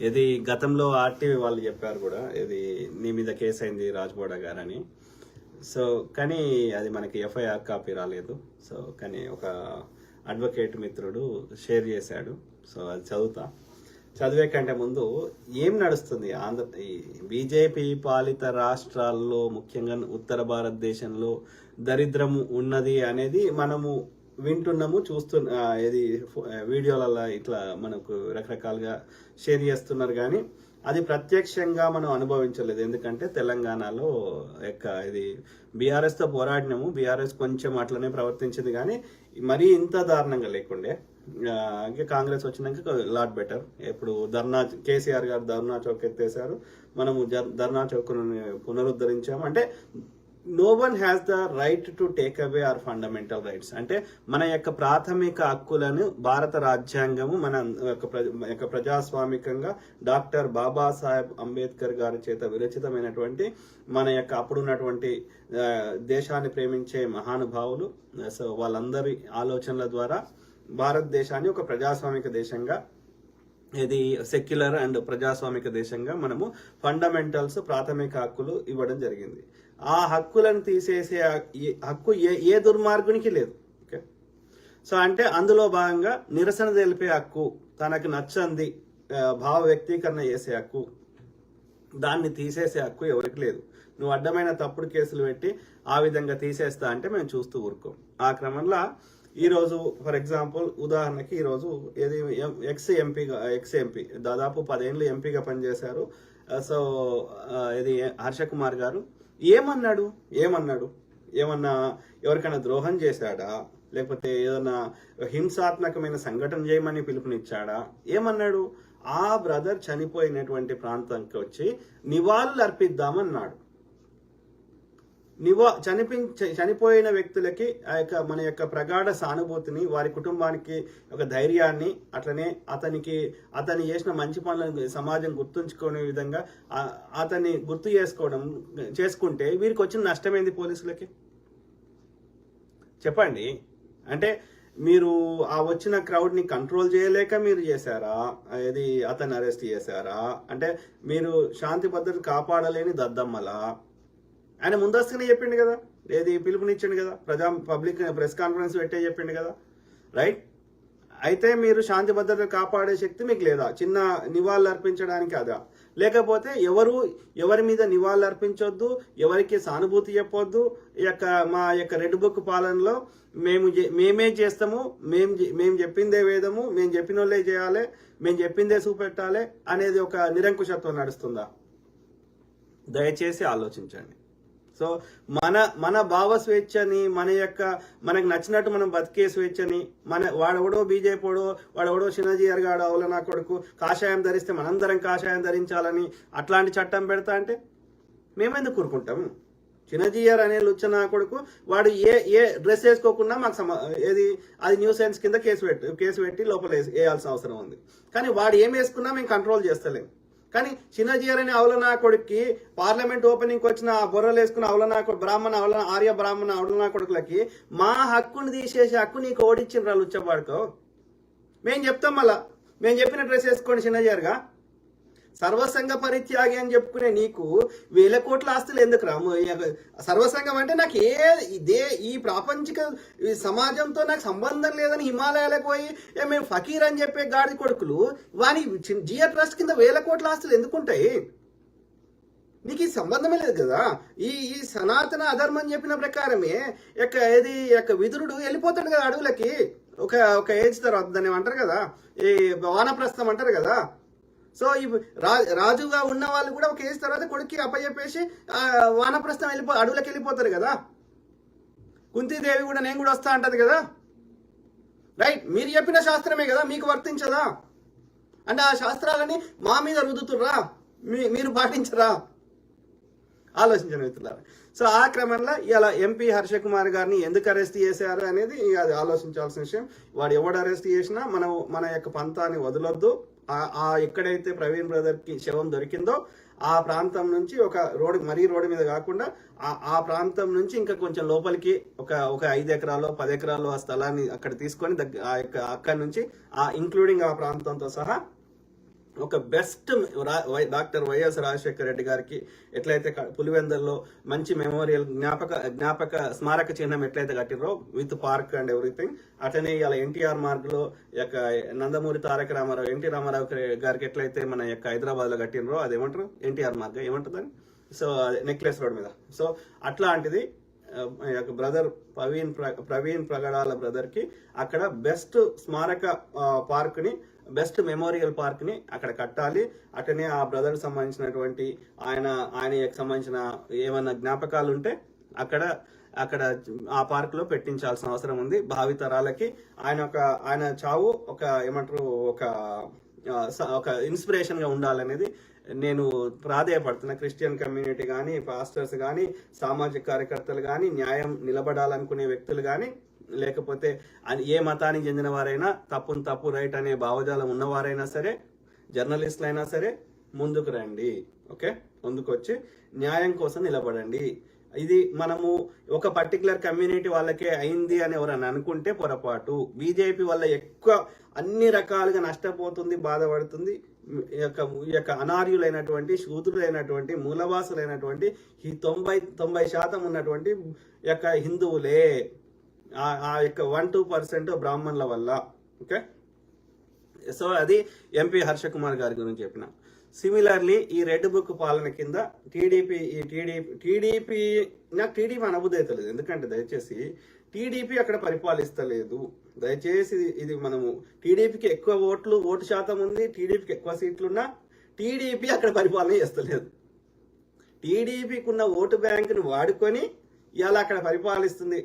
ఇది గతంలో ఆర్టీవీ వాళ్ళు చెప్పారు కూడా, ఇది నీ మీద కేసు అయింది రాజ్బోడా గారని. సో కానీ అది మనకి ఎఫ్ఐఆర్ కాపీ రాలేదు. సో కానీ ఒక అడ్వకేట్ మిత్రుడు షేర్ చేశాడు. సో అది చదివే కంటే ముందు ఏం నడుస్తుంది ఈ బీజేపీ పాలిత రాష్ట్రాల్లో, ముఖ్యంగా ఉత్తర భారతదేశంలో దరిద్రము ఉన్నది అనేది మనము వింటున్నాము, ఇది వీడియోలలో ఇట్లా మనకు రకరకాలుగా షేర్ చేస్తున్నారు. కానీ అది ప్రత్యక్షంగా మనం అనుభవించలేదు. ఎందుకంటే తెలంగాణలో ఇది బీఆర్ఎస్తో పోరాడినాము, బీఆర్ఎస్ కొంచెం అట్లనే ప్రవర్తించింది, కానీ మరీ ఇంత దారుణంగా లేకుండే. ఇంకా కాంగ్రెస్ వచ్చినాక లాట్ బెటర్. ఇప్పుడు కేసీఆర్ గారు ధర్నా చౌక్ ఎత్తేసారు, మనము ధర్నా చౌక్ను పునరుద్ధరించాము. అంటే no one has the right to take away our fundamental rights. అంటే మన యొక్క ప్రాథమిక హక్కులను భారత రాజ్యాంగము మన యొక్క ప్రజాస్వామికంగా డాక్టర్ బాబాసాహెబ్ అంబేద్కర్ గారి చేత విరచితమైనటువంటి మన యొక్క అప్పుడున్నటువంటి దేశాన్ని ప్రేమించే మహానుభావులు, సో వాళ్ళందరి ఆలోచనల ద్వారా భారతదేశాన్ని ఒక ప్రజాస్వామిక దేశంగా, ఇది సెక్యులర్ అండ్ ప్రజాస్వామిక దేశంగా మనము ఫండమెంటల్స్ ప్రాథమిక హక్కులు ఇవ్వడం జరిగింది. ఆ హక్కులను తీసేసే హక్కు ఏ దుర్మార్గునికి లేదు. ఓకే, సో అంటే అందులో భాగంగా నిరసన తెలిపే హక్కు, తనకు నచ్చంది భావ వ్యక్తీకరణ చేసే హక్కు, దాన్ని తీసేసే హక్కు ఎవరికి లేదు. నువ్వు అడ్డమైన తప్పుడు కేసులు పెట్టి ఆ విధంగా తీసేస్తా అంటే మేము చూస్తూ ఊరుకోం. ఆ క్రమంలో ఈరోజు ఫర్ ఎగ్జాంపుల్ ఉదాహరణకి ఈరోజు ఏది ఎక్స్ ఎంపీ దాదాపు 10 ఏళ్ళు ఎంపీగా పనిచేశారు. సో ఇది హర్ష కుమార్ గారు ఏమన్నా ఎవరికైనా ద్రోహం చేశాడా, లేకపోతే ఏదైనా హింసాత్మకమైన సంఘటన చేయమని పిలుపునిచ్చాడా? ఏమన్నాడు? ఆ బ్రదర్ చనిపోయినటువంటి ప్రాంతానికి వచ్చి నివాళులు అర్పిద్దామన్నాడు. చనిపోయిన వ్యక్తులకి మన యొక్క ప్రగాఢ సానుభూతిని, వారి కుటుంబానికి ఒక ధైర్యాన్ని, అట్లనే అతని చేసిన మంచి పనులను సమాజం గుర్తుంచుకునే విధంగా అతన్ని గుర్తు చేసుకుంటే వీరికి వచ్చిన నష్టమైంది పోలీసులకి? చెప్పండి. అంటే మీరు ఆ వచ్చిన క్రౌడ్ ని కంట్రోల్ చేయలేక మీరు చేశారా? ఇది అతన్ని అరెస్ట్ చేశారా? అంటే మీరు శాంతి భద్రత కాపాడలేని దద్దమ్మలా? ఆయన ముందస్తుగానే చెప్పిండు కదా, ఏది పిలుపునిచ్చిండు కదా, పబ్లిక్ ప్రెస్ కాన్ఫరెన్స్ పెట్టే చెప్పిండు కదా, రైట్? అయితే మీరు శాంతి భద్రత కాపాడే శక్తి మీకు లేదా? చిన్న నివాళులు అర్పించడానికి అదా? లేకపోతే ఎవరి మీద నివాళులు అర్పించొద్దు, ఎవరికి సానుభూతి చెప్పొద్దు, మా యొక్క రెడ్ బుక్ పాలనలో మేమే చేస్తాము, మేము చెప్పిందే వేదము, మేము చెప్పిన వాళ్ళే చేయాలి, మేము చెప్పిందే చూపెట్టాలి అనేది ఒక నిరంకుశత్వం నడుస్తుందా? దయచేసి ఆలోచించండి. సో మన భావ స్వేచ్ఛని, మనకు నచ్చినట్టు మనం బతికే స్వేచ్ఛని, వాడెవడో బీజేపీడో, వాడెవడో చిన్నజీఆర్ గాడు అవుల నా కొడుకు కాషాయం ధరిస్తే మనందరం కాషాయం ధరించాలని అట్లాంటి చట్టం పెడతా అంటే మేమెందుకు కూరుకుంటాం? చిన్నజీఆర్ అనే లుచ్చ నా కొడుకు వాడు ఏ డ్రెస్ వేసుకోకుండా మాకు అది న్యూసెన్స్ కింద కేసు పెట్టి లోపల వేయాల్సిన అవసరం ఉంది. కానీ వాడు ఏం వేసుకున్నా మేము కంట్రోల్ చేస్తలేం. కానీ చిన్నజీఆర్ అనే అవలనాకుడికి పార్లమెంట్ ఓపెనింగ్ వచ్చిన బొర్రలు వేసుకున్న ఆర్య బ్రాహ్మణ అవలనాకుడులకి మా హక్కుని తీసేసే హక్కు నీకు ఓడిచ్చిన లుచ్చబాడుకో. మేము చెప్తాం, మళ్ళా మేము చెప్పిన డ్రెస్ వేసుకోండి చిన్నజీఆర్గా. సర్వసంగ పరిత్యాగి అని చెప్పుకునే నీకు 1000 కోట్ల ఆస్తులు ఎందుకు రా? సర్వసంగం అంటే నాకు ఈ ప్రాపంచిక సమాజంతో నాకు సంబంధం లేదని హిమాలయాలకు పోయి మేము ఫకీర్ అని చెప్పే గాడి కొడుకులు వాని జియో ట్రస్ట్ కింద 1000 కోట్ల ఆస్తులు ఎందుకుంటాయి? నీకు ఈ సంబంధమే లేదు కదా. ఈ సనాతన అధర్మం చెప్పిన ప్రకారమే విదురుడు వెళ్ళిపోతాడు కదా అడవులకి ఒక ఏజ్ తర్వాత, దాన్ని అంటారు కదా ఈ వానప్రస్థం అంటారు కదా. సో ఈ రాజుగా ఉన్న వాళ్ళు కూడా ఒక ఏజ్ తర్వాత కొడుక్కి అప్పచెప్పేసి వానప్రస్థం అడవులకు వెళ్ళిపోతారు కదా. కుంతీదేవి కూడా నేను కూడా వస్తా అంటది కదా, రైట్? మీరు చెప్పిన శాస్త్రమే కదా, మీకు వర్తించదా? అంటే ఆ శాస్త్రాలని మా మీద రుద్దుతుర్రా, మీరు పాటించరా? ఆలోచించండి మిత్రులారా. సో ఆ క్రమంలో ఇలా ఎంపీ హర్ష కుమార్ గారిని ఎందుకు అరెస్ట్ చేశారు అనేది అది ఆలోచించాల్సిన విషయం. వాడు ఎవడు అరెస్ట్ చేసినా మన యొక్క పంతాన్ని వదలొద్దు. ఎక్కడైతే ప్రవీణ్ బ్రదర్ కి శవం దొరికిందో ఆ ప్రాంతం నుంచి ఒక రోడ్డు మీద కాకుండా ఆ ప్రాంతం నుంచి ఇంకా కొంచెం లోపలికి ఒక 5 ఎకరాలు 10 ఎకరాలు ఆ స్థలాన్ని అక్కడ తీసుకొని అక్కడి నుంచి ఇంక్లూడింగ్ ఆ ప్రాంతంతో సహా ఒక బెస్ట్ డాక్టర్ వైఎస్ రాజశేఖర రెడ్డి గారికి ఎట్లయితే పులివెందుల్లో మంచి మెమోరియల్ జ్ఞాపక స్మారక చిహ్నం ఎట్లయితే కట్టిరో విత్ పార్క్ అండ్ ఎవ్రీథింగ్, అట్లనే ఇలా ఎన్టీఆర్ మార్గ్ లో యొక్క నందమూరి తారక రామారావు ఎన్టీ రామారావు గారికి ఎట్లయితే మన యొక్క హైదరాబాద్ లో కట్టినరో అదేమంటారు ఎన్టీఆర్ మార్గ్ ఏమంటుందని, సో నెక్లెస్ రోడ్ మీద. సో అట్లాంటిది బ్రదర్ ప్రవీణ్ ప్రగడాల బ్రదర్ కి అక్కడ బెస్ట్ స్మారక పార్క్ ని, బెస్ట్ మెమోరియల్ పార్క్ ని అక్కడ కట్టాలి. అటనే ఆ బ్రదర్ సంబంధించినటువంటి ఆయనకి సంబంధించిన ఏమన్నా జ్ఞాపకాలు ఉంటే అక్కడ ఆ పార్క్ లో పెట్టించాల్సిన అవసరం ఉంది భావితరాలకి. ఆయన చావు ఒక ఏమంటారు ఒక ఇన్స్పిరేషన్ గా ఉండాలనేది నేను ప్రాధేయపడుతున్నా. క్రిస్టియన్ కమ్యూనిటీ కానీ, పాస్టర్స్ కానీ, సామాజిక కార్యకర్తలు కానీ, న్యాయం నిలబడాలనుకునే వ్యక్తులు కానీ, లేకపోతే ఏ మతానికి చెందిన వారైనా తప్పు రైట్ అనే భావజాలం ఉన్నవారైనా సరే, జర్నలిస్టులు అయినా సరే ముందుకు రండి. ఓకే, ముందుకు వచ్చి న్యాయం కోసం నిలబడండి. ఇది మనము ఒక పర్టికులర్ కమ్యూనిటీ వాళ్ళకే అయింది అని ఎవరన్నా అనుకుంటే పొరపాటు. బీజేపీ వల్ల ఎక్కువ అన్ని రకాలుగా నష్టపోతుంది, బాధపడుతుంది ఈ యొక్క అనార్యులైనటువంటి, శూద్రులైనటువంటి, మూలవాసులైనటువంటి ఈ 90% ఉన్నటువంటి యొక్క హిందువులే, ఆ యొక్క 1-2% బ్రాహ్మణుల వల్ల. ఓకే, సో అది ఎంపీ హర్ష కుమార్ గారి గురించి చెప్పిన. సిమిలర్లీ ఈ రెడ్ బుక్ పాలన కింద టీడీపీ నాకు టీడీపీ అనుభూతి అవుతలేదు. ఎందుకంటే దయచేసి టీడీపీ అక్కడ పరిపాలిస్తలేదు. దయచేసి ఇది మనము టీడీపీకి ఎక్కువ ఓటు శాతం ఉంది, టీడీపీకి ఎక్కువ సీట్లున్నా టీడీపీ అక్కడ పరిపాలన చేస్తలేదు. టీడీపీకి ఉన్న ఓటు బ్యాంకును వాడుకొని ఇలా అక్కడ పరిపాలిస్తుంది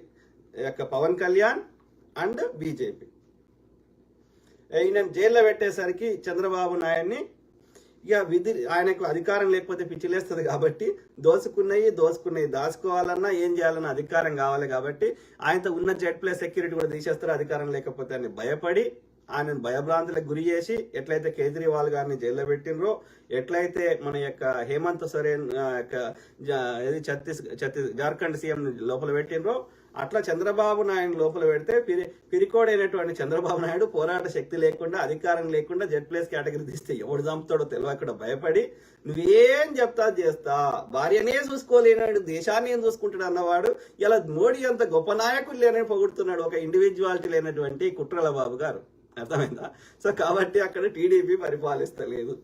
యొక్క పవన్ కళ్యాణ్ అండ్ బీజేపీ. ఈయన జైల్లో పెట్టేసరికి చంద్రబాబు నాయుడిని ఇక ఆయనకు అధికారం లేకపోతే పిచ్చిలేస్తుంది కాబట్టి దోసుకున్నవి దాచుకోవాలన్నా ఏం చేయాలన్నా అధికారం కావాలి కాబట్టి ఆయనతో ఉన్న జెడ్+ సెక్యూరిటీ కూడా తీసేస్తారు అధికారం లేకపోతే అని భయపడి ఆయనను భయభ్రాంతులకు గురి చేసి ఎట్లయితే కేజ్రీవాల్ గారిని జైల్లో పెట్టినరో, ఎట్లయితే మన యొక్క హేమంత్ సోరెన్ జార్ఖండ్ సీఎం లోపల పెట్టినరో, అట్లా చంద్రబాబు నాయుడు లోపల పెడితే పిరికోడైనటువంటి చంద్రబాబు నాయుడు పోరాట శక్తి లేకుండా, అధికారం లేకుండా జెడ్+ కేటగిరీ తీస్తే ఎవడు చంపుతాడో తెలియకుండా భయపడి నువ్వేం చెప్తా చేస్తా, భార్యనే చూసుకోలేనాడు దేశాన్ని ఏం చూసుకుంటాడు అన్నవాడు ఇలా మోడీ అంత గొప్ప నాయకులు లేనని పొగుడుతున్నాడు ఒక ఇండివిజువాలిటీ లేనటువంటి కుట్రల బాబు గారు. అర్థమైందా? సో కాబట్టి అక్కడ టీడీపీ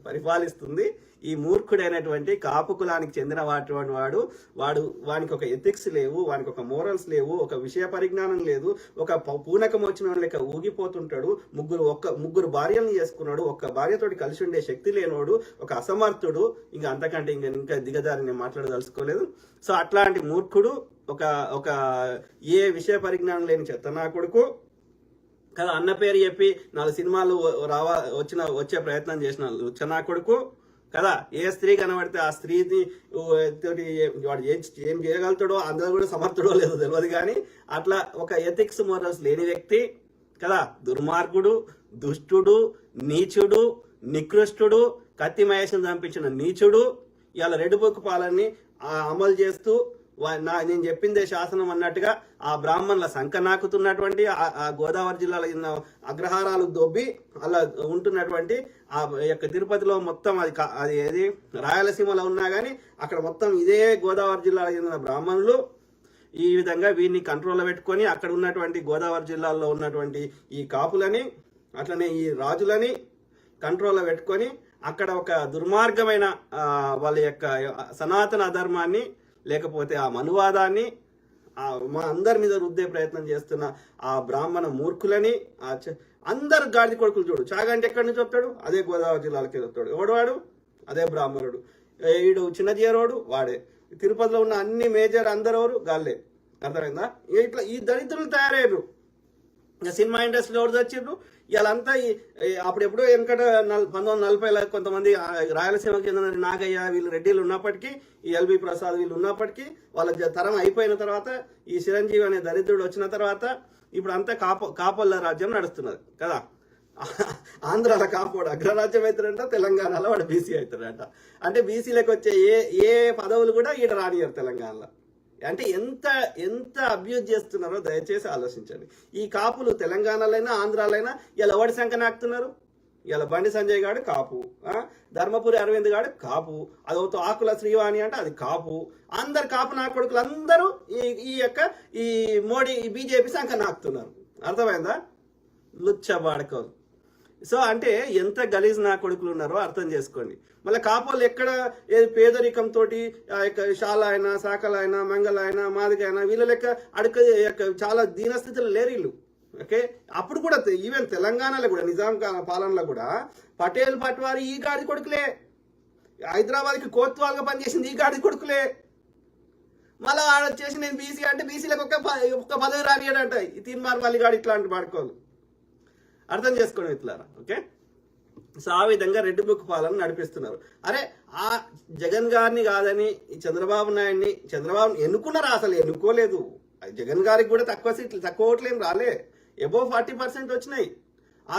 పరిపాలిస్తుంది ఈ మూర్ఖుడైనటువంటి కాపు కులానికి చెందిన వానికి ఒక ఎథిక్స్ లేవు, వానికి ఒక మోరల్స్ లేవు, ఒక విషయ పరిజ్ఞానం లేదు, ఒక పూనకం వచ్చిన లెక్క ఊగిపోతుంటాడు, ముగ్గురు భార్యలను చేసుకున్నాడు, ఒక్క భార్యతోటి కలిసి ఉండే శక్తి లేనోడు, ఒక అసమర్థుడు, ఇంకా అంతకంటే ఇంకా దిగజారి నేను మాట్లాడదలుచుకోలేదు. సో అట్లాంటి మూర్ఖుడు ఒక ఏ విషయ పరిజ్ఞానం లేని చెత్తనా కొడుకు కదా, అన్న పేరు చెప్పి 4 సినిమాలు వచ్చే ప్రయత్నం చేసిన లుచ్చనా కొడుకు కదా. ఏ స్త్రీ కనబడితే ఆ స్త్రీని తోటి వాడు ఏం చేయగలుగుతాడో అందరూ కూడా సమర్థుడో లేదో తెలియదు కానీ అట్లా ఒక ఎథిక్స్ మోరల్స్ లేని వ్యక్తి కదా, దుర్మార్గుడు, దుష్టుడు, నీచుడు, నికృష్టుడు, కత్తి మహేష్ను చంపించిన నీచుడు ఇలా రెడ్ బుక్ పాలనని అమలు చేస్తూ నేను చెప్పిందే శాసనం అన్నట్టుగా ఆ బ్రాహ్మణుల సంఖ నాకుతున్నటువంటి ఆ గోదావరి జిల్లాలో అగ్రహారాలు దొబ్బి అలా ఉంటున్నటువంటి ఆ యొక్క తిరుపతిలో మొత్తం అది ఏది రాయలసీమలో ఉన్నా కానీ అక్కడ మొత్తం ఇదే గోదావరి జిల్లాలో చెందిన బ్రాహ్మణులు ఈ విధంగా వీరిని కంట్రోల్లో పెట్టుకొని అక్కడ ఉన్నటువంటి గోదావరి జిల్లాలో ఉన్నటువంటి ఈ కాపులని అట్లనే ఈ రాజులని కంట్రోల్లో పెట్టుకొని అక్కడ ఒక దుర్మార్గమైన వాళ్ళ యొక్క సనాతన అధర్మాన్ని లేకపోతే ఆ మనువాదాన్ని మా అందరి మీద రుద్దే ప్రయత్నం చేస్తున్న ఆ బ్రాహ్మణ మూర్ఖులని అందరు గాడిద కొడుకులు చూడు. చాగంటే ఎక్కడి నుంచి వస్తాడు? అదే గోదావరి జిల్లాలకి వస్తాడు. ఎవడు? అదే బ్రాహ్మణుడు. ఈడు చిన్నజీరోడు వాడే. తిరుపతిలో ఉన్న అన్ని మేజర్ అందరు గాళ్ళే. అర్థమైందా? ఇట్లా ఈ దళితులు తయారయ్యారు. సినిమా ఇండస్ట్రీలో ఎవరు తెచ్చిండ్రు ఇవాళంతా అప్పుడెప్పుడో వెనకట 1940లో కొంతమంది రాయలసీమకి చెందిన నాగయ్య వీళ్ళు రెడ్డిలు ఉన్నప్పటికీ, ఈ ఎల్బి ప్రసాద్ వీళ్ళు ఉన్నప్పటికీ వాళ్ళ తరం అయిపోయిన తర్వాత ఈ చిరంజీవి అనే దరిద్రుడు వచ్చిన తర్వాత ఇప్పుడు అంతా కాపల్ల రాజ్యం నడుస్తున్నది కదా. ఆంధ్రాలో కాపోడు అగ్రరాజ్యం అవుతాడంట, తెలంగాణలో వాడు బీసీ అవుతాడంట. అంటే బీసీలకు వచ్చే ఏ పదవులు కూడా ఈడ రానియరు తెలంగాణలో. అంటే ఎంత అబ్యూజ్ చేస్తున్నారో దయచేసి ఆలోచించండి. ఈ కాపులు తెలంగాణలో ఆంధ్రాలైనా ఇలా ఎవడి సంఖ్య నాకుతున్నారు? ఇలా బండి సంజయ్ గాడు కాపు, ధర్మపురి అరవింద్ గాడు కాపు, అదొక ఆకుల శ్రీవాణి అంటే అది కాపు. అందరు కాపు నా కొడుకులు అందరూ ఈ మోడీ బీజేపీ సంఖ నాకుతున్నారు. అర్థమైందా? లుచ్చబాడకలు. సో అంటే ఎంత గలీజ్ నా కొడుకులు ఉన్నారో అర్థం చేసుకోండి. మళ్ళీ కాపోలు ఎక్కడ ఏది పేదరికంతో శాల అయినా శాఖల అయినా మంగళ అయినా మాదిగ అయినా వీళ్ళ లెక్క చాలా దీనస్థితులు లేరు వీళ్ళు. ఓకే, అప్పుడు కూడా ఈవెన్ తెలంగాణలో కూడా నిజాం పాలనలో కూడా పటేల్ పట్వారి ఈ గాడి కొడుకులే, హైదరాబాద్కి కోత్వాల్గా పనిచేసింది ఈ గాడి కొడుకులే. మళ్ళీ ఆడొచ్చేసి నేను బీసీ అంటే బీసీలకు ఒక్క పదవి రానియడంట ఈ తీన్మార్ మల్లిగాడు ఇట్లాంటి పడుకోవాలి. అర్థం చేసుకోండి ఇట్లారా. ఓకే, సో ఆ విధంగా రెడ్ బుక్ పాలన నడిపిస్తున్నారు. అరే ఆ జగన్ గారిని కాదని ఈ చంద్రబాబు నాయుడిని, చంద్రబాబు ఎన్నుకున్నారా? అసలు ఎన్నుకోలేదు. జగన్ గారికి కూడా తక్కువ సీట్లు, తక్కువ ఓట్లు ఏం రాలే, అబోవ్ 40% వచ్చినాయి. ఆ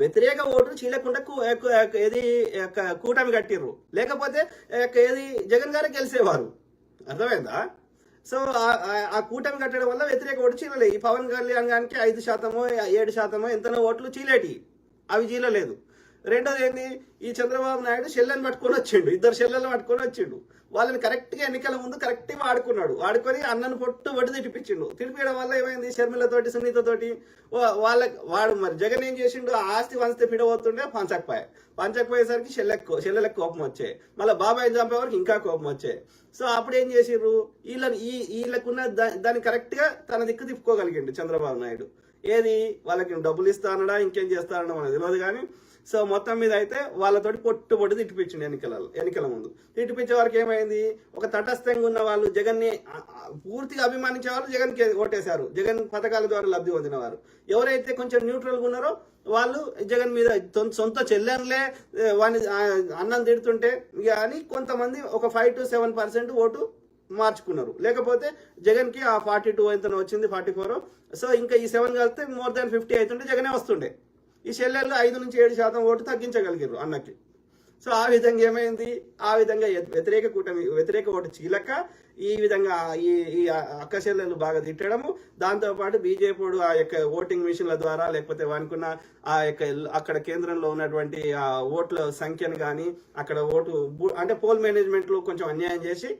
వ్యతిరేక ఓట్లు చీలకుండా ఏది కూటమి కట్టిర్రు, లేకపోతే ఏది జగన్ గారే గెలిచేవారు. అర్థమైందా? సో ఆ కూటమి కట్టడం వల్ల వ్యతిరేక ఓటు చీలలే. ఈ పవన్ కళ్యాణ్ గారికి 5%, 7% ఎంతనో ఓట్లు చీలేటి, అవి చీలలేదు. రెండోది ఏంది, ఈ చంద్రబాబు నాయుడు షెల్లని పట్టుకొని వచ్చిండు, 2 షెల్లలను పట్టుకొని వచ్చిండు. వాళ్ళని కరెక్ట్గా ఎన్నికల ముందు కరెక్ట్గా వాడుకొని అన్నను పొట్టు తిడిపించిండు. తిడిపించడం వల్ల ఏమైంది, షర్మిలతోటి సునీతతోటి వాడు మరి జగన్ ఏం చేసిండు, ఆస్తి వంచితే పిడబోతుండే పంచకపోయేసరికి షెల్లెలకు కోపం వచ్చాయి. మళ్ళీ బాబాయ్ చంపేవారికి ఇంకా కోపం వచ్చాయి. సో అప్పుడు ఏం చేసిర్రు, వీళ్ళకున్న దాన్ని కరెక్ట్గా తన దిక్కు తిప్పుకోగలిగిండు చంద్రబాబు నాయుడు. ఏది వాళ్ళకి డబ్బులు ఇస్తానడా ఇంకేం చేస్తానడా మనకు తెలియదు కానీ, సో మొత్తం మీద అయితే వాళ్ళతోటి పొట్టు తిట్టిపించిండు ఎన్నికల ముందు. తిట్టిపించే వారికి ఏమైంది, ఒక తటస్థంగా ఉన్న వాళ్ళు జగన్ని పూర్తిగా అభిమానించే వాళ్ళు జగన్కి ఓటేశారు. జగన్ పథకాల ద్వారా లబ్ధి పొందిన వారు ఎవరైతే కొంచెం న్యూట్రల్గా ఉన్నారో వాళ్ళు జగన్ మీద సొంత చెల్లెన్లే వాడిని అన్నం తిడుతుంటే కానీ కొంతమంది ఒక 5 to 7% ఓటు మార్చుకున్నారు. లేకపోతే జగన్కి ఆ 42 ఎంతనో వచ్చింది, 44. సో ఇంకా ఈ 7 కలిస్తే మోర్ దాన్ 50 అవుతుంటే జగనే వస్తుండే. ఈ షెల్లెళ్ళు 5 నుంచి 7% ఓటు తగ్గించగలిగారు అన్నకి. సో ఆ విధంగా ఏమైంది, ఆ విధంగా వ్యతిరేక ఓటు చీలక ఈ విధంగా ఈ అక్క చెల్లెలు బాగా తిట్టడము, దాంతోపాటు బీజేపీ ఆ యొక్క ఓటింగ్ మిషన్ల ద్వారా లేకపోతే వానుకున్న ఆ యొక్క అక్కడ కేంద్రంలో ఉన్నటువంటి ఆ ఓట్ల సంఖ్యను కానీ అక్కడ అంటే పోల్ మేనేజ్మెంట్లో కొంచెం అన్యాయం చేసి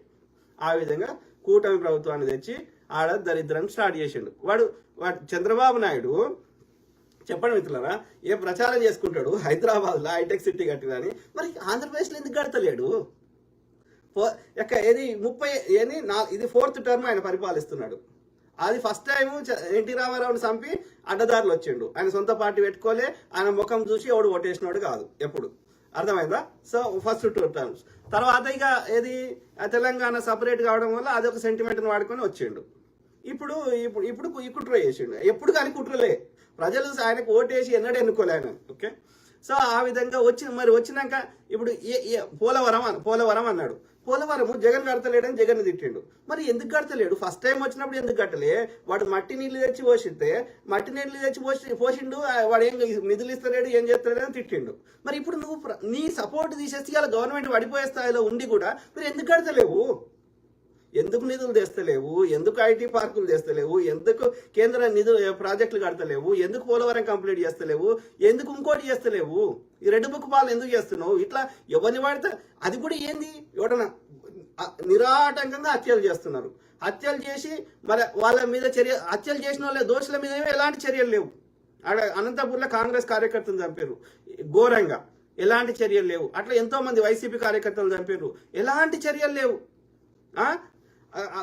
ఆ విధంగా కూటమి ప్రభుత్వాన్ని తెచ్చి ఆడ దరిద్రం స్టార్ట్ చేసిండు. వాడు చంద్రబాబు నాయుడు చెప్పండి మిత్రులారా, ఏ ప్రచారం చేసుకుంటాడు హైదరాబాద్లో హైటెక్ సిటీ కట్టినని, మరి ఆంధ్రప్రదేశ్లో ఎందుకు కడతలేడు? ఇది 4th టర్మ్ ఆయన పరిపాలిస్తున్నాడు. అది ఫస్ట్ టైం ఎన్టీ రామారావుని చంపి అడ్డదారులు వచ్చిండు. ఆయన సొంత పార్టీ పెట్టుకోలే, ఆయన ముఖం చూసి ఎవడు ఓటేసినాడు కాదు ఎప్పుడు. అర్థమైందా? సో ఫస్ట్ 2 టర్మ్స్ తర్వాత ఇక తెలంగాణ సపరేట్ కావడం వల్ల అదొక సెంటిమెంట్ని వాడుకొని వచ్చిండు. ఇప్పుడు ఈ కుట్ర చేసిండు. ఎప్పుడు కానీ కుట్రలే, ప్రజలు ఆయనకు ఓటేసి ఎన్నడూ ఎన్నుకోలే ఆయన. ఓకే, సో ఆ విధంగా వచ్చినాక ఇప్పుడు పోలవరం అన్నాడు. పోలవరం జగన్ కడతలేడని జగన్ తిట్టిండు. మరి ఎందుకు కడతలేడు? ఫస్ట్ టైం వచ్చినప్పుడు ఎందుకు కట్టలే? వాడు మట్టి నీళ్ళు తెచ్చి పోసిండు, వాడు ఏం నిధులు ఇస్తలేడు, ఏం చేస్తలేడు అని తిట్టిండు. మరి ఇప్పుడు నువ్వు నీ సపోర్ట్ తీసేసి ఇలా గవర్నమెంట్ పడిపోయే స్థాయిలో ఉండి కూడా మీరు ఎందుకు కడతలేవు? ఎందుకు నిధులు తెస్తలేవు? ఎందుకు ఐటీ పార్కులు తెస్తలేవు? ఎందుకు కేంద్ర ప్రాజెక్టులు కడతలేవు? ఎందుకు పోలవరం కంప్లీట్ చేస్తలేవు? ఎందుకు ఇంకోటి చేస్తలేవు? ఈ రెడ్ బుక్ పాలన ఎందుకు చేస్తున్నావు? ఇట్లా ఎవరిని వాడితే అది కూడా ఏంది, ఎవడన్నా నిరాటంకంగా హత్యలు చేస్తున్నారు. హత్యలు చేసి మరి వాళ్ళ మీద హత్యలు చేసిన వాళ్ళ దోషుల మీద ఎలాంటి చర్యలు లేవు. అనంతపూర్లో కాంగ్రెస్ కార్యకర్తలు చంపారు ఘోరంగా, ఎలాంటి చర్యలు లేవు. అట్లా ఎంతో మంది వైసీపీ కార్యకర్తలు చంపారు, ఎలాంటి చర్యలు లేవు.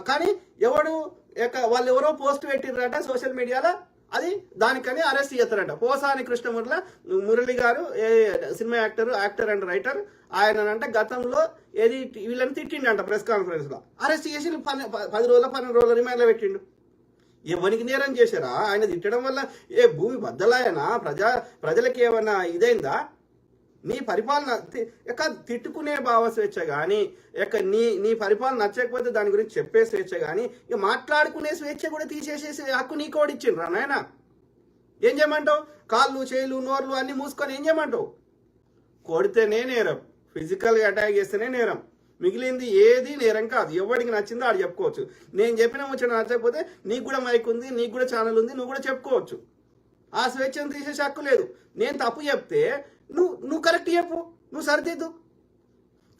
కానీ వాళ్ళు ఎవరో పోస్ట్ పెట్టిర్రట సోషల్ మీడియాలో, అది దానికని అరెస్ట్ చేస్తారట. పోసాని మురళి గారు సినిమా యాక్టర్ అండ్ రైటర్, ఆయన గతంలో వీళ్ళని తిట్టిండంట ప్రెస్ కాన్ఫరెన్స్ లో. అరెస్ట్ చేసి 10 రోజుల 12 రోజుల రిమాండ్లో పెట్టిండు. ఎవరికి నేరం చేశారా? ఆయన తిట్టడం వల్ల భూమి బద్దలాయనా? ప్రజలకి ఏమన్నా ఇదైందా? నీ పరిపాలన తిట్టుకునే భావ స్వేచ్ఛ కానీ నీ పరిపాలన నచ్చకపోతే దాని గురించి చెప్పే స్వేచ్ఛ కానీ ఇక మాట్లాడుకునే స్వేచ్ఛ కూడా తీసేసేసి హక్కు నీ కూడా ఇచ్చిండ్రా నాయన. ఏం చేయమంటావు? కాళ్ళు చేతులు నోర్లు అన్ని మూసుకొని ఏం చేయమంటావు? కొడితేనే నేరం, ఫిజికల్గా అటాక్ చేస్తేనే నేరం, మిగిలింది ఏది నేరం కాదు. ఎవరికి నచ్చిందో ఆడు చెప్పుకోవచ్చు. నేను చెప్పిన ముచ్చట నచ్చకపోతే నీకు కూడా మైక్ ఉంది, నీకు కూడా ఛానల్ ఉంది, నువ్వు కూడా చెప్పుకోవచ్చు. ఆ స్వేచ్ఛను తీసేసే హక్కు లేదు. నేను తప్పు చెప్తే నువ్వు కరెక్ట్ చెప్పు, నువ్వు సరిదిద్దు.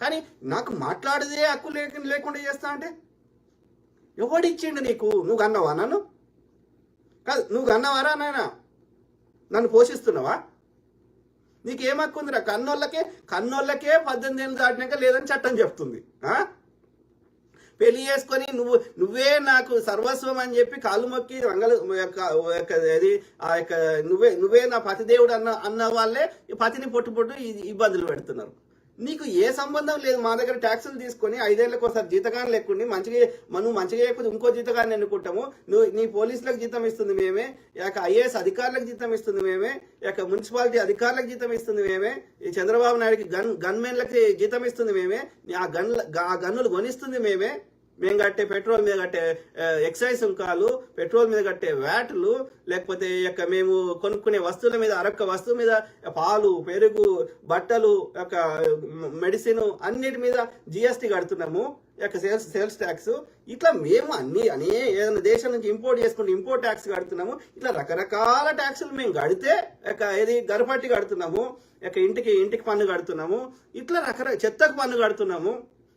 కానీ నాకు మాట్లాడదే హక్కు లేకుండా చేస్తా అంటే ఎవడిచ్చిండు నీకు? నువ్వు అన్నావా నన్ను? కాదు, నువ్వు అన్నవారా నాయన? నన్ను పోషిస్తున్నావా? నీకేం హక్కు ఉందిరా? కన్నోళ్ళకే 18 ఏళ్ళు దాటినాక లేదని చట్టం చెప్తుంది. పెళ్లి చేసుకొని నువ్వే నాకు సర్వస్వం అని చెప్పి కాలు మొక్కి నువ్వే నా పతిదేవుడు అన్న వాళ్ళే పతిని పొట్టు ఇబ్బందులు పెడుతున్నారు. నీకు ఏ సంబంధం లేదు. మా దగ్గర ట్యాక్సులు తీసుకొని 5 ఏళ్ళకి ఒకసారి జీతగాన్ని లేకుండా నువ్వు మంచిగా చేయకపోతే ఇంకో జీతగాన్ని ఎన్నుకుంటాము. నీ పోలీసులకు జీతం ఇస్తుంది మేమే, ఐఏఎస్ అధికారులకు జీతం ఇస్తుంది మేమే, మున్సిపాలిటీ అధికారులకు జీతం ఇస్తుంది మేమే, ఈ చంద్రబాబు నాయుడికి గన్మెన్లకి జీతం ఇస్తుంది మేమే, ఆ గన్నులు కొనిస్తుంది మేమే, మేము కట్టే పెట్రోల్ మీద కట్టే ఎక్సైజ్ సుంకాలు, పెట్రోల్ మీద కట్టే వ్యాట్లు, లేకపోతే మేము కొనుక్కునే వస్తువుల మీద అరొక్క వస్తువు మీద పాలు, పెరుగు, బట్టలు, మెడిసిన్ అన్నిటి మీద జిఎస్టీ కడుతున్నాము, సేల్స్ ట్యాక్స్. ఇట్లా మేము ఏదైనా దేశం నుంచి ఇంపోర్ట్ చేసుకుంటే ఇంపోర్ట్ ట్యాక్స్ కడుతున్నాము. ఇట్లా రకరకాల ట్యాక్సులు మేము కడితే గరపట్టి కడుతున్నాము, ఇంటికి పన్ను కడుతున్నాము, ఇట్లా చెత్తకు పన్ను కడుతున్నాము.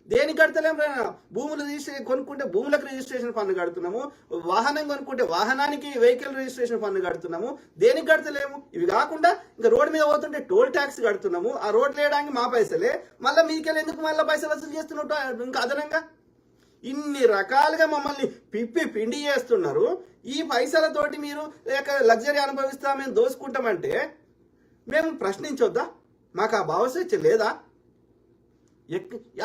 దేనికి కడతలేము? భూములు కొనుక్కుంటే భూములకు రిజిస్ట్రేషన్ పన్ను కడుతున్నాము, వాహనం కొనుక్కుంటే వాహనానికి వెహికల్ రిజిస్ట్రేషన్ పన్ను కడుతున్నాము. దేనికి కడతలేము? ఇవి కాకుండా ఇంకా రోడ్డు మీద పోతుంటే టోల్ ట్యాక్స్ కడుతున్నాము. ఆ రోడ్లు వేయడానికి మా పైసలే, మళ్ళీ మీకెళ్ళి ఎందుకు మళ్ళీ పైసలు వసూలు చేస్తున్నట్టు ఇంకా అదనంగా ఇన్ని రకాలుగా మమ్మల్ని పిండి చేస్తున్నారు. ఈ పైసలతోటి మీరు లగ్జరీ అనుభవిస్తా, మేము దోసుకుంటామంటే మేము ప్రశ్నించొద్దా? మాకు ఆ భావస్వేచ్ఛ లేదా?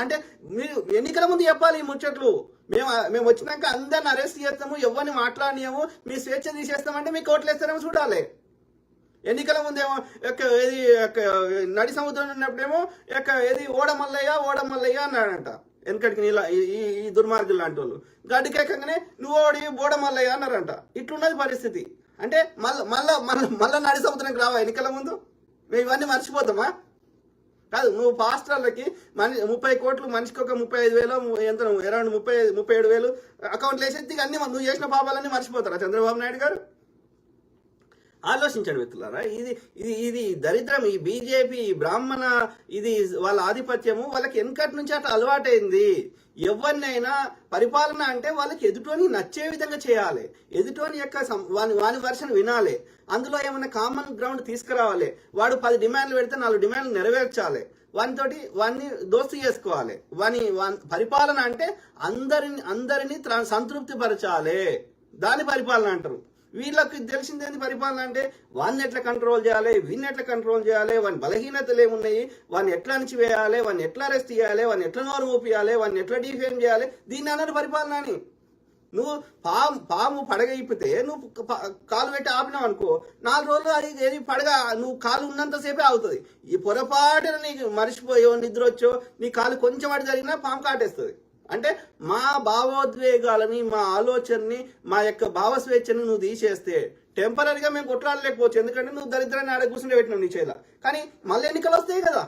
అంటే మీరు ఎన్నికల ముందు చెప్పాలి ఈ ముచ్చట్లు. మేము వచ్చినాక అందరిని అరెస్ట్ చేస్తాము, ఎవరిని మాట్లాడినాము, మీ స్వేచ్ఛ తీసేస్తామంటే మీకు ఓట్లు వేస్తారేమో చూడాలి. ఎన్నికల ముందేమో నడి సముద్రం ఉన్నప్పుడేమో ఓడమల్లయ్య అన్నాడంట. వెనకటికి ఈ దుర్మార్గులు లాంటి వాళ్ళు గడ్డికెక్కగానే ఓడమల్లయ్య అన్నారంట. ఇట్లున్నది పరిస్థితి. అంటే మళ్ళా నడి సముద్రానికి రావా ఎన్నికల ముందు? మేము ఇవన్నీ మర్చిపోతామా? కాదు, నువ్వు పాస్టర్లకి 30 కోట్లు మనిషికి ఒక 35,000 ఎంత అరౌండ్ 37,000 అకౌంట్లు వేసేది అన్ని నువ్వు చేసిన పాపాలన్నీ మర్చిపోతారా చంద్రబాబు నాయుడు గారు? ఆలోచించండి మిత్రులారా. ఇది దరిద్రం. ఈ బీజేపీ బ్రాహ్మణ ఇది వాళ్ళ ఆధిపత్యము వాళ్ళకి వెనకటి నుంచి అట్లా అలవాటైంది. ఎవరినైనా పరిపాలన అంటే వాళ్ళకి ఎదుటోని నచ్చే విధంగా చేయాలి, ఎదుటోని యొక్క వాని వర్షన్ వినాలి, అందులో ఏమైనా కామన్ గ్రౌండ్ తీసుకురావాలి. వాడు 10 డిమాండ్లు పెడితే 4 డిమాండ్లు నెరవేర్చాలి, వాడిని దోస్తు చేసుకోవాలి. పరిపాలన అంటే అందరినీ సంతృప్తి పరచాలి, దాని పరిపాలన అంటారు. వీళ్ళకి తెలిసిందేంది పరిపాలన అంటే? వాడిని ఎట్లా కంట్రోల్ చేయాలి, వీడిని ఎట్లా కంట్రోల్ చేయాలి, వాని బలహీనతలు ఏమున్నాయి, వాడిని ఎట్లా అణిచివేయాలి, వాడిని ఎట్లా అరెస్ట్ చేయాలి, వాడిని ఎట్లా నోరు ఊపియాలి, వాడిని ఎట్లా డిఫేమ్ చేయాలి, దీన్ని అన్నారు పరిపాలన అని. నువ్వు పాము పడగ ఇప్పితే నువ్వు కాలు పెట్టి ఆపినావు అనుకో, 4 రోజులు అది పడగ నువ్వు కాలు ఉన్నంతసేపే అవుతుంది. ఈ పొరపాటున నీకు మర్చిపోయో నిద్ర వచ్చో నీ కాలు కొంచెం అటు జరిగినా పాము కాటేస్తుంది. అంటే మా భావోద్వేగాలని, మా ఆలోచనని, మా యొక్క భావస్వేచ్ఛని నువ్వు తీసేస్తే టెంపరీగా మేము కొట్లాడలేకపోవచ్చు. ఎందుకంటే నువ్వు దరిద్రాన్ని ఆడ కూర్చుంటే పెట్టినావు నీ చేయాల. కానీ మళ్ళీ ఎన్నికలు వస్తాయి కదా,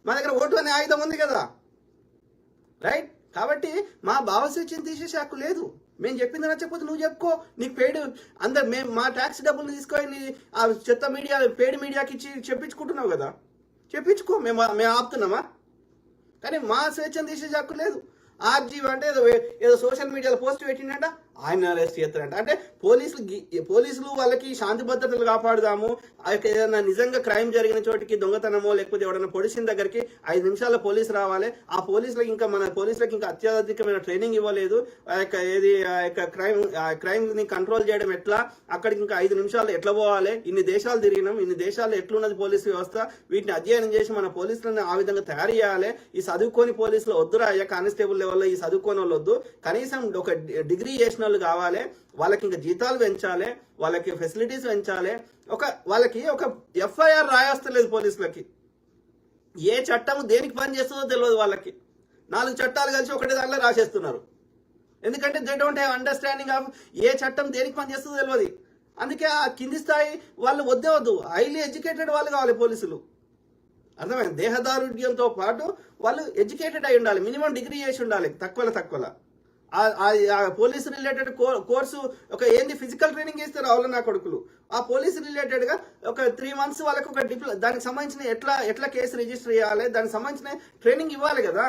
మా దగ్గర ఓటు అనే ఆయుధం ఉంది కదా, రైట్? కాబట్టి మా భావస్వేచ్ఛని తీసేసే హక్కు లేదు. మేము చెప్పింది నచ్చకపోతే నువ్వు చెప్పుకో. నీకు పేడు మేము మా ట్యాక్స్ డబ్బులు తీసుకొని ఆ చెత్త మీడియా పేడు మీడియాకి ఇచ్చి చెప్పించుకుంటున్నావు కదా, చెప్పించుకో. మేము ఆపుతున్నామా? కానీ మా స్వేచ్ఛను తీసేసే హక్కు లేదు. ఆర్జీవి అంటే ఏదో సోషల్ మీడియాలో పోస్ట్ పెట్టిండంట, ఆయన అరెస్ట్ చేస్తారంట. అంటే పోలీసులు వాళ్ళకి శాంతి భద్రతలు కాపాడుదాము, ఏదైనా నిజంగా క్రైమ్ జరిగిన చోటికి దొంగతనమో లేకపోతే ఎవరైనా పొడిసిన దగ్గరికి 5 నిమిషాల్లో పోలీసు రావాలి. ఆ పోలీసులకు ఇంకా అత్యాధికమైన ట్రైనింగ్ ఇవ్వలేదు. క్రైమ్ ని కంట్రోల్ చేయడం ఎట్లా, అక్కడికి ఇంకా 5 నిమిషాల్లో ఎట్లా పోవాలి, ఇన్ని దేశాలు తిరిగినాం, ఇన్ని దేశాల్లో ఎట్లున్నది పోలీసు వ్యవస్థ, వీటిని అధ్యయనం చేసి మన పోలీసులను ఆ విధంగా తయారు చేయాలి. ఈ చదువుకోని పోలీసులు వద్దురా అయ్యా, కానిస్టేబుల్ లెవెల్లో ఈ చదువుకోని వాళ్ళు వద్దు, కనీసం ఒక డిగ్రీ చేసిన వాళ్ళు కావాలి. వాళ్ళకి ఇంకా జీతాలు పెంచాలి, వాళ్ళకి ఫెసిలిటీస్ పెంచాలి. వాళ్ళకి ఒక ఎఫ్ఐఆర్ రాయొస్తలేదు పోలీసులకి. ఏ చట్టం దేనికి పని చేస్తుందో తెలియదు వాళ్ళకి. 4 చట్టాలు కలిసి ఒకటే దాంట్లో రాసేస్తున్నారు. ఎందుకంటే they don't have understanding of ఏ చట్టం దేనికి పని చేస్తుందో తెలియదు. అందుకే ఆ కింది స్థాయి వాళ్ళు వద్దు హైలీ ఎడ్యుకేటెడ్ వాళ్ళు కావాలి పోలీసులు. అర్థమైంది? దేహదారుఢ్యంతో పాటు వాళ్ళు ఎడ్యుకేటెడ్ అయి ఉండాలి, మినిమం డిగ్రీ చేసి ఉండాలి తక్కువ. పోలీసు రిలేటెడ్ కోర్సు ఒక ఏంది ఫిజికల్ ట్రైనింగ్ ఇస్తారు అవును నా కొడుకులు. ఆ పోలీసు రిలేటెడ్ గా ఒక 3 months వాళ్ళకి ఒక దానికి సంబంధించిన ఎట్లా కేసు రిజిస్టర్ చేయాలి, దానికి సంబంధించిన ట్రైనింగ్ ఇవ్వాలి కదా.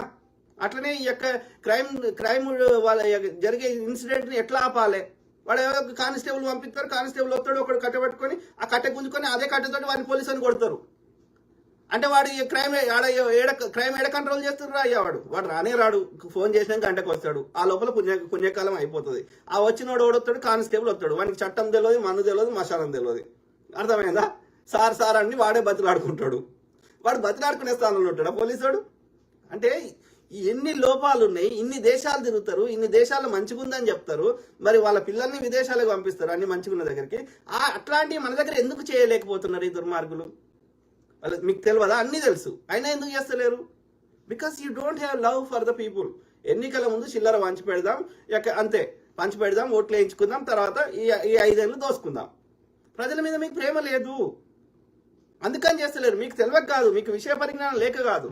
అట్లనే ఈ యొక్క క్రైమ్ వాళ్ళ జరిగే ఇన్సిడెంట్ ని ఎట్లా ఆపాలి. వాడు ఎవరో కానిస్టేబుల్ పంపిస్తారు, కానిస్టేబుల్ వస్తాడు, ఒకడు కట్ట పట్టుకొని ఆ కట్ట గుంజుకొని అదే కట్టతోటి వాడిని పోలీసు అని కొడతారు. అంటే వాడు ఈ క్రైమ్ ఏడ కంట్రోల్ చేస్తున్నారు అయ్యా. వాడు రానే రాడు, ఫోన్ చేసినాక గంటకు వస్తాడు, ఆ లోపల పుణ్యకాలం అయిపోతుంది. ఆ వచ్చినోడు ఓడొస్తాడు, కానిస్టేబుల్ వస్తాడు, వానికి చట్టం తెలియదు, మందు తెలియదు, మసాలం తెలియదు. అర్థమైందా? సార్ అని వాడే బతిలాడుకుంటాడు. వాడు బతిలాడుకునే స్థానంలో ఉంటాడు పోలీసుడు. అంటే ఎన్ని లోపాలు ఉన్నాయి, ఇన్ని దేశాలు తిరుగుతారు, ఇన్ని దేశాలు మంచిగుందని చెప్తారు, మరి వాళ్ళ పిల్లల్ని విదేశాలకు పంపిస్తారు అన్ని మంచిగున్న దగ్గరికి. అట్లాంటివి మన దగ్గర ఎందుకు చేయలేకపోతున్నారు ఈ దుర్మార్గులు? మీకు తెలియదా? అన్నీ తెలుసు, అయినా ఎందుకు చేస్తలేరు? Because you don't have love for the people. ఎన్నికల ముందు చిల్లర పంచి పెడదాం, అంతే పంచి పెడదాం, ఓట్లు వేయించుకుందాం, తర్వాత ఈ 5 ఏళ్ళు దోసుకుందాం. ప్రజల మీద మీకు ప్రేమ లేదు, అందుకని చేస్తలేరు. మీకు తెలియక కాదు, మీకు విషయ పరిజ్ఞానం లేక కాదు.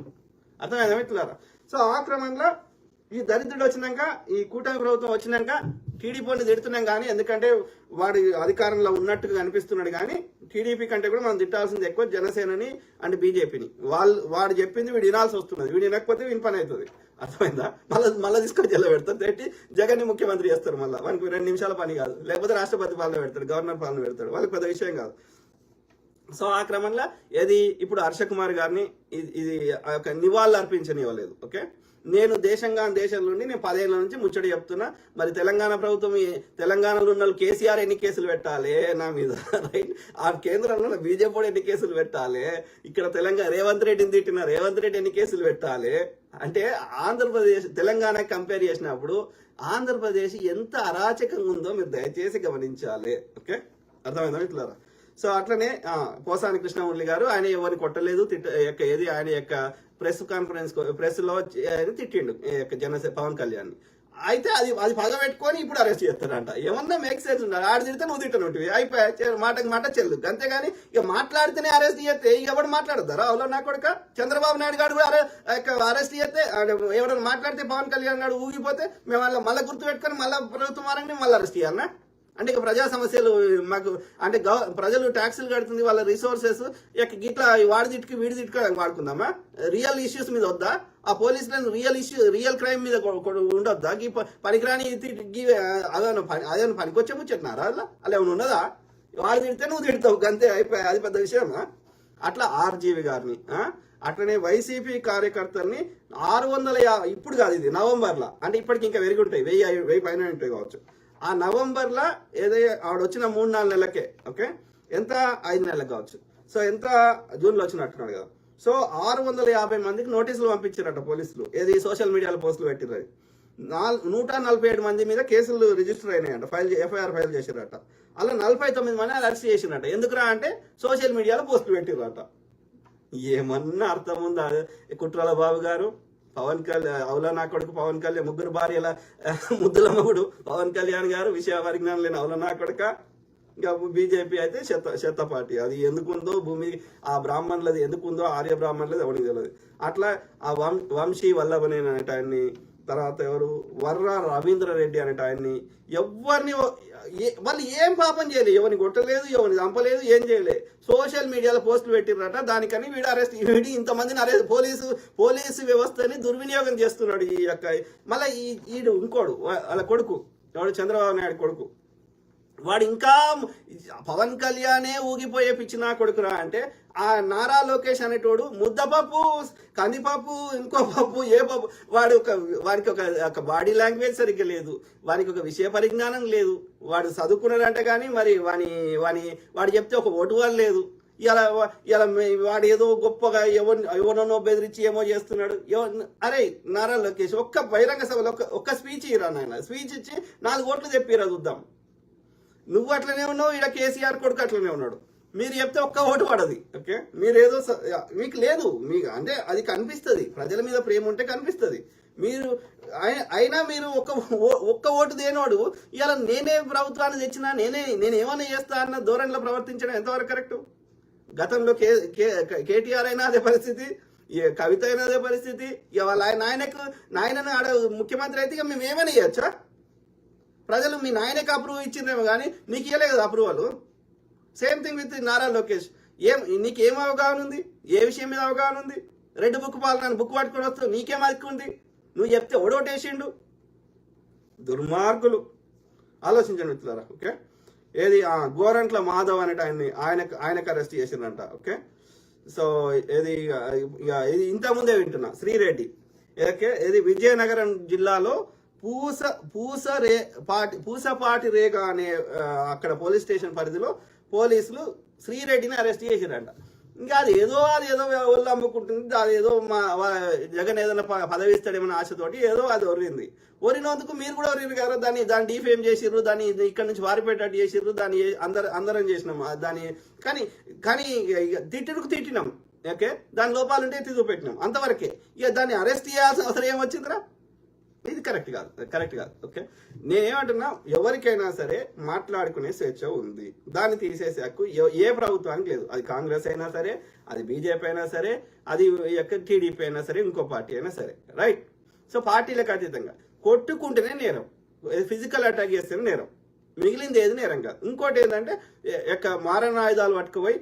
అర్థమైందా మిత్రులారా? సో ఆ క్రమంలో ఈ దరిద్రుడు వచ్చినాక, ఈ కూటమి ప్రభుత్వం వచ్చినాక టీడీపీని తిడుతున్నాం కానీ, ఎందుకంటే వాడు అధికారంలో ఉన్నట్టుగా కనిపిస్తున్నాడు. కానీ టీడీపీ కంటే కూడా మనం తిట్టాల్సింది ఎక్కువ జనసేనని అండ్ బీజేపీని. వాడు చెప్పింది వీడు వినాల్సి వస్తున్నది, వీడు వినకపోతే వీని పని అవుతుంది. అర్థమైందా? మళ్ళీ తీసుకొని జల్ల పెడతారు, పెట్టి జగన్ని ముఖ్యమంత్రి చేస్తారు. మళ్ళీ వానికి 2 నిమిషాల పని కాదు, లేకపోతే రాష్ట్రపతి పాలన పెడతాడు, గవర్నర్ పాలన పెడతాడు, వాళ్ళకి పెద్ద విషయం కాదు. సో ఆ క్రమంలో ఇప్పుడు హర్ష కుమార్ గారిని ఇది ఒక నివాళులు అర్పించనివ్వలేదు. ఓకే, నేను దేశంలో నుండి నేను 10 ఏళ్ల నుంచి ముచ్చట చెప్తున్నా. మరి తెలంగాణ ప్రభుత్వం, తెలంగాణలో ఉన్న కేసీఆర్ ఎన్ని కేసులు పెట్టాలి నా మీద, రైట్? ఆ కేంద్రంలో బీజేపీ ఎన్ని కేసులు పెట్టాలి, ఇక్కడ రేవంత్ రెడ్డిని తిట్టిన రేవంత్ రెడ్డి ఎన్ని కేసులు పెట్టాలి అంటే, ఆంధ్రప్రదేశ్ తెలంగాణ కంపేర్ చేసినప్పుడు ఆంధ్రప్రదేశ్ ఎంత అరాచకంగా ఉందో మీరు దయచేసి గమనించాలి. ఓకే, అర్థమైందా మిత్రులారా? సో అట్లనే పోసాని కృష్ణమురళి గారు, ఆయన ఎవరిని కొట్టలేదు, ఆయన యొక్క ప్రెస్ లో తిట్టిండు జనసేన పవన్ కళ్యాణ్. అయితే అది పగబెట్టుకొని ఇప్పుడు అరెస్ట్ చేస్తారంట. ఏమన్నా మేక్ సెన్స్ ఉండాలి. ఆడ తిడితే నువ్వు తిట్టనుంటివి, అయిపోయా, మాట చెల్లు. అంతేగాని ఇక మాట్లాడితేనే అరెస్ట్ చేస్తే ఇక ఎవరు మాట్లాడతారా? అవులో నా కొడుక చంద్రబాబు నాయుడు గారు కూడా అరెస్ట్ చేస్తే, ఎవరైనా మాట్లాడితే పవన్ కళ్యాణ్ గారు ఊగిపోతే మేము మళ్ళీ గుర్తు పెట్టుకొని మళ్ళీ ప్రభుత్వం వారంగా మళ్ళీ అరెస్ట్ చేయాలన్నా? అంటే ఇక ప్రజా సమస్యలు మాకు అంటే ప్రజలు ట్యాక్సులు కడుతుంది, వాళ్ళ రిసోర్సెస్ ఇట్లా వాడి తిట్టుకు వీడి తిట్టుకు వాడుకుందామా? రియల్ ఇష్యూస్ మీద వద్దా? ఆ పోలీసులను రియల్ క్రైమ్ మీద ఉండొద్దా? పనికిరాని అదే పనికొచ్చే ముచ్చట్నారా? అలా ఏమైనా ఉన్నదా? వాడు తిడితే నువ్వు తిడతావు, అంతే, అయిపోయి. అది పెద్ద విషయమా? అట్లా ఆర్జీవి గారిని, అట్లనే వైసీపీ కార్యకర్తల్ని 650, ఇప్పుడు కాదు, ఇది నవంబర్లో, అంటే ఇప్పటికి ఇంకా పెరిగి ఉంటాయి, 1000 పైన ఉంటాయి కావచ్చు. ఆ నవంబర్లో ఆడొచ్చిన 3-4 నెలలకే, ఓకే, ఎంత 5 నెలలకు కావచ్చు. సో ఎంత జూన్లో వచ్చినట్టున్నాడు కదా. సో 650 మందికి నోటీసులు పంపించారట పోలీసులు. సోషల్ మీడియాలో పోస్టులు పెట్టిర్రు. 147 మంది మీద కేసులు రిజిస్టర్ అయినాయంట, ఎఫ్ఐఆర్ ఫైల్ చేసిరట. అలా 49 మంది అరెస్ట్ చేసినట్ట. ఎందుకురా అంటే సోషల్ మీడియాలో పోస్టులు పెట్టిరట. ఏమన్నా అర్థం ఉందా? కుట్రాల బాబు గారు, పవన్ కళ్యాణ్, అవులా నా కొడుకు పవన్ కళ్యాణ్, 3 భార్యల ముద్దులమ్మగుడు పవన్ కళ్యాణ్ గారు, విషయ పరిజ్ఞానం లేని అవులా నా కొడుక. ఇంకా బీజేపీ అయితే చెత్త పార్టీ. అది ఎందుకుందో భూమి, ఆ బ్రాహ్మణులది ఎందుకుందో, ఆర్య బ్రాహ్మణులది ఎవరికి తెలియదు. అట్లా ఆ వంశీ వల్లభనేని అనేట ఆయన్ని, తర్వాత ఎవరు వర్ర రవీంద్రారెడ్డి అనేట ఆయన్ని, ఎవరిని వాళ్ళు ఏం పాపం చేయలేదు, ఎవరిని కొట్టలేదు, ఎవరిని చంపలేదు, ఏం చేయలేదు. సోషల్ మీడియాలో పోస్టులు పెట్టిరట. దానికని వీడు ఇంతమందిని పోలీసు వ్యవస్థని దుర్వినియోగం చేస్తున్నాడు ఈ యొక్క. మళ్ళీ ఈడు ఇంకోడు వాళ్ళ కొడుకు, ఎవడు చంద్రబాబు నాయుడు కొడుకు, వాడు ఇంకా పవన్ కళ్యాణే ఊగిపోయే పిచ్చినా కొడుకురా అంటే, ఆ నారా లోకేష్ అనేటోడు ముద్దపప్పు, కందిపప్పు, ఇంకో పప్పు, ఏ పప్పు, వాడికి ఒక బాడీ లాంగ్వేజ్ సరిగ్గా లేదు, వానికి ఒక విషయ పరిజ్ఞానం లేదు, వాడు చదువుకున్నాడంటే కానీ మరి వాడు చెప్తే ఒక ఓటు వాళ్ళు లేదు. ఇలా వాడు ఏదో గొప్పగా ఎవరినో బెదిరించి ఏమో చేస్తున్నాడు. అరే నారా లోకేష్, ఒక్క బహిరంగ సభలో ఒక్క స్పీచ్ ఇరా నాయన, స్పీచ్ ఇచ్చి 4 ఓట్లు చెప్పిరా చూద్దాం. నువ్వు అట్లనే ఉన్నావు, ఇక్కడ కేసీఆర్ కొడుకు అట్లనే ఉన్నాడు. మీరు చెప్తే ఒక్క ఓటు పడది. ఓకే, మీరేదో మీకు లేదు, మీకు అంటే అది కనిపిస్తుంది, ప్రజల మీద ప్రేమ ఉంటే కనిపిస్తుంది. అయినా మీరు ఒక్క ఓటు దేనోడు ఇలా నేనే ప్రభుత్వాన్ని తెచ్చినా, నేను ఏమైనా చేస్తా అన్న ధోరణిలో ప్రవర్తించడం ఎంతవరకు కరెక్ట్? గతంలో కేటీఆర్ అయినా అదే పరిస్థితి, కవిత అయినా అదే పరిస్థితి. ఇక వాళ్ళ నాయనను ఆడ ముఖ్యమంత్రి అయితే ఇక మేము ఏమైనా ఇవ్వచ్చా? ప్రజలు మీ నాయనకి అప్రూవ్ ఇచ్చిందేమో కానీ నీకు ఇవ్వలే కదా approval. Same thing with Nara Lokesh. నీకేం అవగాహన ఉంది? ఏ విషయం మీద అవగాహన ఉంది? రెడ్ బుక్ పాలన బుక్ పట్టుకొని వస్తావు, నీకేం ఉంది? నువ్వు చెప్తే ఓడోటేసిండు. దుర్మార్గులు. ఆలోచించండి మిత్రులారా. ఓకే, ఏది గోరంట్ల మాధవ్ అనేట ఆయనకు అరెస్ట్ చేసిందంట. ఓకే, సో ఇది ఇంతకుముందే వింటున్నా. శ్రీరెడ్డి ఏది విజయనగరం జిల్లాలో పూసపాటి రేగ అనే అక్కడ పోలీస్ స్టేషన్ పరిధిలో పోలీసులు శ్రీరెడ్డిని అరెస్ట్ చేసిరంట. ఇంకా అది ఏదో ఒళ్ళు అమ్ముకుంటుంది. అది ఏదో జగన్ ఏదైనా పదవి ఇస్తాడేమన్న ఆశతోటి ఏదో అది ఒరింది. ఒరినందుకు మీరు కూడా ఒరిరు కదా. దాన్ని డిఫేమ్ చేసిర్రు, దాన్ని ఇక్కడ నుంచి వారిపెట్టట్టు చేసిర్రు, దాన్ని అందరం చేసినాం దాన్ని. కానీ తిట్టినాం. ఓకే, దాని లోపాలు ఉంటే ఎత్తి చూపెట్టినాం, అంతవరకే. ఇక దాన్ని అరెస్ట్ చేయాల్సిన అవసరం ఏమొచ్చిందిరా? ఇది కరెక్ట్ కాదు. ఓకే, నేనేమంటున్నా, ఎవరికైనా సరే మాట్లాడుకునే స్వేచ్ఛ ఉంది. దాన్ని తీసేసే హక్కు ఏ ప్రభుత్వానికి లేదు. అది కాంగ్రెస్ అయినా సరే, అది బీజేపీ అయినా సరే, అది టీడీపీ అయినా సరే, ఇంకో పార్టీ అయినా సరే. రైట్. సో పార్టీలకు అతీతంగా కొట్టుకుంటేనే నేరం, ఫిజికల్ అటాక్ చేస్తేనే నేరం, మిగిలింది ఏది నేరం కాదు. ఇంకోటి ఏంటంటే మారణాయుధాలు పట్టుకుపోయి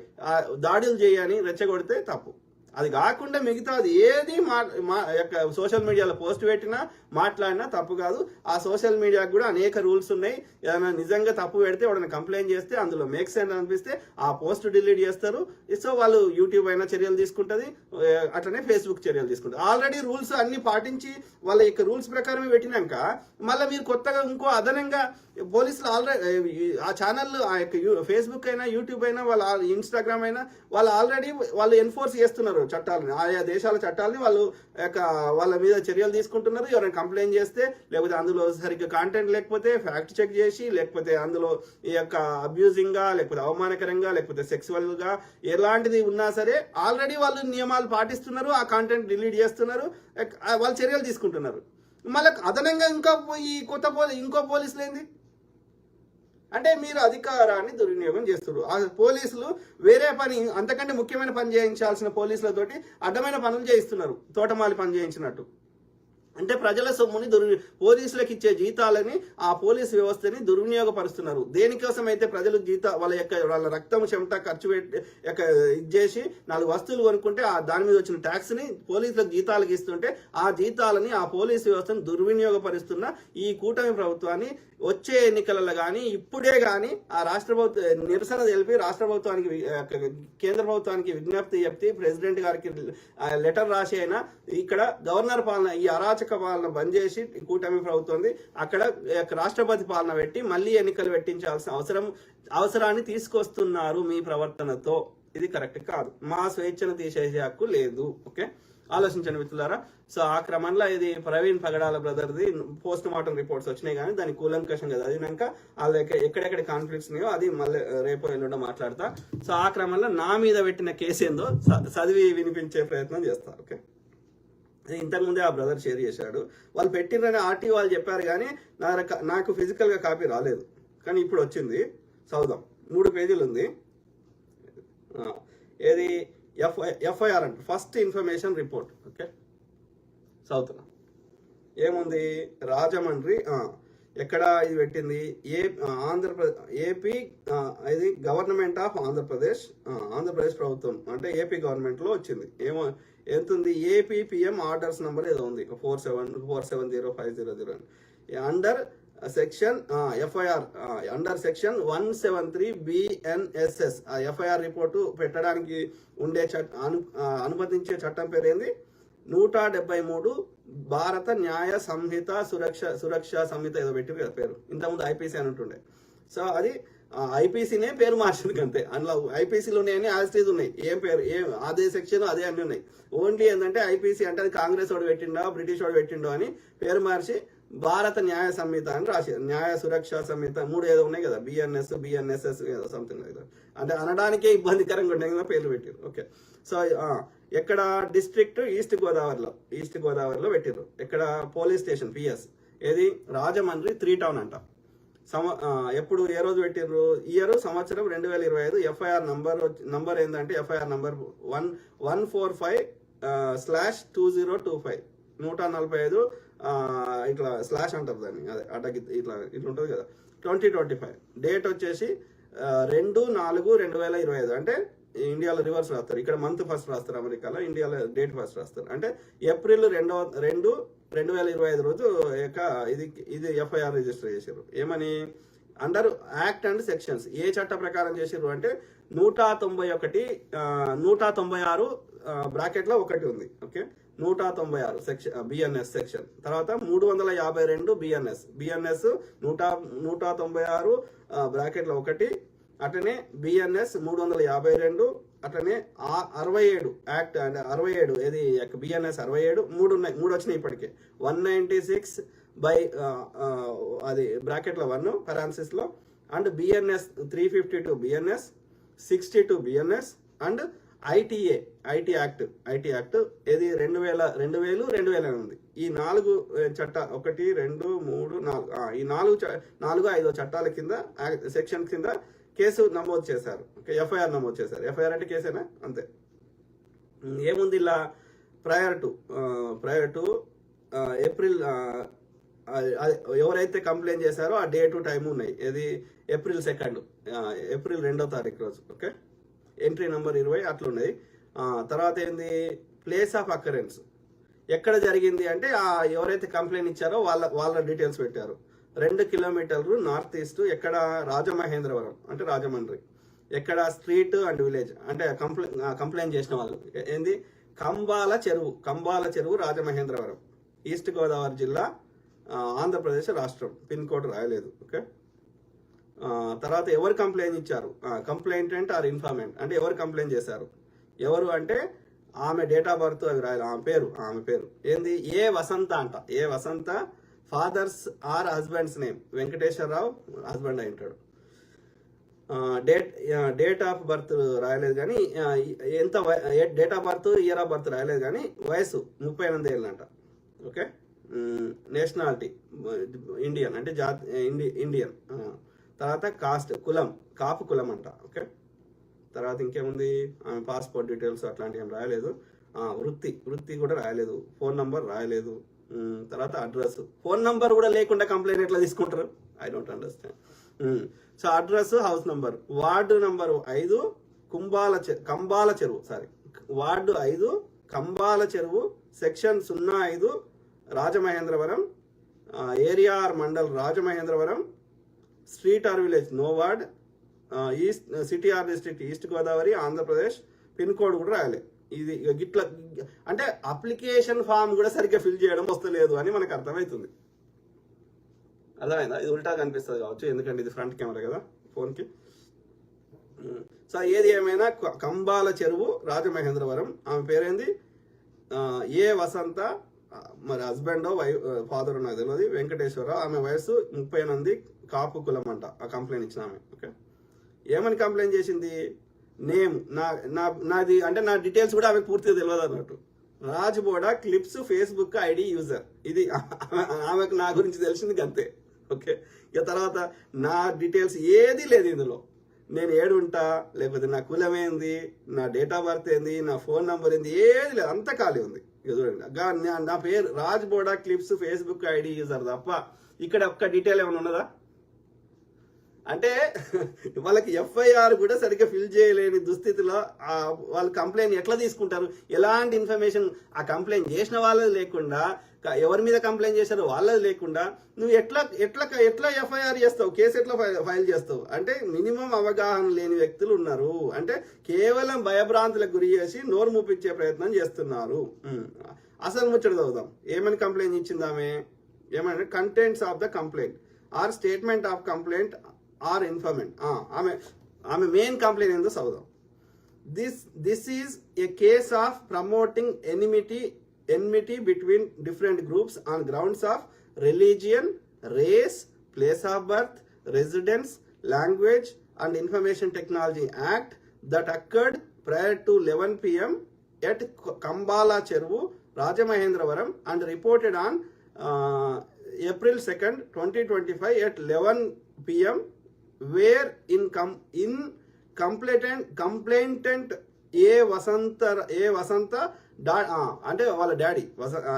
దాడులు చేయని రెచ్చగొడితే తప్పు. అది కాకుండా మిగతాది ఏది సోషల్ మీడియాలో పోస్ట్ పెట్టినా మాట్లాడినా తప్పు కాదు. ఆ సోషల్ మీడియాకు కూడా అనేక రూల్స్ ఉన్నాయి. ఏదైనా నిజంగా తప్పు పెడితే ఎవరైనా కంప్లైంట్ చేస్తే అందులో మేక్ సెన్స్ అనిపిస్తే ఆ పోస్ట్ డిలీట్ చేస్తారు. సో వాళ్ళు యూట్యూబ్ అయినా చర్యలు తీసుకుంటుంది, అట్లనే ఫేస్బుక్ చర్యలు తీసుకుంటారు. ఆల్రెడీ రూల్స్ అన్ని పాటించి వాళ్ళ యొక్క రూల్స్ ప్రకారమే పెట్టినాక మళ్ళీ మీరు కొత్తగా ఇంకో అదనంగా పోలీసులు ఆల్రెడీ ఆ ఛానల్ ఆ యొక్క ఫేస్బుక్ అయినా యూట్యూబ్ అయినా వాళ్ళ ఇన్స్టాగ్రామ్ అయినా వాళ్ళు ఎన్ఫోర్స్ చేస్తున్నారు చట్టాలని, ఆయా దేశాల చట్టాలని వాళ్ళ మీద చర్యలు తీసుకుంటున్నారు. ఎవరైనా కంప్లైంట్ చేస్తే, లేకపోతే అందులో సరిగ్గా కాంటెంట్ లేకపోతే ఫ్యాక్ట్ చెక్ చేసి, లేకపోతే అందులో ఈ యొక్క అబ్యూజింగ్ గా, లేకపోతే అవమానకరంగా, లేకపోతే సెక్సువల్ గా ఎలాంటిది ఉన్నా సరే ఆల్రెడీ వాళ్ళు నియమాలు పాటిస్తున్నారు. ఆ కాంటెంట్ డిలీట్ చేస్తున్నారు, వాళ్ళు చర్యలు తీసుకుంటున్నారు. మళ్ళీ అదనంగా ఇంకో పోలీసులు ఏంది అంటే మీరు అధికారాన్ని దుర్వినియోగం చేస్తున్నారు. ఆ పోలీసులు వేరే పని, అంతకంటే ముఖ్యమైన పని చేయించాల్సిన పోలీసులతోటి అడ్డమైన పనులు చేయిస్తున్నారు, తోటమాలి పని చేయించినట్టు. అంటే ప్రజల సొమ్ముని పోలీసులకు ఇచ్చే జీతాలని, ఆ పోలీసు వ్యవస్థని దుర్వినియోగపరుస్తున్నారు. దేనికోసం అయితే ప్రజలు వాళ్ళ రక్తం చెమట ఖర్చు పెట్టి ఇచ్చేసి 4 వస్తువులు కొనుక్కుంటే దాని మీద వచ్చిన ట్యాక్స్ ని పోలీసులకు జీతాలకు ఇస్తుంటే, ఆ జీతాలని ఆ పోలీసు వ్యవస్థను దుర్వినియోగపరుస్తున్న ఈ కూటమి ప్రభుత్వాన్ని వచ్చే ఎన్నికలలో కానీ ఇప్పుడే కానీ ఆ రాష్ట్ర ప్రభుత్వం నిరసన తెలిపి రాష్ట్ర ప్రభుత్వానికి, కేంద్ర ప్రభుత్వానికి విజ్ఞప్తి చెప్తే ప్రెసిడెంట్ గారికి లెటర్ రాసి అయినా ఇక్కడ గవర్నర్ పాలన, ఈ అరాచక పాలన బంద్ చేసి కూటమి ప్రభుత్వం అక్కడ రాష్ట్రపతి పాలన పెట్టి మళ్ళీ ఎన్నికలు పెట్టించాల్సిన అవసరాన్ని తీసుకొస్తున్నారు మీ ప్రవర్తనతో. ఇది కరెక్ట్ కాదు. మా స్వేచ్ఛను తీసేసే హక్కు లేదు. ఓకే, ఆలోచించండి మిత్రులారా. సో ఆ క్రమంలో ఇది ప్రవీణ్ పగడాల బ్రదర్ది పోస్ట్ మార్టం రిపోర్ట్స్ వచ్చినాయి, కానీ దాని కూలంకషంగా చదివినాక వాళ్ళకి ఎక్కడెక్కడ కాన్ఫ్లిక్ట్స్ ఉన్నాయో అది మళ్ళీ రేపు ఎల్లుండో మాట్లాడతా. సో ఆ క్రమంలో నా మీద పెట్టిన కేసు ఏందో చదివి వినిపించే ప్రయత్నం చేస్తా. ఓకే, ఇంతకుముందే ఆ బ్రదర్ షేర్ చేశాడు. వాళ్ళు పెట్టిరని ఆర్టీ వాళ్ళు చెప్పారు, కానీ నాకు ఫిజికల్గా కాపీ రాలేదు, కానీ ఇప్పుడు వచ్చింది. చదువుదాం. 3 పేజీలు ఉంది. ఏది ఎఫ్ఐఆర్ అంటే ఫస్ట్ ఇన్ఫర్మేషన్ రిపోర్ట్. ఓకే, చదువుతున్నా. ఏముంది? రాజమండ్రి ఎక్కడ ఇది పెట్టింది? ఆంధ్రప్రదేశ్, ఏపీ, ఇది గవర్నమెంట్ ఆఫ్ ఆంధ్రప్రదేశ్, ఆంధ్రప్రదేశ్ ప్రభుత్వం అంటే ఏపీ గవర్నమెంట్ లో వచ్చింది. ఎంత ఉంది? ఏపీపీఎం ఆర్డర్స్ నెంబర్ ఏదో ఉంది 470500 under section FIR under section 173 BNSS. ఆ ఎఫ్ఐఆర్ రిపోర్టు పెట్టడానికి ఉండే అనుమతించే చట్టం పేరు ఏంది? 173 భారత న్యాయ సంహిత సురక్ష సంహిత ఏదో పెట్టి కదా పేరు. ఇంతకుముందు ఐపీసీ అని ఉంటుండే. సో అది ఐపీసీనే పేరు మార్చింది అంతే. అందులో ఐపీసీలు ఉన్నాయని ఆస్టీస్ ఉన్నాయి. అదే సెక్షన్ అదే అన్ని ఉన్నాయి. ఓన్లీ ఏంటంటే ఐపీసీ అంటే అది కాంగ్రెస్ వాడు పెట్టిండో బ్రిటిష్ వాడు పెట్టిండో అని పేరు మార్చి భారత న్యాయ సంహిత అని రాశారు. న్యాయ సురక్ష సంహిత 3 ఏదో ఉన్నాయి కదా, BNSS ఏదో సంథింగ్ కదా. అంటే అనడానికే ఇబ్బందికరంగా ఉండే పేర్లు పెట్టారు. ఓకే, సో ఎక్కడ? డిస్ట్రిక్ట్ ఈస్ట్ గోదావరిలో పెట్టారు. ఎక్కడ? Police station PS. ఏది? రాజమండ్రి 3 టౌన్ అంట. ఎప్పుడు ఏ రోజు పెట్టిర్రు? ఇయర్ సంవత్సరం 2025. ఎఫ్ఐఆర్ నంబర్ ఏంటంటే ఎఫ్ఐఆర్ నంబర్ 145 2025 145 ఇట్లా స్లాష్ అంటారు దాన్ని, అదే అటకి ఇట్లా ఇట్లా ఉంటుంది కదా. 2025 డేట్ వచ్చేసి 2/4/2025. అంటే ఇండియాలో రివర్స్ రాస్తారు, ఇక్కడ మంత్ ఫస్ట్ రాస్తారు, అమెరికాలో ఇండియాలో డేట్ ఫస్ట్ రాస్తారు. అంటే ఏప్రిల్ 2/2/2025 రోజు ఇది ఎఫ్ఐఆర్ రిజిస్టర్ చేశారు. ఏమని? Under act and sections. ఏ చట్ట ప్రకారం చేసారు అంటే 196 బ్రాకెట్లో ఒకటి ఉంది. Okay, 196 section BNS section. తర్వాత 352 బిఎన్ఎస్ 196 బ్రాకెట్లో ఒకటి. అట్లనే బిఎన్ఎస్ 352. అట్లనే 67 యాక్ట్ అంటే 67 ఏది బిఎన్ఎస్ 67 మూడు వచ్చినాయి ఇప్పటికే. 196 బై అది బ్రాకెట్లో 1 పెరాన్సిస్ లో. And BNS 352 BNS 62 BNS and IT act ఏది 2000 ఉంది. ఈ 4 చట్ట 1 2 3 4 ఈ 4 చట్టాల కింద సెక్షన్ కింద కేసు నమోదు చేశారు. ఎఫ్ఐఆర్ నమోదు చేశారు. ఎఫ్ఐఆర్ అంటే కేసేనా, అంతే. ఏముంది ఇలా ప్రయర్ టు ఏప్రిల్ ఎవరైతే కంప్లైంట్ చేశారో ఆ డేటు టైం ఉన్నాయి. ఏది ఏప్రిల్ 2 రోజు. Okay, entry number 20 అట్లున్నది. తర్వాత ఏంది ప్లేస్ ఆఫ్ అకరెన్స్, ఎక్కడ జరిగింది అంటే ఎవరైతే కంప్లైంట్ ఇచ్చారో వాళ్ళ డీటెయిల్స్ పెట్టారు. 2 కిలోమీటర్లు నార్త్ ఈస్ట్. ఎక్కడ? రాజమహేంద్రవరం అంటే రాజమండ్రి. ఎక్కడ? స్ట్రీట్ అండ్ విలేజ్ అంటే కంప్లైంట్ చేసిన వాళ్ళు ఏంది కంబాల చెరువు రాజమహేంద్రవరం, ఈస్ట్ గోదావరి జిల్లా, ఆంధ్రప్రదేశ్ రాష్ట్రం. పిన్ కోడ్ రాయలేదు. ఓకే, తర్వాత ఎవరు కంప్లైంట్ ఇచ్చారు? కంప్లైంటెంట్ ఆర్ ఇన్ఫార్మెంట్ అంటే ఎవరు కంప్లైంట్ చేశారు, ఎవరు అంటే ఆమె డేట్ ఆఫ్ బర్త్ అవి రాయాలి. ఆమె పేరు ఏంది? ఏ వసంత అంట. A Vasanta. Father's or husband's name Venkateswara Rao husband అయి ఉంటాడు. డేట్ ఆఫ్ బర్త్ రాయలేదు కానీ ఎంత date of birth year of birth రాయలేదు కానీ వయసు 38 ఏళ్ళంట. ఓకే, నేషనాలిటీ ఇండియన్ అంటే ఇండియన్. తర్వాత కాస్ట్ కులం కాపు కులం అంట. ఓకే, తర్వాత ఇంకేముంది? ఆమె పాస్పోర్ట్ డీటెయిల్స్ అట్లాంటివి ఏం రాయలేదు. వృత్తి కూడా రాయలేదు. ఫోన్ నంబర్ రాయలేదు. తర్వాత అడ్రస్. ఫోన్ నంబర్ కూడా లేకుండా కంప్లైంట్ ఎట్లా తీసుకుంటారు? I don't understand. So address, house number, ward number 5 Kambala Cheruvu ward 5 Kambala Cheruvu, section 05 Rajamahendravaram, area or mandal Rajamahendravaram, street or village no ward, east city or district east Godavari Andhra Pradesh. Pin code కూడా రాయాలి. ఇది గిట్లా అంటే అప్లికేషన్ ఫామ్ కూడా సరిగ్గా ఫిల్ చేయడం వస్తలేదు అని మనకు అర్థమవుతుంది. అర్థమైందా? ఇది ఉల్టా కనిపిస్తుంది కావచ్చు, ఎందుకంటే ఇది ఫ్రంట్ కెమెరా కదా ఫోన్కి. సో ఏది ఏమైనా కంబాల చెరువు రాజమహేంద్రవరం. ఆమె పేరేంది? ఏ వసంత. మరి హస్బెండ్ ఫాదర్ నాకు తెలియదు. వెంకటేశ్వరరావు. ఆమె వయసు 38, కాపు కులం అంట. ఆ కంప్లైంట్ ఇచ్చిన ఆమె. ఓకే, ఏమని కంప్లైంట్ చేసింది? నేమ్ నాది అంటే నా డీటెయిల్స్ కూడా ఆమెకు పూర్తిగా తెలియదు అన్నట్టు. రాజ్బోడా క్లిప్స్ ఫేస్బుక్ ఐడి యూజర్. ఇది ఆమెకు నా గురించి తెలిసింది అంతే. ఓకే, ఇక తర్వాత నా డీటెయిల్స్ ఏది లేదు ఇందులో. నేను ఏడుంటా, లేకపోతే నా కులం ఏంది, నా డేట్ ఆఫ్ బర్త్ ఏంది, నా ఫోన్ నంబర్ ఏంది, ఏది లేదు, అంతా ఖాళీ ఉంది. ఇక చూడండి, నా పేరు రాజ్బోడా క్లిప్స్ ఫేస్బుక్ ఐడి యూజర్ తప్ప ఇక్కడ ఒక్క డీటెయిల్ ఏమైనా ఉన్నదా? అంటే వాళ్ళకి ఎఫ్ఐఆర్ కూడా సరిగ్గా ఫిల్ చేయలేని దుస్థితిలో వాళ్ళు కంప్లైంట్ ఎట్లా తీసుకుంటారు? ఎలాంటి ఇన్ఫర్మేషన్ ఆ కంప్లైంట్ చేసిన వాళ్ళది లేకుండా, ఎవరి మీద కంప్లైంట్ చేశారో వాళ్ళది లేకుండా నువ్వు ఎట్లా ఎఫ్ఐఆర్ చేస్తావు, కేసు ఎట్లా ఫైల్ చేస్తావు? అంటే మినిమం అవగాహన లేని వ్యక్తులు ఉన్నారు. అంటే కేవలం భయభ్రాంతులకు గురి చేసి నోరు మూపించే ప్రయత్నం చేస్తున్నారు. అసలు ముచ్చట చదువుదాం. ఏమని కంప్లైంట్ ఇచ్చింది ఆమె? ఏమంటే contents of the complaint or statement of complaint or ఇన్ఫర్మెంట్. ఆమె మెయిన్ కంప్లైంట్ ఏందో చదువుదాం. This is a case of promoting enmity between different groups on grounds of religion, race, place of birth, residence, language and Information Technology Act that occurred prior to 11 p.m. at Kambala Cheruvu, Rajamahendravaram and reported on April 2nd, 2025 at 11 p.m. where in complainant A. Vasanta అంటే వాళ్ళ daddy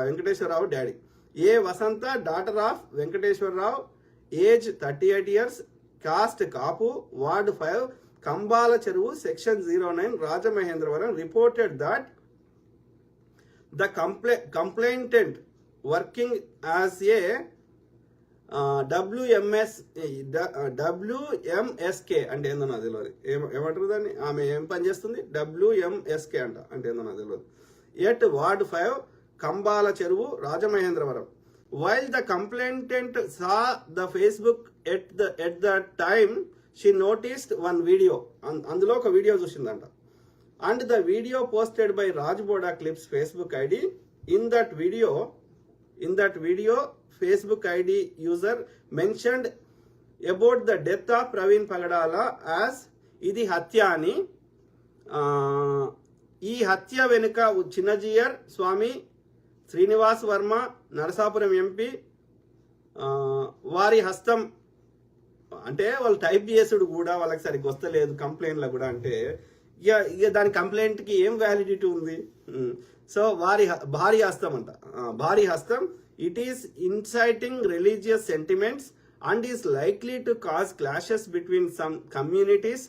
Venkateswara Rao daddy. A Vasanta daughter of Venkateswara Rao, age 38 years, caste Kapu, ward 5, Kambala Cheruvu, section 09, Rajamahendravaram, reported that the complainant working as a WMSK అంటే ఏందో నాకు తెలియదు. ఏమంటారు దాన్ని? ఆమె ఏం పని చేస్తుంది? WMSK అంటే ఏందో నాకు తెలియదు. At ward 5, Kambala Cheruvu, Rajamahendravaram. While the complainant saw the Facebook at the time she noticed one video. అందులో ఒక వీడియో చూసిందంట. And the video posted by Rajboda clips Facebook ID. In that video Facebook ID user mentioned about the death of Praveen Pagadala as ఇది హత్య అని. ఈ హత్య వెనుక చిన్నజీయర్ స్వామి, Srinivas Varma, Narasapuram MP వారి హస్తం. అంటే వాళ్ళు టైప్ చేసుడు కూడా వాళ్ళకి సరిగ్గా వస్తలేదు కంప్లైంట్లో కూడా. అంటే ఇక దాని కంప్లైంట్కి ఏం వ్యాలిడిటీ ఉంది? సో భారీ హస్తం అంట. భారీ హస్తం. It is inciting religious sentiments and is likely to cause clashes between some communities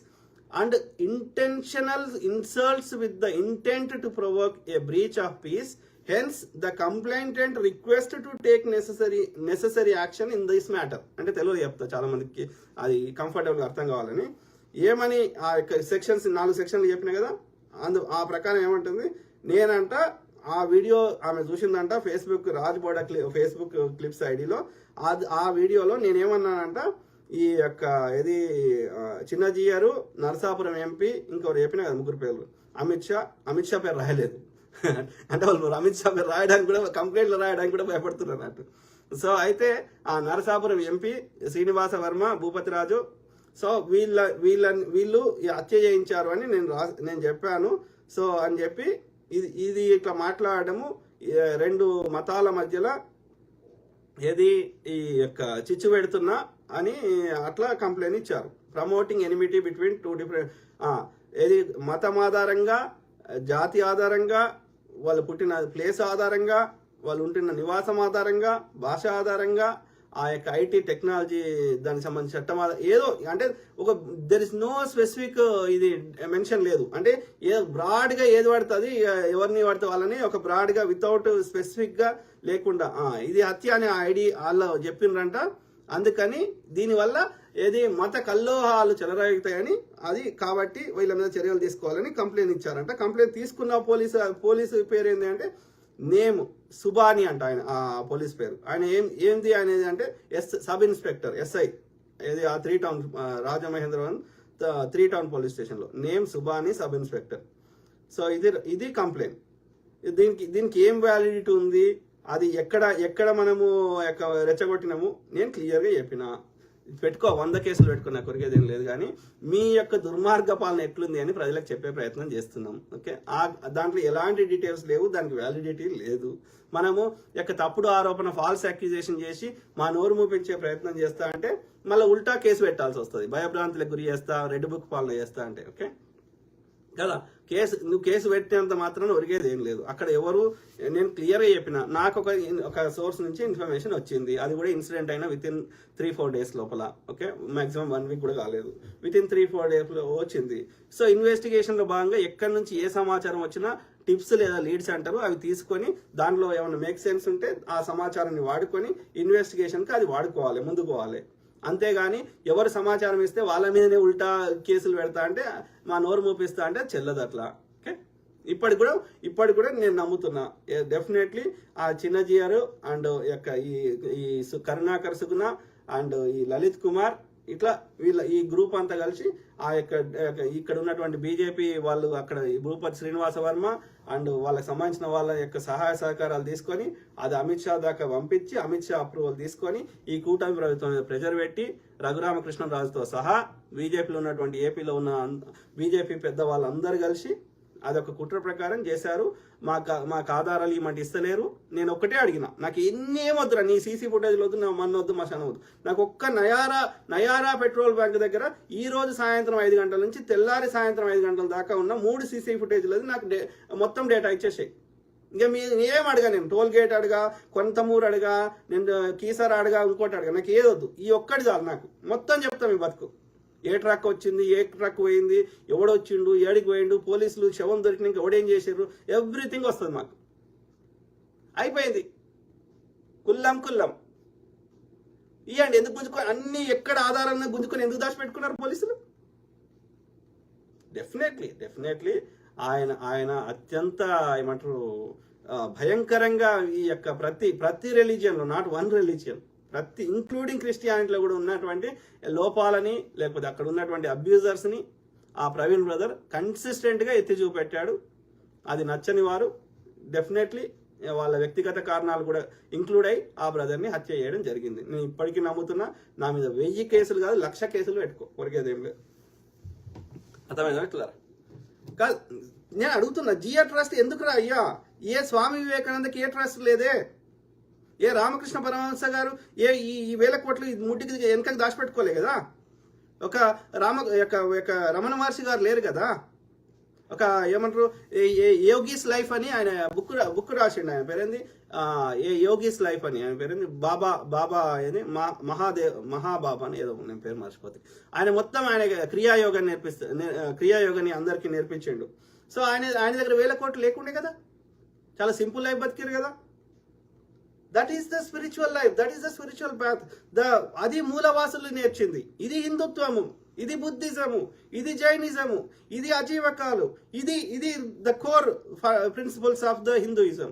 and intentional insults with the intent to provoke a breach of peace. Hence, the complainant request to take necessary action in this matter. అంటే తెలుగు చెప్తా చాలా మందికి అది కంఫర్టబుల్గా అర్థం కావాలని. ఏమని ఆ సెక్షన్స్ 4 సెక్షన్లు చెప్పినా కదా, ఆ ప్రకారం ఏమంటుంది? నేనంట ఆ వీడియో ఆమె చూసిందంట రాజ్బోడా ఫేస్బుక్ క్లిప్స్ ఐడిలో. ఆ వీడియోలో నేనేమన్నానంట, ఈ యొక్క ఇది చిన్నజీయరు, నరసాపురం ఎంపీ, ఇంకొకరు చెప్పిన కదా 3 పేర్లు, అమిత్ షా పేరు రాయలేదు. అంటే వాళ్ళు అమిత్ షా పేరు రాయడానికి కూడా, కంప్లైంట్లు రాయడానికి కూడా భయపడుతున్నారు అన్నట్టు. సో అయితే ఆ నరసాపురం ఎంపీ, శ్రీనివాస వర్మ, భూపతిరాజు, సో వీళ్ళు హత్య చేయించారు అని నేను చెప్పాను. సో అని చెప్పి ఇది ఇట్లా మాట్లాడము 2 మతాల మధ్యలో ఏది ఈ యొక్క చిచ్చు పెడుతున్నా అని అట్లా కంప్లైంట్ ఇచ్చారు. ప్రమోటింగ్ ఎనిమిటీ బిట్వీన్ 2 డిఫరెంట్ ఏది మతం ఆధారంగా, జాతి ఆధారంగా, వాళ్ళు పుట్టిన ప్లేస్ ఆధారంగా, వాళ్ళు ఉంటున్న నివాసం ఆధారంగా, భాష ఆధారంగా, ఆ యొక్క ఐటీ టెక్నాలజీ దానికి సంబంధించిన చట్టం ఏదో అంటే ఒక దెర్ ఇస్ నో స్పెసిఫిక్ ఇది మెన్షన్ లేదు. అంటే బ్రాడ్గా ఏది పడుతుంది, ఎవరిని పడితే వాళ్ళని ఒక బ్రాడ్గా వితౌట్ స్పెసిఫిక్గా లేకుండా ఇది హత్య అనే ఐడి వాళ్ళు చెప్పిండ్రంట. అందుకని దీనివల్ల ఏది మత కల్లోహాలు చెలరేగుతాయని అది కాబట్టి వీళ్ళ మీద చర్యలు తీసుకోవాలని కంప్లైంట్ ఇచ్చారంట. కంప్లైంట్ తీసుకున్న పోలీసు పేరు ఏంటి అంటే నేమ్ సుబాని అంట. ఆయన ఆ పోలీస్ పేరు ఆయన ఏంది అనేది అంటే సబ్ ఇన్స్పెక్టర్ SI ఏది ఆ 3 టౌన్ రాజమహేంద్రవరం 3 టౌన్ పోలీస్ స్టేషన్లో name Subani, sub inspector. So ఇది కంప్లైంట్. దీనికి ఏం వ్యాలిడిటీ ఉంది, అది ఎక్కడ మనము రెచ్చగొట్టినాము నేను క్లియర్గా చెప్పిన. పెట్టుకో 100 కేసులు పెట్టుకున్నా కొరికేది ఏం లేదు. కానీ మీ యొక్క దుర్మార్గ పాలన ఎట్లుంది అని ప్రజలకు చెప్పే ప్రయత్నం చేస్తున్నాం. ఓకే, దాంట్లో ఎలాంటి డీటెయిల్స్ లేవు, దానికి వ్యాలిడిటీ లేదు. మనము యొక్క తప్పుడు ఆరోపణ, ఫాల్స్ అక్యూజేషన్ చేసి మా నోరు మూపించే ప్రయత్నం చేస్తా అంటే మళ్ళీ ఉల్టా కేసు పెట్టాల్సి వస్తుంది. భయభ్రాంతులకు గురి చేస్తా, రెడ్ బుక్ పాలన చేస్తా అంటే. ఓకే కదా, నువ్వు కేసు పెట్టినంత మాత్రం ఒరిగేది ఏం లేదు. అక్కడ నేను క్లియర్గా చెప్పిన, నాకు ఒక సోర్స్ నుంచి ఇన్ఫర్మేషన్ వచ్చింది. అది కూడా ఇన్సిడెంట్ అయినా వితిన్ 3-4 days లోపల. ఓకే, మాక్సిమం 1 week కూడా కాలేదు, వితిన్ 3-4 days వచ్చింది. సో ఇన్వెస్టిగేషన్లో భాగంగా ఎక్కడి నుంచి ఏ సమాచారం వచ్చినా టిప్స్ లేదా లీడ్స్ అంటారు, అవి తీసుకొని దాంట్లో ఏమైనా మేక్ సెన్స్ ఉంటే ఆ సమాచారాన్ని వాడుకొని ఇన్వెస్టిగేషన్కి అది వాడుకోవాలి, ముందుకు పోవాలి. అంతేగాని ఎవరు సమాచారం ఇస్తే వాళ్ళ మీదనే ఉల్టా కేసులు పెడతా అంటే, మా నోరు మూపిస్తా అంటే చెల్లదు అట్లా. ఓకే, ఇప్పటికి కూడా నేను నమ్ముతున్నా డెఫినెట్లీ ఆ చిన్నజీఆర్ అండ్ యొక్క ఈ కరుణాకర్ సుగుణ అండ్ ఈ లలిత్ కుమార్ ఇట్లా ఈ గ్రూప్ అంతా కలిసి ఆ యొక్క ఇక్కడ ఉన్నటువంటి బీజేపీ వాళ్ళు, అక్కడ భూపతి శ్రీనివాస వర్మ అండ్ వాళ్ళకి సంబంధించిన వాళ్ళ యొక్క సహాయ సహకారాలు తీసుకొని అది అమిత్ షా దాకా పంపించి అమిత్ షా అప్రూవల్ తీసుకొని ఈ కూటమి ప్రభుత్వం మీద ప్రెజర్ పెట్టి రఘురామకృష్ణరాజుతో సహా బీజేపీలో ఉన్నటువంటి ఏపీలో ఉన్న బీజేపీ పెద్ద వాళ్ళందరూ కలిసి అదొక కుట్ర ప్రకారం చేశారు. మాకు ఆధారాలు ఇవ్వమంటే ఇస్తలేరు. నేను ఒక్కటే అడిగిన, నాకు వద్దురా, నీ సీసీ ఫుటేజ్లు వద్దు, నా మన్ను వద్దు, మా వద్దు, నాకు ఒక్క నయారా పెట్రోల్ బ్యాంక్ దగ్గర ఈ రోజు సాయంత్రం 5 గంటల నుంచి తెల్లారి సాయంత్రం 5 గంటల దాకా ఉన్న 3 సీసీ ఫుటేజ్లు నాకు మొత్తం డేటా ఇచ్చేసాయి. ఇంకా ఏం అడగా, నేను టోల్ గేట్ అడగా, కొంతమూరు అడగా, నేను కీసర్ అడగా, ఇంకోటి అడగా, నాకు ఏదొద్దు. ఈ ఒక్కటి చాలు నాకు. మొత్తం చెప్తాం ఈ బతుకు. ఏ ట్రక్ వచ్చింది, ఏ ట్రక్ పోయింది, ఎవడొచ్చిండు, ఏడికి పోయిండు, పోలీసులు శవం దొరికినాక ఎవడేం చేశారు, ఎవ్రీథింగ్ వస్తుంది మాకు. అయిపోయింది. కుల్లం ఇవ్వండి. ఎందుకు గుంజుకొని అన్ని ఎక్కడ ఆధారంగా గుంజుకొని ఎందుకు దాచిపెట్టుకున్నారు పోలీసులు? డెఫినెట్లీ ఆయన అత్యంత ఏమంటారు భయంకరంగా ఈ యొక్క ప్రతి రిలీజియన్లో, నాట్ వన్ రిలీజియన్, ఇంక్లూడింగ్ క్రిస్టియానిటీలో కూడా ఉన్నటువంటి లోపాలని, లేకపోతే అక్కడ ఉన్నటువంటి అబ్యూజర్స్ని ఆ ప్రవీణ్ బ్రదర్ కన్సిస్టెంట్గా ఎత్తి చూపెట్టాడు. అది నచ్చని వారు డెఫినెట్లీ వాళ్ళ వ్యక్తిగత కారణాలు కూడా ఇంక్లూడ్ అయ్యి ఆ బ్రదర్ని హత్య చేయడం జరిగింది. నేను ఇప్పటికీ నమ్ముతున్నా, నా మీద 1000 కేసులు కాదు 1,00,000 కేసులు పెట్టుకో, కొరికేదేం లేదు. అర్థమైందా? ఇట్లా కాదు, నేను అడుగుతున్నా, జియో ట్రస్ట్ ఎందుకురా అయ్యా? ఏ స్వామి వివేకానందకి ఏ ట్రస్ట్ లేదే? ఏ రామకృష్ణ పరమహంస గారు ఈ 1000 కోట్లు ముట్టికి వెనకకి దాచిపెట్టుకోలే కదా? ఒక రమణ మహర్షి గారు లేరు కదా? ఒక ఏమంటారు యోగీస్ లైఫ్ అని ఆయన బుక్ రాసిండు. ఆయన పేరేంది, యోగీస్ లైఫ్ అని, ఆయన పేరేంది బాబా అని మహాబాబా అని ఏదో, నేను పేరు మర్చిపోతే. ఆయన మొత్తం ఆయన క్రియాయోగాన్ని అందరికీ నేర్పించిండు. సో ఆయన దగ్గర 1000 కోట్లు లేకుండే కదా, చాలా సింపుల్ లైఫ్ బతికారు కదా. That is the spiritual life, that is the spiritual path. అది మూలవాసులు నేర్చింది. ఇది హిందుత్వము, ఇది బుద్ధిజము, ఇది జైనిజము, ఇది అజీవకాలు, ఇది the core principles of the Hinduism.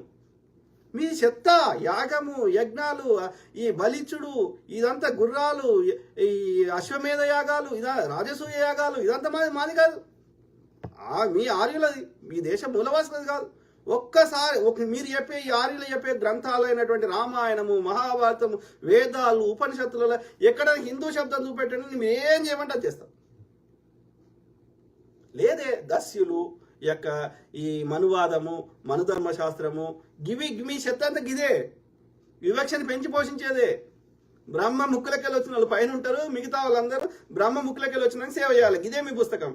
మీ చెత్త యాగము, యజ్ఞాలు, ఈ బలిచుడు, ఇదంతా గుర్రాలు, ఈ అశ్వమేధ యాగాలు, రాజసూయ యాగాలు, ఇదంతా మాది కాదు. మీ ఆర్యులది, మీ దేశ మూలవాసులది కాదు. ఒక్కసారి మీరు చెప్పే ఈ ఆర్యులు చెప్పే గ్రంథాలు అయినటువంటి రామాయణము, మహాభారతము, వేదాలు, ఉపనిషత్తులలో ఎక్కడ హిందూ శబ్దం చూపెట్టండి, మీరు ఏం చేయమంటే అది చేస్తాం. లేదే దస్యులు యొక్క ఈ మనువాదము, మనుధర్మశాస్త్రము, మీ చెత్త అంతా గిదే. వివక్షని పెంచి పోషించేదే. బ్రహ్మ ముక్కులకెళ్ళి వచ్చిన వాళ్ళు పైన ఉంటారు, మిగతా వాళ్ళందరూ బ్రహ్మ ముక్కులకెళ్ళి వచ్చినాక సేవ చేయాలి. ఇదే మీ పుస్తకం.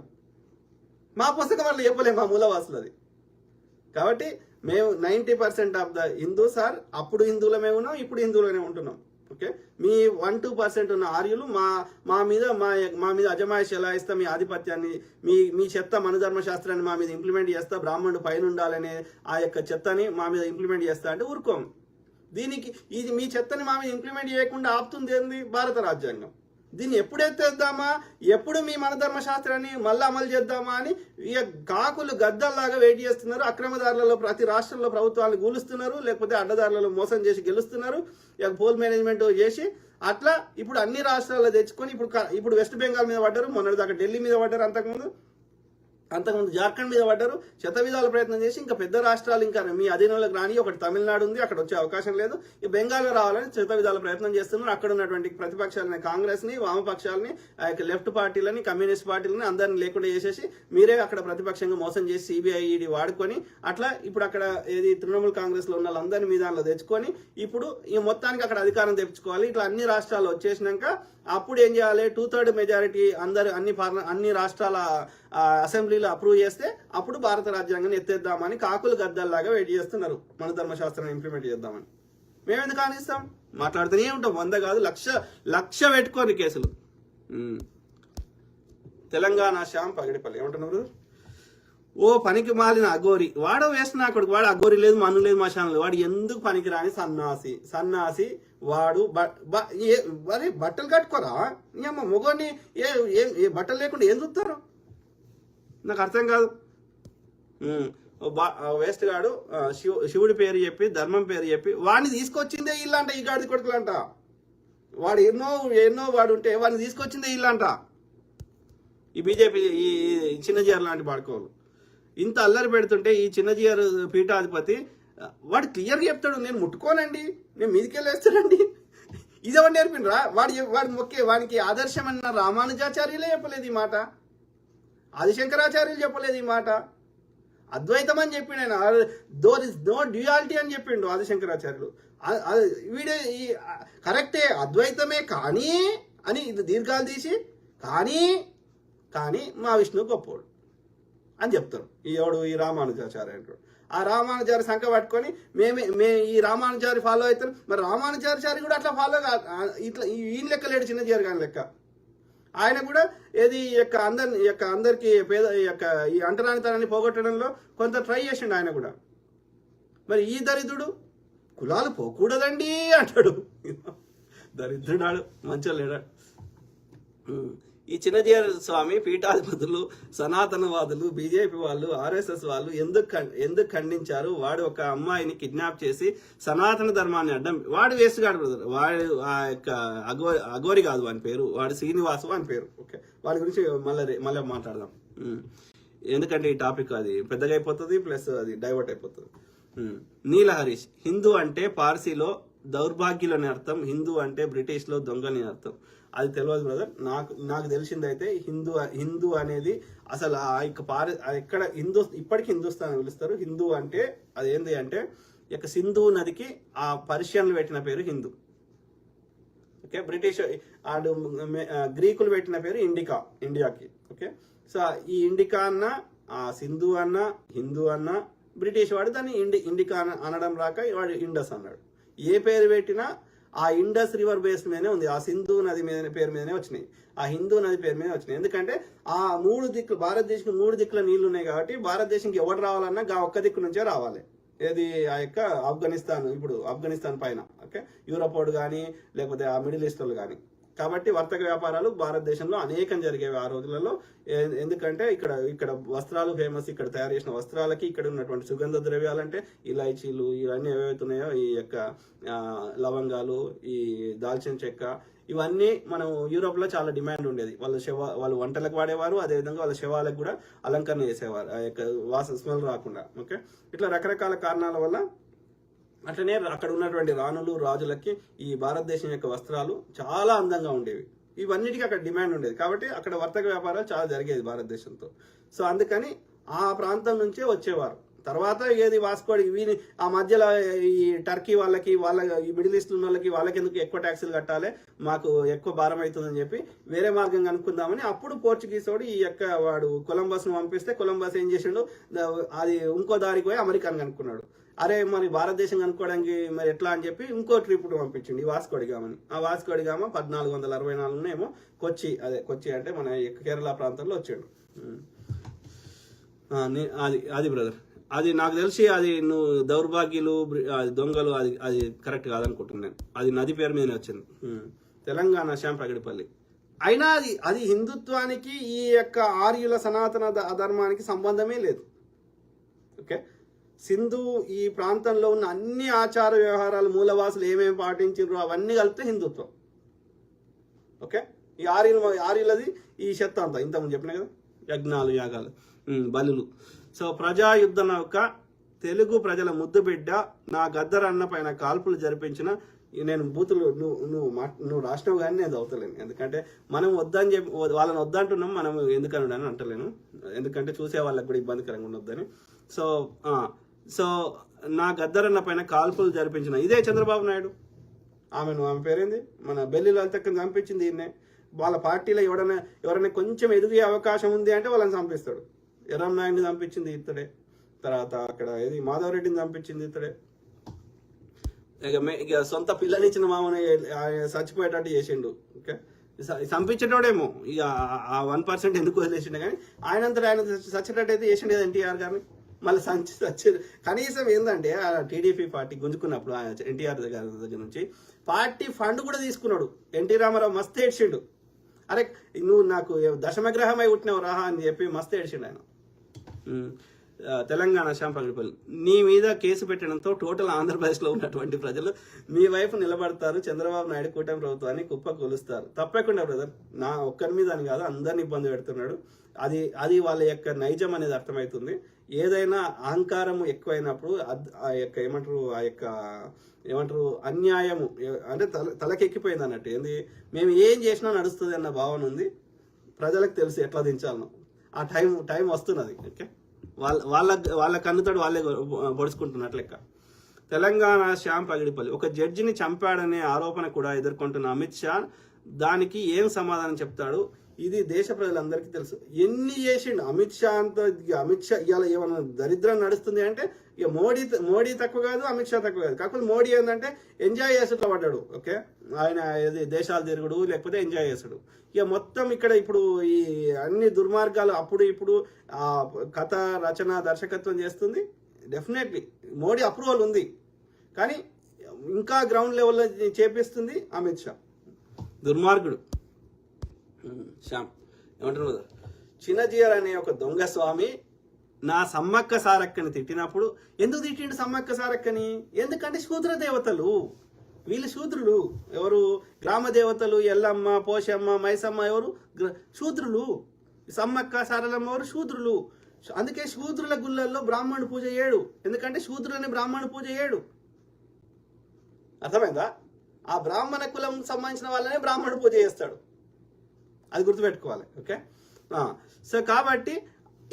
మా పుస్తకం వల్ల చెప్పలేము, మా మూలవాసులది. కాబట్టి మేము 90% ఆఫ్ ద హిందూస్ ఆర్, అప్పుడు హిందువులమే ఉన్నాం, ఇప్పుడు హిందువులనే ఉంటున్నాం. ఓకే, మీ 1-2% ఉన్న ఆర్యులు మా మీద అజమాయిషి ఎలా ఇస్తా, మీ ఆధిపత్యాన్ని, మీ చెత్త మనుధర్మ శాస్త్రాన్ని మా మీద ఇంప్లిమెంట్ చేస్తా, బ్రాహ్మణుడు పైన ఉండాలనే ఆ యొక్క చెత్తని మా మీద ఇంప్లిమెంట్ చేస్తా అంటే ఊరుకోం. దీనికి ఇది మీ చెత్తని మా మీద ఇంప్లిమెంట్ చేయకుండా ఆపుతుంది ఏంది? భారత రాజ్యాంగం. దీన్ని ఎప్పుడు ఎత్తేద్దామా, ఎప్పుడు మీ మనధర్మ శాస్త్రాన్ని మళ్ళీ అమలు చేద్దామా అని ఇక కాకులు గద్దల్లాగా వెయిట్ చేస్తున్నారు. అక్రమదారులలో ప్రతి రాష్ట్రంలో ప్రభుత్వాలను గూలుస్తున్నారు, లేకపోతే అడ్డదారులలో మోసం చేసి గెలుస్తున్నారు, ఇక పోల్ మేనేజ్మెంట్ చేసి అట్లా ఇప్పుడు అన్ని రాష్ట్రాల్లో తెచ్చుకొని ఇప్పుడు వెస్ట్ బెంగాల్ మీద పడ్డారు, మొన్నటిదాకా ఢిల్లీ మీద పడ్డారు, అంతకుముందు జార్ఖండ్ మీద పడ్డారు. శతవిధాల ప్రయత్నం చేసి ఇంకా పెద్ద రాష్ట్రాలు ఇంకా మీ అధీనంలోకి రాని, ఒకటి తమిళనాడు ఉంది, అక్కడ వచ్చే అవకాశం లేదు, ఈ బెంగాల్లో రావాలని శతవిధాల ప్రయత్నం చేస్తున్నారు. అక్కడ ఉన్నటువంటి ప్రతిపక్షాలని, కాంగ్రెస్ ని, వామపక్షాలని, లెఫ్ట్ పార్టీలని, కమ్యూనిస్ట్ పార్టీలని అందరిని లేకుండా చేసేసి మీరే అక్కడ ప్రతిపక్షంగా మోసం చేసి సిబిఐ ఈడీ వాడుకొని అట్లా ఇప్పుడు అక్కడ ఏది తృణమూల్ కాంగ్రెస్ లో ఉన్న వాళ్ళందరినీ మీ దానిలో తెచ్చుకొని ఇప్పుడు ఈ మొత్తానికి అక్కడ అధికారం తెచ్చుకోవాలి. ఇట్లా అన్ని రాష్ట్రాలు వచ్చేసినాక అప్పుడు ఏం చేయాలి? 2/3 మెజారిటీ అన్ని రాష్ట్రాల అసెంబ్లీలో అప్రూవ్ చేస్తే అప్పుడు భారత రాజ్యాంగాన్ని ఎత్తేద్దామని కాకులు గద్దల్లాగా వెయిట్ చేస్తున్నారు, మన ధర్మశాస్త్రాన్ని ఇంప్లిమెంట్ చేద్దామని. మేము ఎందుకు ఆనిస్తాం? మాట్లాడుతూనే ఉంటాం. 100 కాదు, లక్ష పెట్టుకోని కేసులు. తెలంగాణ శ్యామ్ పగిడిపల్లి ఏమంటున్నారు? ఓ పనికి మాలిన అఘోరి, వాడో వేసిన అక్కడికి, వాడు అఘోరి లేదు, మన్ను లేదు, మశానం లేదు, వాడు ఎందుకు పనికి రాని సన్నాసి వాడు. మరి బట్టలు కట్టుకోరా? అమ్మ మొగోని ఏ బట్టలు లేకుండా ఏం చూస్తారు? నాకు అర్థం కాదు. వేస్ట్ గాడు శివుడి పేరు చెప్పి, ధర్మం పేరు చెప్పి వాడిని తీసుకొచ్చిందే ఇల్లంట, ఈ గాడిది కొడుకులంట. వాడు ఎన్నో వాడు ఉంటే వాడిని తీసుకొచ్చిందే ఇల్లంట. ఈ బీజేపీ ఈ చిన్నజీఆర్ లాంటి బాడుకోవాలి ఇంత అల్లరి పెడుతుంటే, ఈ చిన్నజీఆర్ పీఠాధిపతి వాడు క్లియర్గా చెప్తాడు, నేను ముట్టుకోనండి, నేను మీదికెళ్ళేస్తానండి. ఇదేవాడు నేర్పినరా? వాడు మొక్కే వానికి ఆదర్శం అన్న రామానుజాచార్యులే చెప్పలేదు ఈ మాట, ఆదిశంకరాచార్యులు చెప్పలేదు ఈ మాట, అద్వైతం అని చెప్పిండు ఆయన. దోర్ ఇస్ నో డ్యూయాలిటీ అని చెప్పిండు ఆదిశంకరాచార్యులు. వీడే ఈ కరెక్టే, అద్వైతమే కానీ అని ఇది దీర్ఘాలు తీసి కానీ మా విష్ణు గొప్పోడు అని చెప్తారు. ఈ రామానుజాచార్య అంటాడు. ఆ రామానుజారి సంఖ పట్టుకొని ఈ రామానుజారి ఫాలో అవుతారు. మరి రామానుజారి కూడా అట్లా ఫాలో ఇట్లా ఈయన లెక్క లేడు, చిన్న జీరగాని లెక్క. ఆయన కూడా ఏది అందరికి పేద ఈ అంటరానితనాన్ని పోగొట్టడంలో కొంత ట్రై చేసిండు ఆయన కూడా. మరి ఈ దరిద్రుడు కులాలు పోకూడదండి అంటాడు. దరిద్రుడాడు, మంచిగా లేడాడు. ఈ చిన్నజీర స్వామి పీఠాధిపతులు, సనాతనవాదులు, బీజేపీ వాళ్ళు, ఆర్ఎస్ఎస్ వాళ్ళు ఎందుకు ఖండించారు? వాడు ఒక అమ్మాయిని కిడ్నాప్ చేసి సనాతన ధర్మాన్ని అడ్డం, వాడు వేసుగాడు బ్రదర్. వాడు ఆ యొక్క అఘోరి కాదు వాని పేరు, వాడు శ్రీనివాసు అని పేరు. ఓకే, వాడి గురించి మళ్ళీ మాట్లాడదాం. ఎందుకంటే ఈ టాపిక్ అది పెద్దగా అయిపోతుంది, ప్లస్ అది డైవర్ట్ అయిపోతుంది. నీల హరీష్, హిందూ అంటే పార్సీలో దౌర్భాగ్యులని అర్థం, హిందూ అంటే బ్రిటిష్లో దొంగని అర్థం. అది తెలియదు బ్రదర్. నాకు తెలిసిందైతే హిందూ అనేది అసలు ఎక్కడ ఇప్పటికీ హిందుస్థాన్ పిలుస్తారు. హిందూ అంటే అది ఏంది అంటే సింధు నదికి ఆ పర్షియన్లు పెట్టిన పేరు హిందూ. ఓకే, బ్రిటిష్ గ్రీకులు పెట్టిన పేరు ఇండియాకి. ఓకే, సో ఈ ఇండికా అన్న, ఆ సింధు అన్న, హిందూ అన్న, బ్రిటిష్ వాడు దాన్ని ఇండికా అనడం రాక వాడు ఇండస్ అన్నాడు. ఏ పేరు పెట్టినా ఆ ఇండస్ రివర్ బేస్ మీదనే ఉంది, ఆ సింధు నది మీద పేరు మీదనే వచ్చినాయి, ఆ హిందూ నది పేరు మీద వచ్చినాయి. ఎందుకంటే ఆ భారతదేశం 3 దిక్కుల నీళ్లు ఉన్నాయి కాబట్టి భారతదేశంకి ఎవరు రావాలన్నా ఒక్క దిక్కు నుంచే రావాలి. ఏది ఆ యొక్క ఆఫ్ఘనిస్తాన్ పైన. ఓకే, యూరోప్ కానీ లేకపోతే ఆ మిడిల్ ఈస్ట్ వాళ్ళు కానీ. కాబట్టి వర్తక వ్యాపారాలు భారతదేశంలో అనేకం జరిగేవి ఆ రోజులలో. ఎందుకంటే ఇక్కడ వస్త్రాలు ఫేమస్. ఇక్కడ తయారు చేసిన వస్త్రాలకి ఇక్కడ ఉన్నటువంటి సుగంధ ద్రవ్యాలంటే ఇలాచీలు ఇవన్నీ ఏవైతున్నాయో, ఈ యొక్క లవంగాలు, ఈ దాల్చిన చెక్క, ఇవన్నీ మనం యూరోప్ లో చాలా డిమాండ్ ఉండేది. వాళ్ళు వంటలకు వాడేవారు, అదేవిధంగా వాళ్ళ శవాలకు కూడా అలంకరణ చేసేవారు, ఆ యొక్క స్మెల్ రాకుండా. ఓకే, ఇట్లా రకరకాల కారణాల వల్ల అట్లనే అక్కడ ఉన్నటువంటి రాణులు, రాజులకి ఈ భారతదేశం యొక్క వస్త్రాలు చాలా అందంగా ఉండేవి. ఇవన్నిటికీ అక్కడ డిమాండ్ ఉండేది. కాబట్టి అక్కడ వర్తక వ్యాపారాలు చాలా జరిగేది భారతదేశంతో. సో అందుకని ఆ ప్రాంతం నుంచే వచ్చేవారు. తర్వాత ఏది వాస్కోడి వీని ఆ మధ్యలో ఈ టర్కీ వాళ్ళకి, ఈ మిడిల్ ఈస్ట్ ఉన్న వాళ్ళకి ఎందుకు ఎక్కువ ట్యాక్సులు కట్టాలి, మాకు ఎక్కువ భారం అవుతుందని చెప్పి వేరే మార్గం కనుక్కుందామని అప్పుడు పోర్చుగీస్ వాడు ఈ యొక్క వాడు కొలంబస్ను పంపిస్తే కొలంబస్ ఏం చేసిండు, అది ఇంకో దారికి పోయి అమెరికాను కనుక్కున్నాడు. అరే మరి భారతదేశం కనుక్కోవడానికి మరి ఎట్లా అని చెప్పి ఇంకో ట్రిప్ పంపించింది ఈ వాస్కోడిగామని. ఆ వాస్కోడిగామ 1464 ఏమో కొచ్చి అంటే మన కేరళ ప్రాంతంలో వచ్చాడు. అది బ్రదర్, అది నాకు తెలిసి అది నువ్వు దౌర్భాగ్యులు, దొంగలు, అది కరెక్ట్ కాదనుకుంటున్నాను. అది నది పేరు మీదనే వచ్చింది. తెలంగాణ శ్యామ్ ప్రగడిపల్లి. అయినా అది హిందుత్వానికి ఈ యొక్క ఆర్యుల సనాతన ధర్మానికి సంబంధమే లేదు. ఓకే, సింధు ఈ ప్రాంతంలో ఉన్న అన్ని ఆచార వ్యవహారాలు, మూలవాసులు ఏమేమి పాటించారో అవన్నీ కలిపితే హిందుత్వం. ఓకే, ఈ ఆర్యులది ఈ శక్తి అంతా ఇంతకుముందు చెప్పిన కదా, యజ్ఞాలు, యాగాలు, బలులు. సో ప్రజాయుద్ధ నౌక, తెలుగు ప్రజల ముద్దు బిడ్డ, నా గద్దరన్న పైన కాల్పులు జరిపించిన, నేను బూతులు నువ్వు రాసినావు కానీ నేను చదువుతలేను. ఎందుకంటే మనం వద్దని చెప్పి వాళ్ళని వద్దంటున్నాం, మనం ఎందుకని అని అంటలేను. ఎందుకంటే చూసే వాళ్ళకి కూడా ఇబ్బందికరంగా ఉండొద్దని. సో నా గద్దరన్న పైన కాల్పులు జరిపించిన ఇదే చంద్రబాబు నాయుడు. ఆమె పేరేంది, మన బెల్లి లలితక్కని చంపించింది ఈయన్నే. వాళ్ళ పార్టీలో ఎవరైనా కొంచెం ఎదిగే అవకాశం ఉంది అంటే వాళ్ళని చంపిస్తాడు. ఎర్రం నాయుడిని చంపించింది ఇతడే. తర్వాత అక్కడ ఏది మాధవరెడ్డిని చంపించింది ఇతడే. ఇక సొంత పిల్లనిచ్చిన మామని చచ్చిపోయేటట్టు చేసిండు. ఓకే, చంపించేటోడేమో ఇక ఆ 1% ఎందుకు వదిలేసిండే, కానీ ఆయనంతటా ఆయన చచ్చేటట్టు అయితే చేసిండు కదా ఎన్టీఆర్ గారిని. మళ్ళీ కనీసం ఏంటంటే ఆ టీడీపీ పార్టీ గుంజుకున్నప్పుడు ఎన్టీఆర్ దగ్గర నుంచి పార్టీ ఫండ్ కూడా తీసుకున్నాడు. ఎన్టీ రామారావు మస్తు ఏడ్చిండు. అరే నువ్వు నాకు దశమగ్రహమై పుట్టినవు రాహా అని చెప్పి మస్తు ఏడ్చిండు ఆయన. తెలంగాణ శ్యామ్ ప్రగడిపల్లి, నీ మీద కేసు పెట్టడంతో టోటల్ ఆంధ్రప్రదేశ్లో ఉన్నటువంటి ప్రజలు మీ వైపు నిలబడతారు, చంద్రబాబు నాయుడు కూటమి ప్రభుత్వాన్ని కుప్ప కొలుస్తారు. తప్పకుండా బ్రదర్, నా ఒక్కరి మీద అని కాదు, అందరిని ఇబ్బంది పెడుతున్నాడు. అది వాళ్ళ యొక్క నైజం అనేది అర్థమవుతుంది. ఏదైనా అహంకారం ఎక్కువైనప్పుడు ఆ యొక్క ఏమంటారు అన్యాయము అంటే తలకెక్కిపోయింది అన్నట్టు. ఏంది, మేము ఏం చేసినా నడుస్తుంది అన్న భావన ఉంది. ప్రజలకు తెలుసు ఎట్లా దించాలనో. ఆ టైం వస్తున్నది. ఓకే, వాళ్ళ కన్నుతోడు వాళ్ళే పొడుచుకుంటున్నట్లు లెక్క. తెలంగాణ శ్యామ్ పగిడిపల్లి, ఒక జడ్జిని చంపాడనే ఆరోపణ కూడా ఎదుర్కొంటున్న అమిత్ షా దానికి ఏం సమాధానం చెప్తాడు? ఇది దేశ ప్రజలందరికీ తెలుసు. ఎన్ని చేసిండు అమిత్ షా అంత. అమిత్ షా ఇవాళ ఏమైనా దరిద్రం నడుస్తుంది అంటే ఇక మోడీ తక్కువ కాదు, అమిత్ షా తక్కువ కాదు. కాకపోతే మోడీ ఏంటంటే ఎంజాయ్ చేసుకుంటూ పడ్డాడు. ఓకే, ఆయన ఇది దేశాలు తిరుగుడు లేకపోతే ఎంజాయ్ చేస్తాడు. ఇక మొత్తం ఇక్కడ ఇప్పుడు ఈ అన్ని దుర్మార్గాలు అప్పుడు ఇప్పుడు కథ రచన దర్శకత్వం చేస్తుంది. డెఫినెట్లీ మోడీ అప్రూవల్ ఉంది, కానీ ఇంకా గ్రౌండ్ లెవెల్లో చేపిస్తుంది అమిత్ షా. దుర్మార్గుడు శ్యామ్. ఏమంటారు, చిన్నజీయర్ అనే ఒక దొంగ స్వామి నా సమ్మక్క సారక్కని తిట్టినప్పుడు, ఎందుకు తిట్టిండు సమ్మక్క సారక్కని? ఎందుకంటే శూద్ర దేవతలు, వీళ్ళు శూద్రులు. ఎవరు? గ్రామ దేవతలు ఎల్లమ్మ, పోషమ్మ, మైసమ్మ ఎవరు? శూద్రులు. సమ్మక్క సారలమ్మ ఎవరు? శూద్రులు. అందుకే శూద్రుల గుళ్ళల్లో బ్రాహ్మణుడు పూజ చేయడు, ఎందుకంటే శూద్రులని బ్రాహ్మణుడు పూజ చేయడు. అర్థమైందా? ఆ బ్రాహ్మణ కులం సంబంధించిన వాళ్ళనే బ్రాహ్మణుడు పూజ చేస్తాడు, అది గుర్తుపెట్టుకోవాలి. ఓకే, సో కాబట్టి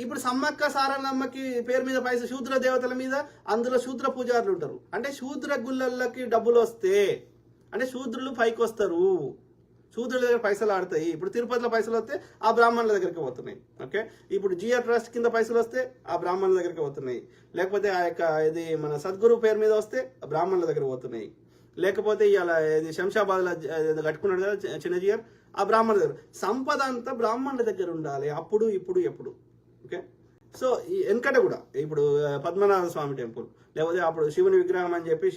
ఇప్పుడు సమ్మక్క సారలమ్మకి పేరు మీద పైసలు శూద్ర దేవతల మీద, అందులో శూద్ర పూజారులు ఉంటారు. అంటే శూద్ర గుళ్ళకి డబ్బులు వస్తే అంటే శూద్రులు పైకి వస్తారు, శూద్రుల దగ్గర పైసలు ఆడతాయి. ఇప్పుడు తిరుపతిలో పైసలు వస్తే ఆ బ్రాహ్మణుల దగ్గరికి పోతున్నాయి. ఓకే, ఇప్పుడు జిఆర్ ట్రస్ట్ కింద పైసలు వస్తే ఆ బ్రాహ్మణుల దగ్గరికి పోతున్నాయి. లేకపోతే ఆ యొక్క ఇది మన సద్గురు పేరు మీద వస్తే ఆ బ్రాహ్మణుల దగ్గర పోతున్నాయి. లేకపోతే ఇలా ఇది శంషాబాద్లో కట్టుకున్నాడు కదా చిన్నజీయర్, ఆ బ్రాహ్మణుల దగ్గర. సంపద అంతా బ్రాహ్మణుల దగ్గర ఉండాలి, అప్పుడు ఇప్పుడు ఎప్పుడు. ఓకే, సో ఈ వెనకట కూడా ఇప్పుడు పద్మనాభ స్వామి టెంపుల్, లేకపోతే అప్పుడు శివుని విగ్రహం అని చెప్పి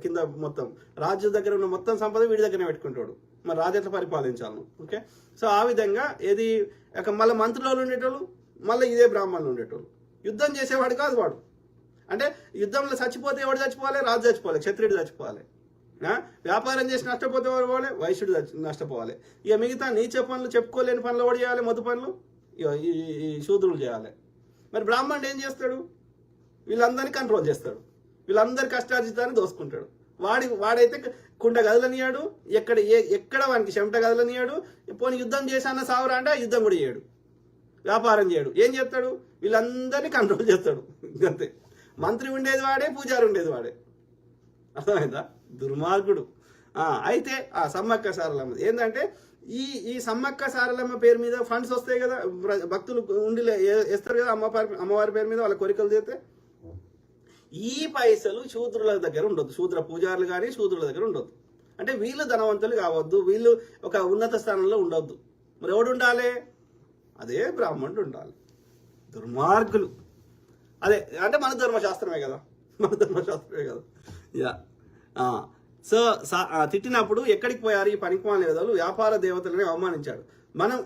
కింద మొత్తం రాజు దగ్గర ఉన్న మొత్తం సంపద వీడి దగ్గరనే పెట్టుకుంటాడు. మరి రాజు ఎట్లా పరిపాలించాలను? ఓకే, సో ఆ విధంగా ఏది మళ్ళీ మంత్రులు ఉండేటోళ్ళు, మళ్ళీ ఇదే బ్రాహ్మణులు ఉండేటోళ్ళు. యుద్ధం చేసేవాడు కాదు వాడు. అంటే యుద్ధంలో చచ్చిపోతే ఎవడు చచ్చిపోవాలి? రాజు చచ్చిపోవాలి, క్షత్రియుడు చచ్చిపోవాలి. వ్యాపారం చేసి నష్టపోతే ఎవరు పోవాలి? వైశ్యుడు నష్టపోవాలి. ఇక మిగతా నీచ పనులు, చెప్పుకోలేని పనులు ఎవడు చేయాలి? మధు పనులు ఈ శూద్రులు చేయాలి. మరి బ్రాహ్మణుడు ఏం చేస్తాడు? వీళ్ళందరినీ కంట్రోల్ చేస్తాడు, వీళ్ళందరి కష్టార్జితాన్ని దోసుకుంటాడు. వాడైతే కుండ గదలనియాడు, ఎక్కడ వానికి చెమట గదలనియాడు. పోనీ యుద్ధం చేశాన్న సావరా అంటే యుద్ధం కూడా చేయడు, వ్యాపారం చేయడు. ఏం చేస్తాడు? వీళ్ళందరినీ కంట్రోల్ చేస్తాడు, అంతే. మంత్రి ఉండేది వాడే, పూజారి ఉండేది వాడే. అర్థమైందా? దుర్మార్గుడు. అయితే ఆ సమ్మక్క సారలమ్మ ఏంటంటే ఈ సమ్మక్క సారలమ్మ పేరు మీద ఫండ్స్ వస్తాయి కదా, భక్తులు ఉండి వేస్తారు కదా అమ్మవారి పేరు మీద వాళ్ళ కోరికలు చేస్తే. ఈ పైసలు శూద్రుల దగ్గర ఉండొద్దు, శూద్ర పూజారులు కానీ శూద్రుల దగ్గర ఉండొద్దు. అంటే వీళ్ళు ధనవంతులు కావద్దు, వీళ్ళు ఒక ఉన్నత స్థానంలో ఉండొద్దు. మరి ఎవడు ఉండాలి? అదే బ్రాహ్మణుడు ఉండాలి. దుర్మార్గులు. అదే అంటే మన ధర్మశాస్త్రమే కదా, మన ధర్మశాస్త్రమే కదా. యా, సో తిట్టినప్పుడు ఎక్కడికి పోయారు ఈ పనికిమాలిన విధాలు? వ్యాపార దేవతలని అవమానించాడు. మనం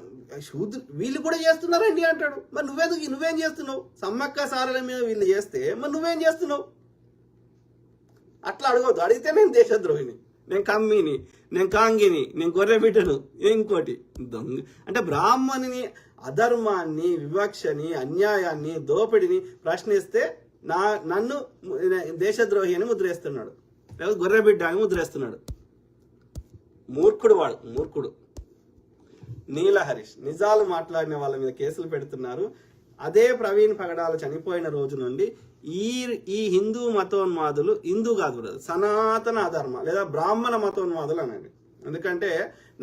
వీళ్ళు కూడా చేస్తున్నారండి అంటాడు. మరి నువ్వేం చేస్తున్నావు? సమ్మక్క సారల మీద వీళ్ళు చేస్తే మరి నువ్వేం చేస్తున్నావు? అట్లా అడగవద్దు. అడిగితే నేను దేశద్రోహిని, నేను కమ్మిని, నేను కాంగిని, నేను గొర్రె బిడ్డను, ఇంకోటి దొంగ. అంటే బ్రాహ్మణుని అధర్మాన్ని, వివక్షని, అన్యాయాన్ని, దోపిడిని ప్రశ్నిస్తే నన్ను దేశద్రోహి అని ముద్రేస్తున్నాడు, లేకపోతే గొర్రె బిడ్డ అని ముద్రేస్తున్నాడు. మూర్ఖుడు వాడు, మూర్ఖుడు. నీల హరీష్ నిజాలు మాట్లాడిన వాళ్ళ మీద కేసులు పెడుతున్నారు. అదే ప్రవీణ్ పగడాలు చనిపోయిన రోజు నుండి ఈ హిందూ మతోన్మాదులు, హిందూ కాదు సనాతన అధర్మ లేదా బ్రాహ్మణ మతోన్మాదులు అనండి. ఎందుకంటే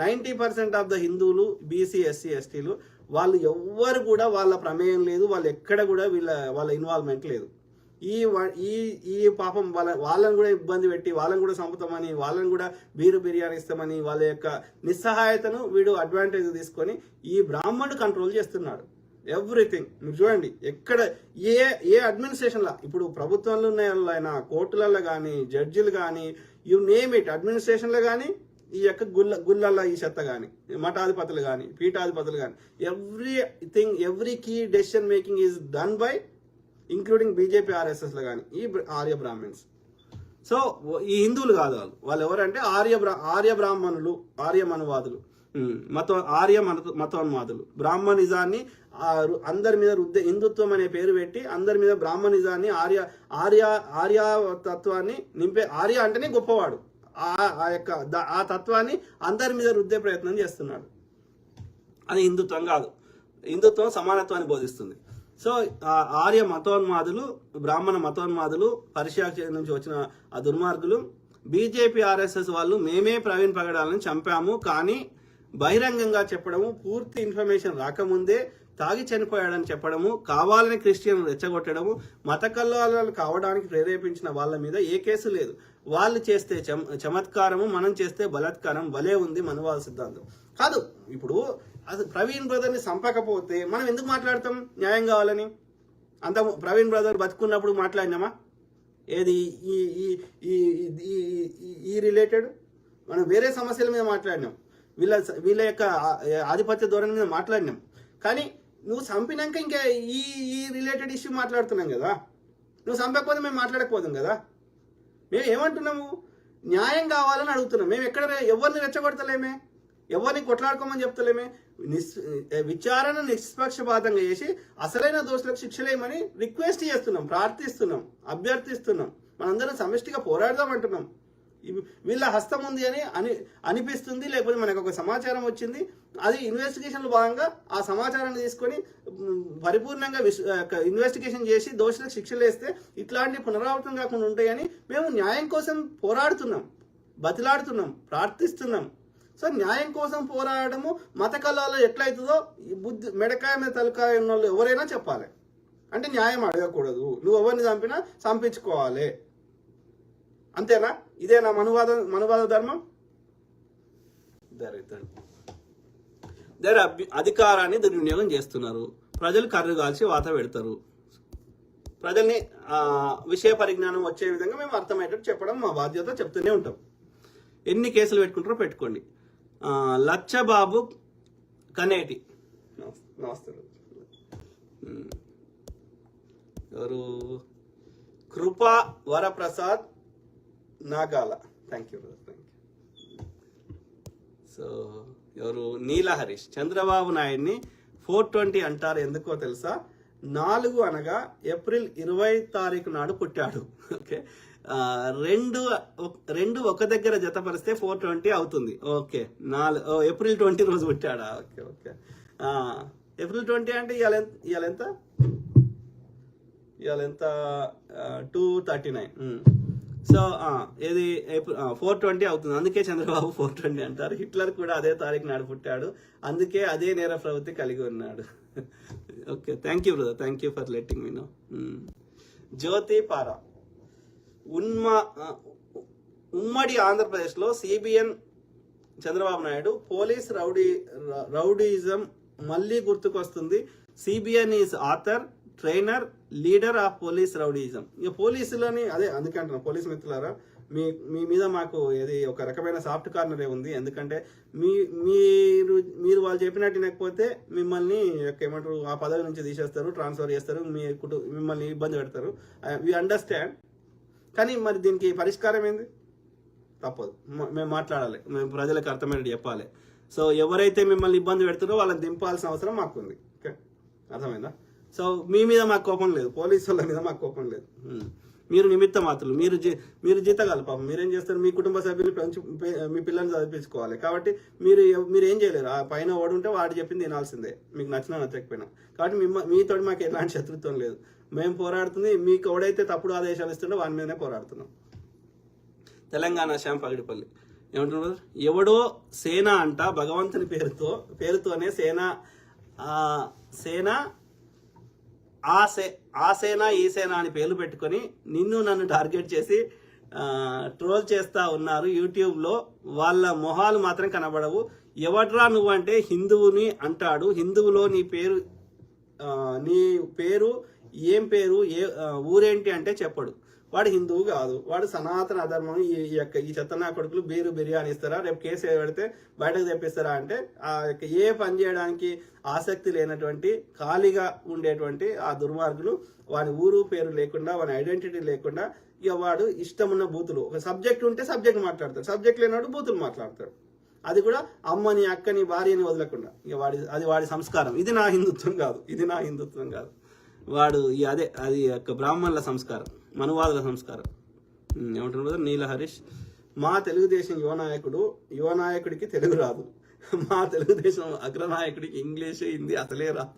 90% ఆఫ్ ద హిందువులు, బీసీ, ఎస్సీ, ఎస్టీలు వాళ్ళు ఎవ్వరు కూడా వాళ్ళ ప్రమేయం లేదు, వాళ్ళు ఎక్కడ కూడా వాళ్ళ ఇన్వాల్వ్మెంట్ లేదు. ఈ పాపం వాళ్ళని కూడా ఇబ్బంది పెట్టి, వాళ్ళని కూడా చంపుతామని, వాళ్ళని కూడా బిర్యానీ ఇస్తామని, వాళ్ళ యొక్క నిస్సహాయతను వీడు అడ్వాంటేజ్ తీసుకొని ఈ బ్రాహ్మణుడు కంట్రోల్ చేస్తున్నాడు ఎవ్రీథింగ్. మీరు చూడండి, ఎక్కడ ఏ అడ్మినిస్ట్రేషన్లో, ఇప్పుడు ప్రభుత్వంలో ఉన్న కోర్టులలో కానీ, జడ్జిలు కానీ, యు నేమ్ ఇట్, అడ్మినిస్ట్రేషన్లో కానీ, ఈ యొక్క గుళ్ళల్లో ఈ చెత్త కానీ, మఠాధిపతులు కానీ, పీఠాధిపతులు కానీ, every key decision making is done by including BJP, ఆర్ఎస్ఎస్లో కానీ ఈ ఆర్య బ్రాహ్మణ్స్. సో ఈ హిందువులు కాదు వాళ్ళు ఎవరంటే ఆర్య బ్రాహ్మణులు, ఆర్య మనువాదులు, మతోన్మాదులు. బ్రాహ్మణిజాన్ని అందరి మీద హిందుత్వం అనే పేరు పెట్టి అందరి మీద బ్రాహ్మణిజాన్ని, ఆర్య తత్వాన్ని నింపే, ఆర్య అంటేనే గొప్పవాడు, ఆ తత్వాన్ని అందరి మీద రుద్దే ప్రయత్నం చేస్తున్నాడు. అది హిందుత్వం కాదు. హిందుత్వం సమానత్వాన్ని బోధిస్తుంది. సో ఆర్య మతోన్మాదులు, బ్రాహ్మణ మతోన్మాదులు, పర్షియా నుంచి వచ్చిన ఆ దుర్మార్గులు, బీజేపీ, ఆర్ఎస్ఎస్ వాళ్ళు మేమే ప్రవీణ్ పగడాలను చంపాము, కానీ బహిరంగంగా చెప్పడము, పూర్తి ఇన్ఫర్మేషన్ రాకముందే తాగి చనిపోయాడని చెప్పడము, కావాలని క్రిస్టియన్ రెచ్చగొట్టడము, మత కల్లోలాలు కావడానికి ప్రేరేపించిన వాళ్ళ మీద ఏ కేసు లేదు. వాళ్ళు చేస్తే చమత్కారము, మనం చేస్తే బలాత్కారం. భలే ఉంది మనవాద సిద్ధాంతం. కాదు, ఇప్పుడు అది ప్రవీణ్ బ్రదర్ని చంపకపోతే మనం ఎందుకు మాట్లాడతాం న్యాయం కావాలని? అంత ప్రవీణ్ బ్రదర్ బతుకున్నప్పుడు మాట్లాడినామా? ఏది ఈ రిలేటెడ్ మనం వేరే సమస్యల మీద మాట్లాడినాం, వీళ్ళ యొక్క ఆధిపత్య ధోరణి మీద మాట్లాడినాం. కానీ నువ్వు చంపినాక ఇంకా ఈ రిలేటెడ్ ఇష్యూ మాట్లాడుతున్నాం కదా. నువ్వు చంపకపోతే మేము మాట్లాడకపోదాం కదా. మేము ఏమంటున్నాము? న్యాయం కావాలని అడుగుతున్నాం. మేము ఎక్కడ ఎవరిని రెచ్చగొడతలేమే, ఎవరిని కొట్లాడుకోమని చెప్తలేమే. విచారణ నిష్పక్షపాతంగా చేసి అసలైన దోషులకు శిక్షలేమని రిక్వెస్ట్ చేస్తున్నాం, ప్రార్థిస్తున్నాం, అభ్యర్థిస్తున్నాం. మనందరం సమిష్టిగా పోరాడదామంటున్నాం. వీళ్ళ హస్తం ఉంది అని అనిపిస్తుంది, లేకపోతే మనకు ఒక సమాచారం వచ్చింది, అది ఇన్వెస్టిగేషన్లో భాగంగా ఆ సమాచారాన్ని తీసుకొని పరిపూర్ణంగా ఇన్వెస్టిగేషన్ చేసి దోషులకు శిక్షలు వేస్తే ఇట్లాంటి పునరావృతం కాకుండా ఉంటాయని మేము న్యాయం కోసం పోరాడుతున్నాం, బతిలాడుతున్నాం, ప్రార్థిస్తున్నాం. సో న్యాయం కోసం పోరాడము మత కళలో ఎట్లయితుందో బుద్ధి మెడకాయ మీద తలకాయ ఉన్న వాళ్ళు ఎవరైనా చెప్పాలి. అంటే న్యాయం అడగకూడదు, నువ్వు ఎవరిని చంపినా చంపించుకోవాలి, అంతేనా? ఇదేనా మనువాద ధర్మం? అధికారాన్ని దుర్వినియోగం చేస్తున్నారు. ప్రజలు కర్రు కాల్చి వాత పెడతారు. ప్రజల్ని విషయ పరిజ్ఞానం వచ్చే విధంగా మేము అర్థమయ్యేటట్టు చెప్పడం మా బాధ్యత, చెప్తూనే ఉంటాం. ఎన్ని కేసులు పెట్టుకుంటారో పెట్టుకోండి. లచ్చబాబు కనేటి, నమస్తే. ఎవరు? కృపా వరప్రసాద్ నాగాల, థ్యాంక్ యూ. సో ఎవరు? నీల హరీష్. చంద్రబాబు నాయుడిని 420 అంటారు, ఎందుకో తెలుసా? 4 అనగా ఏప్రిల్ 20 తారీఖు నాడు పుట్టాడు. ఓకే, రెండు ఒక దగ్గర జతపరిస్తే 420 అవుతుంది. ఓకే, ఏప్రిల్ 20 రోజు పుట్టాడా? ఓకే ఓకే, ఏప్రిల్ 20 అంటే ఇవాళ ఎంత 239. సో ఇది 420 అవుతుంది. అందుకే చంద్రబాబు 420 అంటారు. హిట్లర్ కూడా అదే తారీఖు నాడు పుట్టాడు, అందుకే అదే నేర ప్రవృత్తి కలిగి ఉన్నాడు. Okay, thank you brother, thank you for letting me know. Jyothi Para. ఉమ్మడి ఆంధ్రప్రదేశ్లో CBN Chandrababu Naidu police rowdyism మళ్ళీ గుర్తుకొస్తుంది. CBN is author, trainer, leader of police rowdyism. ఇక పోలీసులని అదే అందుకే అంటున్నా, పోలీసు మిత్రులారా, మీ మీద మాకు ఏది ఒక రకమైన సాఫ్ట్ కార్నరే ఉంది. ఎందుకంటే మీరు వాళ్ళు చెప్పినట్టు వినకపోతే మిమ్మల్ని ఏమంటారు, ఆ పదవి నుంచి తీసేస్తారు, ట్రాన్స్ఫర్ చేస్తారు, మిమ్మల్ని ఇబ్బంది పెడతారు. We understand. కానీ మరి దీనికి పరిష్కారం ఏంది? తప్పదు, మేము మాట్లాడాలి, మేము ప్రజలకు అర్థమైనట్టు చెప్పాలి. సో ఎవరైతే మిమ్మల్ని ఇబ్బంది పెడుతారో వాళ్ళని దింపాల్సిన అవసరం మాకుంది. ఓకే, అర్థమైందా? సో మీ మీద మాకు కోపం లేదు, పోలీసు వాళ్ళ మీద మాకు కోపం లేదు. మీరు నిమిత్త మాత్రులు, మీరు జీతగాలు. పాపం మీరేం చేస్తారు? మీ కుటుంబ సభ్యులు మీ పిల్లల్ని చదివించుకోవాలి. కాబట్టి మీరు ఏం చేయలేరు. ఆ పైన వాడు ఉంటే వాడు చెప్పింది వినాల్సిందే, మీకు నచ్చినా నచ్చకపోయినా. కాబట్టి మీతో మాకు ఎలాంటి శత్రుత్వం లేదు. మేము పోరాడుతుంది మీకు ఎవడైతే తప్పుడు ఆదేశాలు ఇస్తుండో వాని మీదనే పోరాడుతున్నాం. తెలంగాణ శ్యామ్ పగిడిపల్లి ఏమంటున్నారు? ఎవడో సేన అంట, భగవంతుని పేరుతోనే సేన ఆ సేన ఈ సేన అని పేర్లు పెట్టుకొని నన్ను టార్గెట్ చేసి ట్రోల్ చేస్తా ఉన్నారు యూట్యూబ్లో. వాళ్ళ మొహాలు మాత్రం కనబడవు. ఎవడ్రా నువ్వు అంటే హిందువుని అంటాడు. హిందువులో నీ పేరు ఏం పేరు, ఊరేంటి అంటే చెప్పడు. వాడు హిందువు కాదు, వాడు సనాతన అధర్మం. ఈ చెత్తనా కొడుకులు బిర్యానీ ఇస్తారా, రేపు కేసు పెడితే బయటకు తెప్పిస్తారా అంటే ఏ పని చేయడానికి ఆసక్తి లేనటువంటి, ఖాళీగా ఉండేటువంటి ఆ దుర్మార్గులు, వాని ఊరు పేరు లేకుండా, వాని ఐడెంటిటీ లేకుండా, ఇక వాడు ఇష్టమున్న బూతులు. ఒక సబ్జెక్ట్ ఉంటే సబ్జెక్ట్ మాట్లాడతాడు, సబ్జెక్ట్ లేనివాడు బూతులు మాట్లాడతాడు. అది కూడా అమ్మని, అక్కని, భార్యని వదలకుండా. ఇక అది వాడి సంస్కారం. ఇది నా హిందుత్వం కాదు. వాడు అది యొక్క బ్రాహ్మణుల సంస్కారం, మనువాదుల సంస్కారం. ఏమంటున్నారు? నీల హరీష్. మా తెలుగుదేశం యువనాయకుడికి తెలుగు రాదు. మా తెలుగుదేశం అగ్రనాయకుడికి ఇంగ్లీష్, హిందీ అసలే రాదు.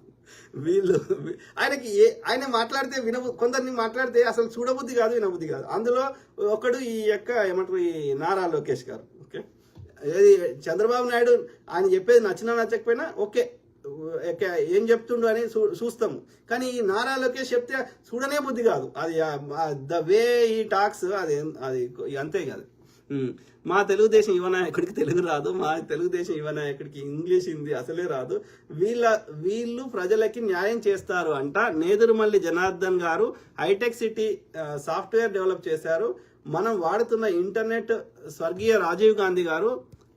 ఆయన మాట్లాడితే కొందరిని మాట్లాడితే అసలు చూడబుద్ధి కాదు, వినబుద్ధి కాదు. అందులో ఒకడు ఈ నారా లోకేష్ గారు. ఓకే, ఏది చంద్రబాబు నాయుడు ఆయన చెప్పేది నచ్చినా నచ్చకపోయినా ఓకే ఏం చెప్తుండు అని చూస్తాము. కానీ ఈ నారా లోకేష్ చెప్తే చూడనే బుద్ధి కాదు. అది ద వే ఈ టాక్స్ అది అంతే కాదు. మా తెలుగుదేశం యువ నాయకుడికి తెలుగు రాదు, మా తెలుగుదేశం యువ నాయకుడికి ఇంగ్లీష్ హిందీ అసలే రాదు. వీళ్ళు ప్రజలకి న్యాయం చేస్తారు అంట. నేదురుమల్లి జనార్దన్ గారు హైటెక్ సిటీ సాఫ్ట్వేర్ డెవలప్ చేశారు. మనం వాడుతున్న ఇంటర్నెట్ స్వర్గీయ రాజీవ్ గాంధీ గారు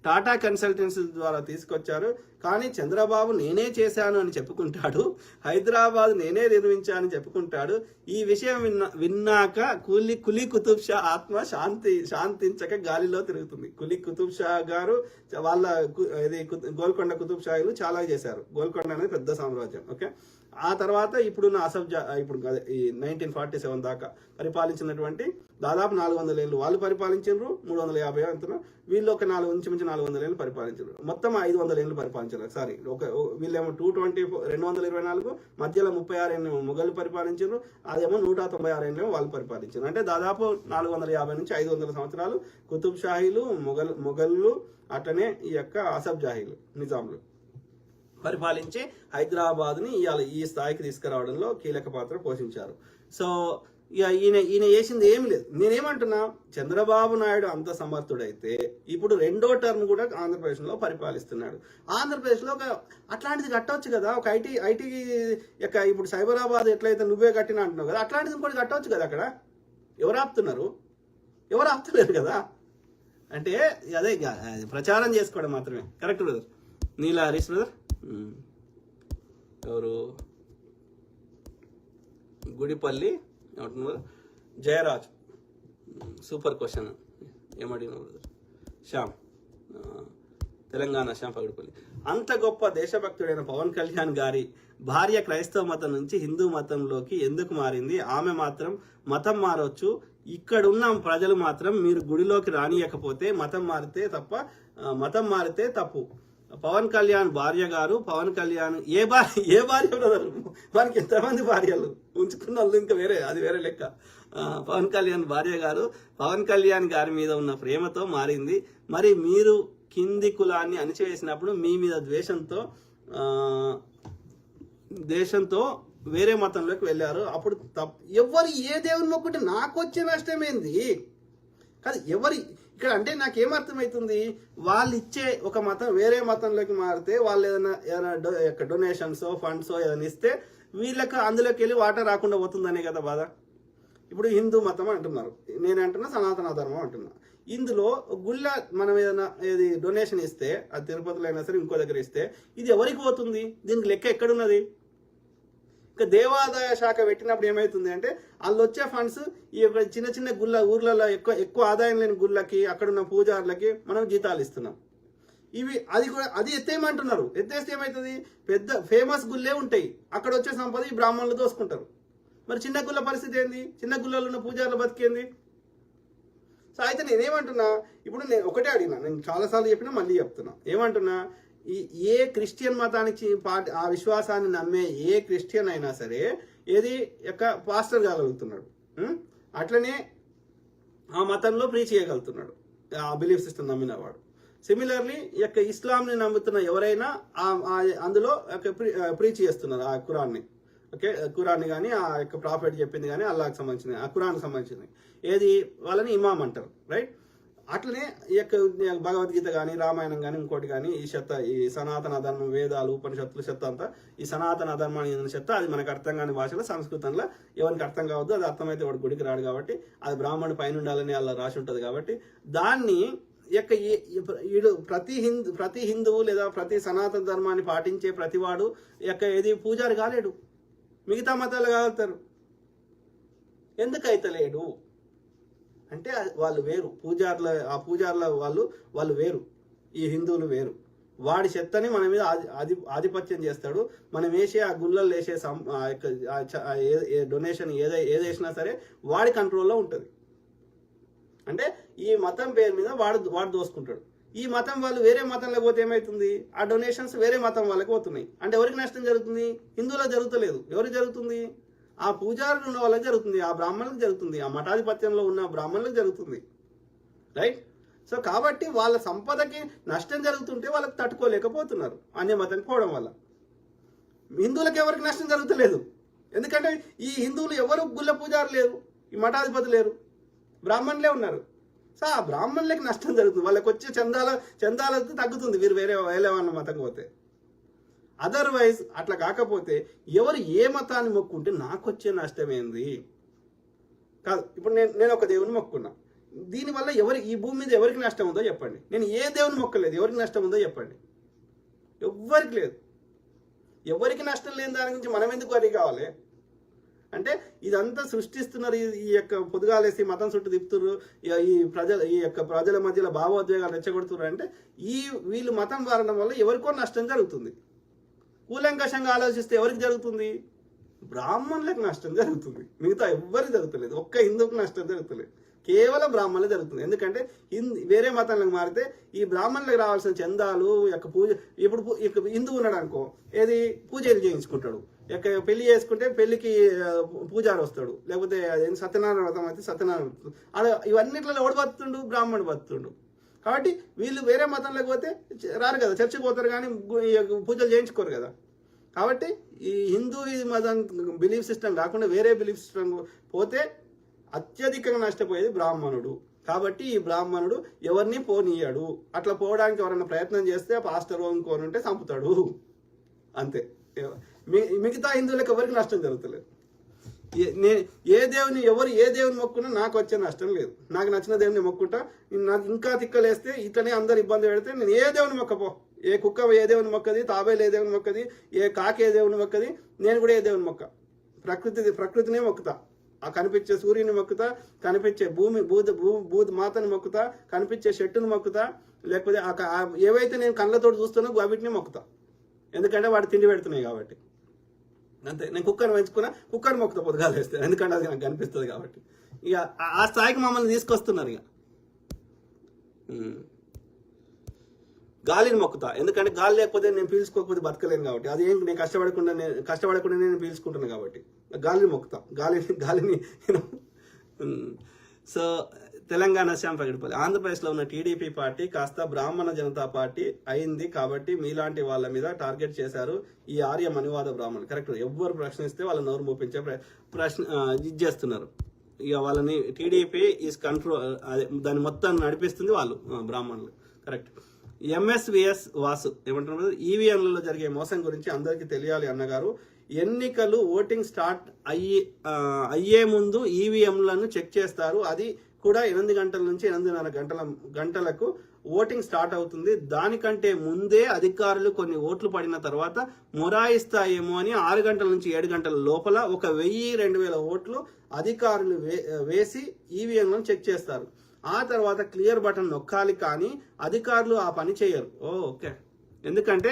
టాటా కన్సల్టెన్సీ ద్వారా తీసుకొచ్చారు. కానీ చంద్రబాబు నేనే చేశాను అని చెప్పుకుంటాడు, హైదరాబాద్ నేనే నిర్మించానని చెప్పుకుంటాడు. ఈ విషయం విన్నాక కులీ కుతుబ్ షా ఆత్మ శాంతించక గాలిలో తిరుగుతుంది. కులీ కుతుబ్ షా గారు వాళ్ళ ఇది గోల్కొండ కుతుబ్ షాయిలు చాలా చేశారు. గోల్కొండ అనేది పెద్ద సామ్రాజ్యం. ఓకే, ఆ తర్వాత ఇప్పుడున్న ఇప్పుడు ఈ 1947 దాకా పరిపాలించినటువంటి దాదాపు 400 ఏళ్ళు వాళ్ళు పరిపాలించారు. 350 అంటున్నా, వీళ్ళు ఒక 400 ఏళ్ళు పరిపాలించారు. మొత్తం 500 ఏళ్ళు పరిపాలించారు. సారీ, వీళ్ళేమో 224 మధ్యలో 36 ఏళ్ళు మొఘలు పరిపాలించారు. అదేమో 196 ఏళ్ళు వాళ్ళు పరిపాలించారు. అంటే దాదాపు 450 నుంచి 500 సంవత్సరాలు కుతుబ్ షాహీలు, మొఘళ్ళు, అట్లనే ఈ యొక్క అసఫ్ జాహీలు, నిజాంలు పరిపాలించి హైదరాబాద్ని ఇవాళ ఈ స్థాయికి తీసుకురావడంలో కీలక పాత్ర పోషించారు. సో ఈయన చేసింది ఏమి లేదు. నేనేమంటున్నా, చంద్రబాబు నాయుడు అంత సమర్థుడైతే ఇప్పుడు 2వ టర్మ్ కూడా ఆంధ్రప్రదేశ్లో పరిపాలిస్తున్నాడు. ఆంధ్రప్రదేశ్లో ఒక అట్లాంటిది కట్టవచ్చు కదా, ఒక ఐటీ యొక్క ఇప్పుడు సైబరాబాద్ ఎట్లయితే నువ్వే కట్టినా అంటున్నావు కదా, అట్లాంటిది ఇంకోటి కట్టవచ్చు కదా. అక్కడ ఎవరు ఆపుతున్నారు? ఎవరు ఆపుతలేరు కదా. అంటే అదే ప్రచారం చేసుకోవడం మాత్రమే. Correct brother. Neela Harish brother. ఎవరు? గుడిపల్లి ఏమంటున్నారు? జయరాజ్. Super question. ఏమడిగిన బ్రదర్? శ్యామ్, తెలంగాణ శ్యామ్ పగడిపల్లి. అంత గొప్ప దేశభక్తుడైన పవన్ కళ్యాణ్ గారి భార్య క్రైస్తవ మతం నుంచి హిందూ మతంలోకి ఎందుకు మారింది? ఆమె మాత్రం మతం మారవచ్చు, ఇక్కడున్న ప్రజలు మాత్రం మీరు గుడిలోకి రానియకపోతే మతం మారితే తప్పు. పవన్ కళ్యాణ్ భార్య గారు, పవన్ కళ్యాణ్ ఏ భార్య బ్రదర్? మనకి ఎంతమంది భార్యలు ఉంచుకున్న వాళ్ళు ఇంకా అది వేరే లెక్క. పవన్ కళ్యాణ్ భార్య గారు పవన్ కళ్యాణ్ గారి మీద ఉన్న ప్రేమతో మారింది. మరి మీరు కింది కులాన్ని అణిచివేసినప్పుడు మీ మీద దేశంతో వేరే మతంలోకి వెళ్ళారు. అప్పుడు ఎవరు ఏ దేవుని మొక్కుంటే నాకు వచ్చే నష్టమేంది కాదు. ఇక్కడ అంటే నాకేమర్థమవుతుంది, వాళ్ళు ఇచ్చే ఒక మతం వేరే మతంలోకి మారితే వాళ్ళు ఏదైనా డొనేషన్స్ ఫండ్స్ ఏదైనా ఇస్తే వీళ్ళకి అందులోకి వెళ్ళి వాటర్ రాకుండా పోతుందనే కదా బాధ. ఇప్పుడు హిందూ మతం అంటున్నారు, నేనంటున్నా సనాతన ధర్మం అంటున్నా. ఇందులో గుళ్ళ మనం ఏది డొనేషన్ ఇస్తే, అది తిరుపతిలో అయినా సరే ఇంకో దగ్గర ఇస్తే, ఇది ఎవరికి పోతుంది? దీనికి లెక్క ఎక్కడున్నది? ఇంకా దేవాదాయ శాఖ పెట్టినప్పుడు ఏమవుతుంది అంటే వాళ్ళు వచ్చే ఫండ్స్ ఈ యొక్క చిన్న చిన్న ఊర్లలో ఎక్కువ ఆదాయం లేని గుళ్ళకి, అక్కడున్న పూజారులకి మనం జీతాలు ఇస్తున్నాం. అది ఎత్తేయమంటున్నారు. ఎత్తేస్తే ఏమవుతుంది? పెద్ద ఫేమస్ గుళ్ళే ఉంటాయి, అక్కడ వచ్చే సంపద ఈ బ్రాహ్మణులు దోసుకుంటారు. మరి చిన్న గుళ్ళ పరిస్థితి ఏంది? చిన్న గుళ్ళలో ఉన్న పూజారుల బతికేంది? సో అయితే నేనేమంటున్నా, ఇప్పుడు నేను ఒకటే అడిగినా, నేను చాలాసార్లు చెప్పినా మళ్ళీ చెప్తున్నా, ఏమంటున్నా, ఏ క్రిస్టియన్ మతానికి ఆ విశ్వాసాన్ని నమ్మే ఏ క్రిస్టియన్ అయినా సరే ఏది యొక్క పాస్టర్ కాగలుగుతున్నాడు, అట్లనే ఆ మతంలో ప్రీచ్ చేయగలుగుతున్నాడు, ఆ బిలీఫ్ సిస్టమ్ నమ్మినవాడు. సిమిలర్లీ యొక్క ఇస్లాంని నమ్ముతున్న ఎవరైనా అందులో ప్రీచ్ చేస్తున్నారు ఆ ఖురాన్ని. ఓకే, ఖురాన్ని కానీ ఆ యొక్క ప్రాఫిట్ చెప్పింది కానీ అల్లాహ్కి సంబంధించింది, ఆ ఖురాన్కి సంబంధించింది ఏది వాళ్ళని ఇమాం అంటారు, రైట్? అట్లనే ఈ యొక్క భగవద్గీత కానీ రామాయణం కానీ ఇంకోటి కానీ ఈ సనాతన ధర్మం, వేదాలు, ఉపనిషత్తులు చెత్త అంతా ఈ సనాతన ధర్మాన్ని చెత్త. అది మనకు అర్థం కాని భాషలో సంస్కృతంలో ఎవరికి అర్థం కావద్దు, అది అర్థమైతే వాడు గుడికి రాడు కాబట్టి, అది బ్రాహ్మణుడి పైన ఉండాలని అలా రాసి ఉంటుంది కాబట్టి దాన్ని యొక్క ప్రతి హిందువు లేదా ప్రతి సనాతన ధర్మాన్ని పాటించే ప్రతివాడు యొక్క ఏది పూజారి కాలేడు, మిగతా మతాలు కాగలుగుతారు. ఎందుకు అయితలేడు అంటే వాళ్ళు వేరు, ఆ పూజారుల వాళ్ళు వేరు, ఈ హిందువులు వేరు. వాడి చెత్తని మన మీద ఆధిపత్యం చేస్తాడు. మనం వేసే ఆ గుళ్ళల్లో వేసే డొనేషన్ ఏదేసినా సరే వాడి కంట్రోల్లో ఉంటుంది. అంటే ఈ మతం పేరు మీద వాడు దోసుకుంటాడు. ఈ మతం వాళ్ళు వేరే మతంలో పోతే ఏమవుతుంది? ఆ డొనేషన్స్ వేరే మతం వాళ్ళకి పోతున్నాయి. అంటే ఎవరికి నష్టం జరుగుతుంది? హిందువులకు జరుగుతలేదు. ఎవరికి జరుగుతుంది? ఆ పూజారులు ఉన్న వాళ్ళకి జరుగుతుంది, ఆ బ్రాహ్మణులకు జరుగుతుంది, ఆ మఠాధిపత్యంలో ఉన్న బ్రాహ్మణులకు జరుగుతుంది, రైట్? సో కాబట్టి వాళ్ళ సంపదకి నష్టం జరుగుతుంటే వాళ్ళకి తట్టుకోలేకపోతున్నారు అన్య మతానికి పోవడం వల్ల. హిందువులకు ఎవరికి నష్టం జరుగుతలేదు, ఎందుకంటే ఈ హిందువులు ఎవరు గుళ్ళ పూజారు లేరు, ఈ మఠాధిపతి లేరు, బ్రాహ్మణులే ఉన్నారు. సో ఆ బ్రాహ్మణులకి నష్టం జరుగుతుంది, వాళ్ళకి వచ్చే చందాలతో తగ్గుతుంది వీరు వేరే మతం పోతే. అదర్వైజ్ అట్లా కాకపోతే ఎవరు ఏ మతాన్ని మొక్కుంటే నాకు వచ్చే నష్టం ఏంది కాదు. ఇప్పుడు నేను ఒక దేవుని మొక్కున్నా, దీనివల్ల ఈ భూమి మీద ఎవరికి నష్టం ఉందో చెప్పండి. నేను ఏ దేవుని మొక్కలేదు, ఎవరికి నష్టం ఉందో చెప్పండి. ఎవ్వరికి లేదు. ఎవరికి నష్టం లేని దాని గురించి మనం ఎందుకు వరి కావాలి అంటే ఇదంతా సృష్టిస్తున్నారు. ఈ యొక్క పొదుగాలేసి మతం చుట్టూ తిప్పుతున్నారు, ఈ యొక్క ప్రజల మధ్యలో భావోద్వేగాలు రెచ్చగొడుతున్నారు. అంటే వీళ్ళు మతం మారడం వల్ల ఎవరికో నష్టం జరుగుతుంది. కూలంకషంగా ఆలోచిస్తే ఎవరికి జరుగుతుంది? బ్రాహ్మణులకు నష్టం జరుగుతుంది, మిగతా ఎవ్వరికి జరుగుతలేదు. ఒక్క హిందువుకు నష్టం జరుగుతలేదు, కేవలం బ్రాహ్మణులు జరుగుతుంది. ఎందుకంటే వేరే మతాలకు మారితే ఈ బ్రాహ్మణులకు రావాల్సిన చందాలు యొక్క పూజ, ఇప్పుడు హిందువు ఉన్నాడు అనుకో, ఏది పూజలు చేయించుకుంటాడు, పెళ్లి చేసుకుంటే పెళ్లికి పూజారి వస్తాడు, లేకపోతే సత్యనారాయణ వ్రతం అయితే సత్యనారాయణ, ఇవన్నిట్లో ఎవడు బతుతుండు? బ్రాహ్మణుడు బతుతుండు. కాబట్టి వీళ్ళు వేరే మతంలోకి పోతే రారు కదా, చర్చికి పోతారు కానీ పూజలు చేయించుకోరు కదా. కాబట్టి ఈ హిందూ మతం బిలీఫ్ సిస్టమ్ కాకుండా వేరే బిలీఫ్ సిస్టమ్ పోతే అత్యధికంగా నష్టపోయేది బ్రాహ్మణుడు. కాబట్టి ఈ బ్రాహ్మణుడు ఎవరిని పోనీయాడు. అట్లా పోవడానికి ఎవరైనా ప్రయత్నం చేస్తే పాస్టర్ ఇంకోనుంటే చంపుతాడు, అంతే. మిగతా హిందువులకు ఎవరికి నష్టం జరుగుతలేదు. ఏ దేవుని మొక్కున్నా నాకు వచ్చే నష్టం లేదు. నాకు నచ్చిన దేవుని మొక్కుంటా. నాకు ఇంకా తిక్కలేస్తే ఇట్లనే అందరు ఇబ్బంది పెడితే నేను ఏ దేవుని మొక్కపో, ఏ కుక్క ఏ దేవుని మొక్కది, తాబేలు ఏ దేవుని మొక్కది, ఏ కాకి ఏ దేవుని మొక్కది, నేను కూడా ఏ దేవుని మొక్క. ప్రకృతినే మొక్కుతా, ఆ కనిపించే సూర్యుని మొక్కుతా, కనిపించే భూమి మాతని మొక్కుతా, కనిపించే చెట్టును మొక్కుతా, లేకపోతే ఏవైతే నేను కళ్ళతోటి చూస్తానో వాటిని మొక్కుతా. ఎందుకంటే వాడు తిండి పెడుతున్నాయి కాబట్టి. అంతే. నేను కుక్కర్ని పెంచుకున్నా, కుక్కర్ మొక్కుతా పొద్దుగాలు వేస్తే, ఎందుకంటే అది నాకు కనిపిస్తుంది కాబట్టి. ఇక ఆ స్థాయికి మమ్మల్ని తీసుకొస్తున్నారు. ఇక గాలిని మొక్కుతా, ఎందుకంటే గాలి లేకపోతే నేను పీల్చుకోకపోతే బతకలేను కాబట్టి. అది ఏం నేను కష్టపడకుండా నేను పీల్చుకుంటున్నాను కాబట్టి గాలిని మొక్కుతా, గాలిని. సో తెలంగాణ శ్యామ్ ప్రగతిపల్లి, ఆంధ్రప్రదేశ్లో ఉన్న టీడీపీ పార్టీ కాస్త బ్రాహ్మణ జనతా పార్టీ అయింది కాబట్టి మీలాంటి వాళ్ళ మీద టార్గెట్ చేశారు ఈ ఆర్య మనువాద బ్రాహ్మణులు. కరెక్ట్. ఎవ్వరు ప్రశ్నిస్తే వాళ్ళ నోరు మూపించే ఇది చేస్తున్నారు. ఇక వాళ్ళని టీడీపీ ఈజ్ కంట్రోల్, దాన్ని మొత్తం నడిపిస్తుంది వాళ్ళు బ్రాహ్మణులు. కరెక్ట్. ఎంఎస్విఎస్ వాసు ఏమంటున్నారు, ఈవీఎంలలో జరిగే మోసం గురించి అందరికీ తెలియాలి అన్నగారు. ఎన్నికలు ఓటింగ్ స్టార్ట్ అయ్యే ముందు ఈవీఎంలను చెక్ చేస్తారు. అది కూడా 8 గంటల నుంచి 8:30 గంటలకు ఓటింగ్ స్టార్ట్ అవుతుంది. దానికంటే ముందే అధికారులు కొన్ని ఓట్లు పడిన తర్వాత మొరాయిస్తాయేమో అని 6 గంటల నుంచి 7 గంటల లోపల 1000-2000 ఓట్లు అధికారులు వేసి ఈవీఎంలను చెక్ చేస్తారు. ఆ తర్వాత క్లియర్ బటన్ నొక్కాలి, కానీ అధికారులు ఆ పని చేయరు. ఓకే. ఎందుకంటే